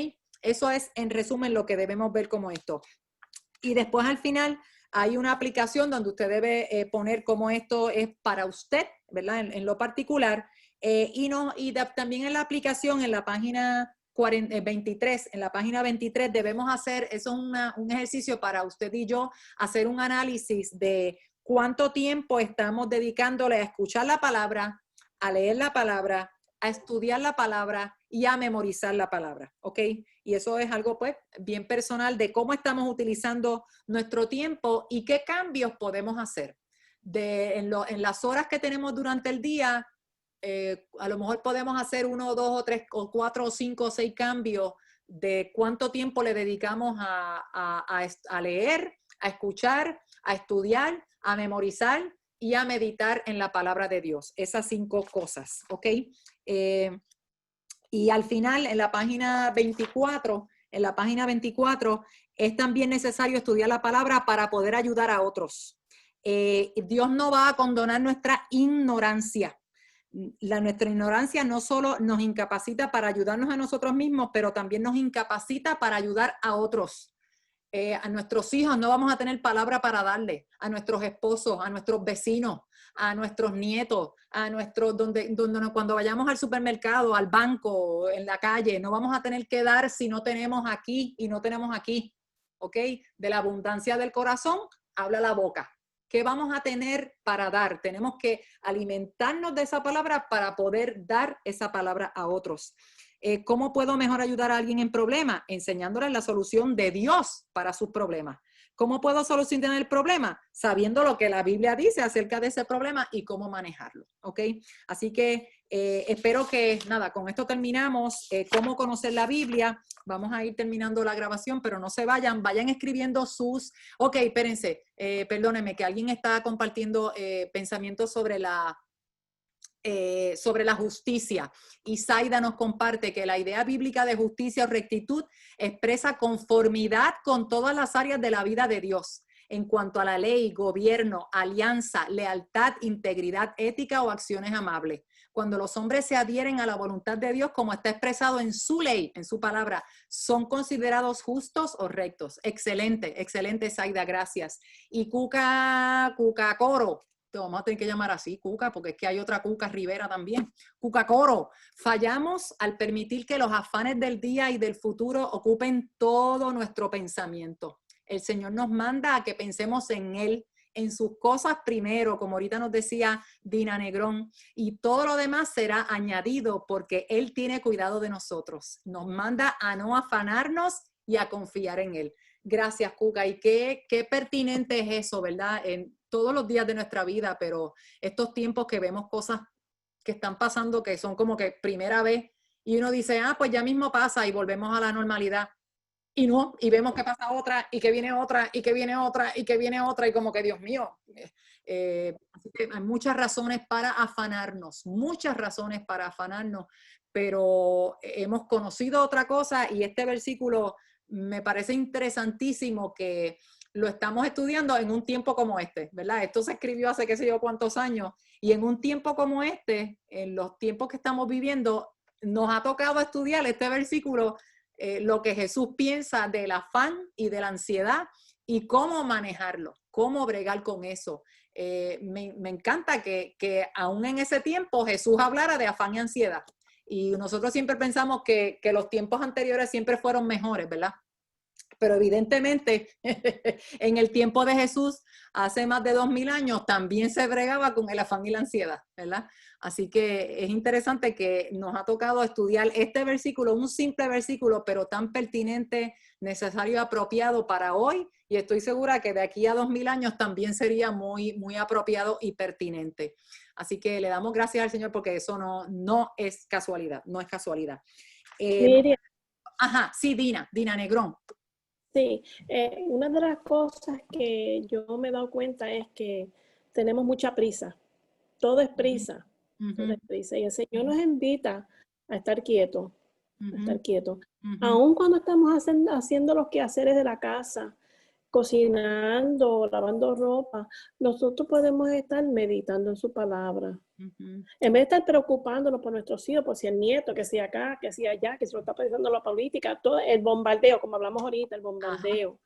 Eso es, en resumen, lo que debemos ver como esto. Y después, al final, hay una aplicación donde usted debe poner cómo esto es para usted, ¿verdad? En lo particular. También en la aplicación, en la página 23, en la página 23 debemos hacer, eso es un ejercicio para usted y yo, hacer un análisis de cuánto tiempo estamos dedicándole a escuchar la palabra, a leer la palabra, a estudiar la palabra y a memorizar la palabra, ¿ok? Y eso es algo, pues, bien personal de cómo estamos utilizando nuestro tiempo y qué cambios podemos hacer. En las horas que tenemos durante el día, a lo mejor podemos hacer 1, 2 o 3 o 4 o 5 o 6 cambios de cuánto tiempo le dedicamos a leer, a escuchar, a estudiar, a memorizar y a meditar en la palabra de Dios. Esas 5 cosas, ¿ok? Y al final, en la página 24, es también necesario estudiar la palabra para poder ayudar a otros. Dios no va a condonar nuestra ignorancia. Nuestra ignorancia no solo nos incapacita para ayudarnos a nosotros mismos, pero también nos incapacita para ayudar a otros. A nuestros hijos no vamos a tener palabra para darle, a nuestros esposos, a nuestros vecinos, a nuestros nietos, cuando vayamos al supermercado, al banco, en la calle, no vamos a tener que dar si no tenemos aquí y no tenemos aquí, ¿ok? De la abundancia del corazón, habla la boca. ¿Qué vamos a tener para dar? Tenemos que alimentarnos de esa palabra para poder dar esa palabra a otros. ¿Cómo puedo mejor ayudar a alguien en problema? Enseñándole la solución de Dios para sus problemas. ¿Cómo puedo solucionar el problema? Sabiendo lo que la Biblia dice acerca de ese problema y cómo manejarlo, ¿ok? Así que espero que, nada, con esto terminamos. ¿Cómo conocer la Biblia? Vamos a ir terminando la grabación, pero no se vayan escribiendo sus... Ok, espérense, perdónenme, que alguien está compartiendo pensamientos sobre la justicia. Y Zaida nos comparte que la idea bíblica de justicia o rectitud expresa conformidad con todas las áreas de la vida de Dios en cuanto a la ley, gobierno, alianza, lealtad, integridad ética o acciones amables. Cuando los hombres se adhieren a la voluntad de Dios como está expresado en su ley, en su palabra, son considerados justos o rectos. Excelente, excelente, Zaida, gracias. Y Cuca Coro, te vamos a tener que llamar así, Cuca, porque es que hay otra Cuca Rivera también. Cuca Coro, fallamos al permitir que los afanes del día y del futuro ocupen todo nuestro pensamiento. El Señor nos manda a que pensemos en Él, en sus cosas primero, como ahorita nos decía Dina Negrón, y todo lo demás será añadido porque Él tiene cuidado de nosotros. Nos manda a no afanarnos y a confiar en Él. Gracias, Cuca. Y qué pertinente es eso, ¿verdad? En todos los días de nuestra vida, pero estos tiempos que vemos cosas que están pasando que son como que primera vez y uno dice, pues ya mismo pasa y volvemos a la normalidad. Y no, y vemos que pasa otra, y que viene otra, y que viene otra, y que viene otra, y como que, Dios mío. Así que hay muchas razones para afanarnos, pero hemos conocido otra cosa, y este versículo me parece interesantísimo que lo estamos estudiando en un tiempo como este, ¿verdad? Esto se escribió hace qué sé yo cuántos años, y en un tiempo como este, en los tiempos que estamos viviendo, nos ha tocado estudiar este versículo, lo que Jesús piensa del afán y de la ansiedad y cómo manejarlo, cómo bregar con eso. Me encanta que aún en ese tiempo Jesús hablara de afán y ansiedad. Y nosotros siempre pensamos que los tiempos anteriores siempre fueron mejores, ¿verdad? pero evidentemente en el tiempo de Jesús, hace más de 2000 años, también se bregaba con el afán y la ansiedad, ¿verdad? Así que es interesante que nos ha tocado estudiar este versículo, un simple versículo, pero tan pertinente, necesario y apropiado para hoy, y estoy segura que de aquí a 2000 años también sería muy, muy apropiado y pertinente. Así que le damos gracias al Señor porque eso no es casualidad, no es casualidad. Miriam. Ajá, sí, Dina Negrón. Sí, una de las cosas que yo me he dado cuenta es que tenemos mucha prisa. Todo es prisa. Todo es prisa. Y el Señor nos invita a estar quietos. A estar quietos. Aun cuando estamos haciendo los quehaceres de la casa, cocinando, lavando ropa, nosotros podemos estar meditando en su palabra. En vez de estar preocupándonos por nuestros hijos, por si el nieto, que si acá, que si allá, que se lo está pensando la política, todo el bombardeo, como hablamos ahorita, el bombardeo.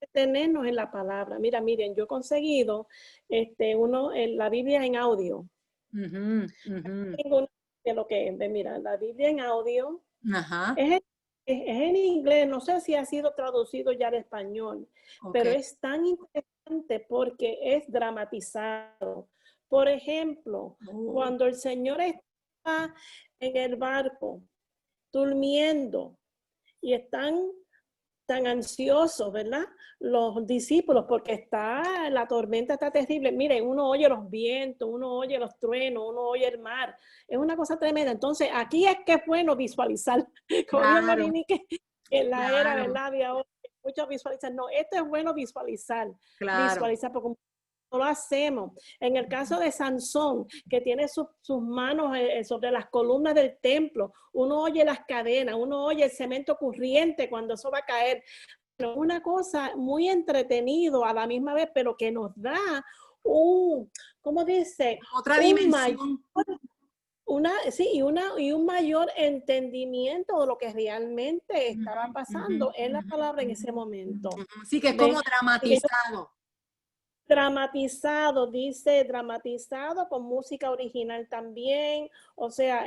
Detenernos en la palabra. Mira, miren, yo he conseguido la Biblia en audio. Tengo de lo que es, mira, la Biblia en audio es en inglés, no sé si ha sido traducido ya al español, pero es tan interesante porque es dramatizado. Por ejemplo, cuando el Señor está en el barco durmiendo y están tan ansiosos, ¿verdad? Los discípulos, porque la tormenta está terrible. Miren, uno oye los vientos, uno oye los truenos, uno oye el mar. Es una cosa tremenda. Entonces, aquí es que es bueno visualizar. Como dijo Marinique, en la era, ¿verdad? De ahora, muchos visualizan. No, esto es bueno visualizar. Visualizar, porque no lo hacemos. En el caso de Sansón, que tiene sus manos sobre las columnas del templo, uno oye las cadenas, uno oye el cemento corriente cuando eso va a caer. Pero una cosa muy entretenido a la misma vez, pero que nos da ¿cómo dice? Otra dimensión. Y un mayor entendimiento de lo que realmente estaba pasando en la palabra en ese momento. Sí, que es como dramatizado. Dramatizado con música original también, o sea,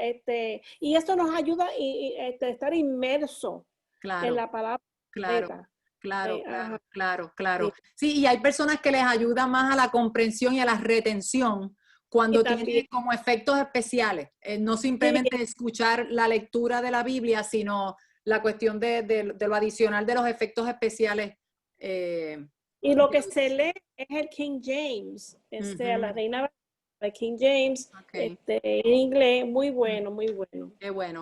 y esto nos ayuda a estar inmerso en la palabra. Claro. Sí, y hay personas que les ayuda más a la comprensión y a la retención cuando tienen como efectos especiales, no simplemente escuchar la lectura de la Biblia, sino la cuestión de lo adicional de los efectos especiales. Y lo que se lee es el King James, la Reina de King James, en inglés, muy bueno, muy bueno.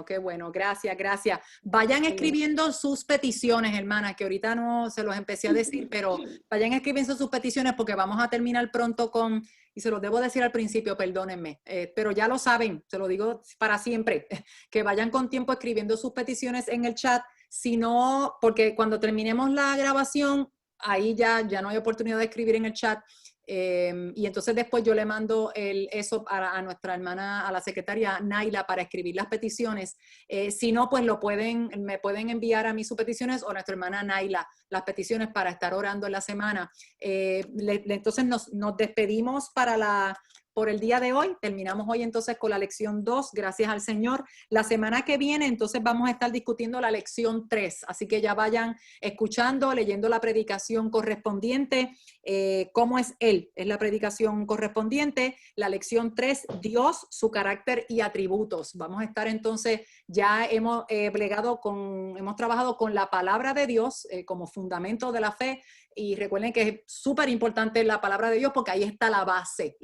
Qué bueno, gracias. Vayan escribiendo sus peticiones, hermanas, que ahorita no se los empecé a decir, pero vayan escribiendo sus peticiones porque vamos a terminar pronto y se los debo decir al principio, perdónenme, pero ya lo saben, se lo digo para siempre, que vayan con tiempo escribiendo sus peticiones en el chat, si no, porque cuando terminemos la grabación, ahí ya no hay oportunidad de escribir en el chat. Y entonces después yo le mando eso a nuestra hermana, a la secretaria Naila, para escribir las peticiones. Si no, pues me pueden enviar a mí sus peticiones o a nuestra hermana Naila las peticiones para estar orando en la semana. Entonces nos despedimos por el día de hoy. Terminamos hoy entonces con la lección 2, gracias al Señor. La semana que viene entonces vamos a estar discutiendo la lección 3, así que ya vayan escuchando, leyendo la predicación correspondiente. ¿Cómo es Él? Es la predicación correspondiente. La lección 3, Dios, su carácter y atributos. Vamos a estar entonces, ya hemos trabajado con la palabra de Dios como fundamento de la fe. Y recuerden que es súper importante la palabra de Dios porque ahí está la base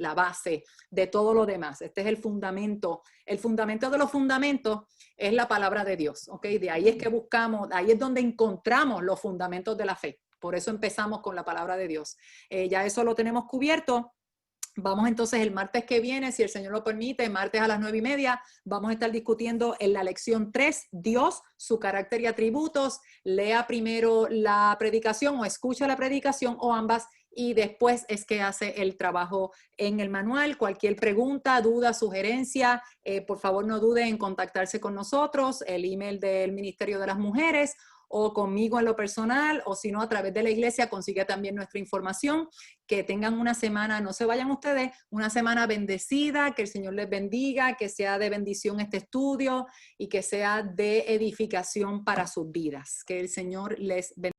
de todo lo demás. Este es el fundamento. El fundamento de los fundamentos es la palabra de Dios, ¿ok? De ahí es que buscamos, ahí es donde encontramos los fundamentos de la fe. Por eso empezamos con la palabra de Dios. Ya eso lo tenemos cubierto. Vamos entonces el martes que viene, si el Señor lo permite, martes a las 9:30, vamos a estar discutiendo en la lección 3, Dios, su carácter y atributos. Lea primero la predicación o escucha la predicación o ambas y después es que hace el trabajo en el manual. Cualquier pregunta, duda, sugerencia, por favor no dude en contactarse con nosotros, el email del Ministerio de las Mujeres o conmigo en lo personal, o si no, a través de la iglesia consigue también nuestra información. Que tengan una semana, no se vayan ustedes, una semana bendecida, que el Señor les bendiga, que sea de bendición este estudio y que sea de edificación para sus vidas. Que el Señor les bendiga.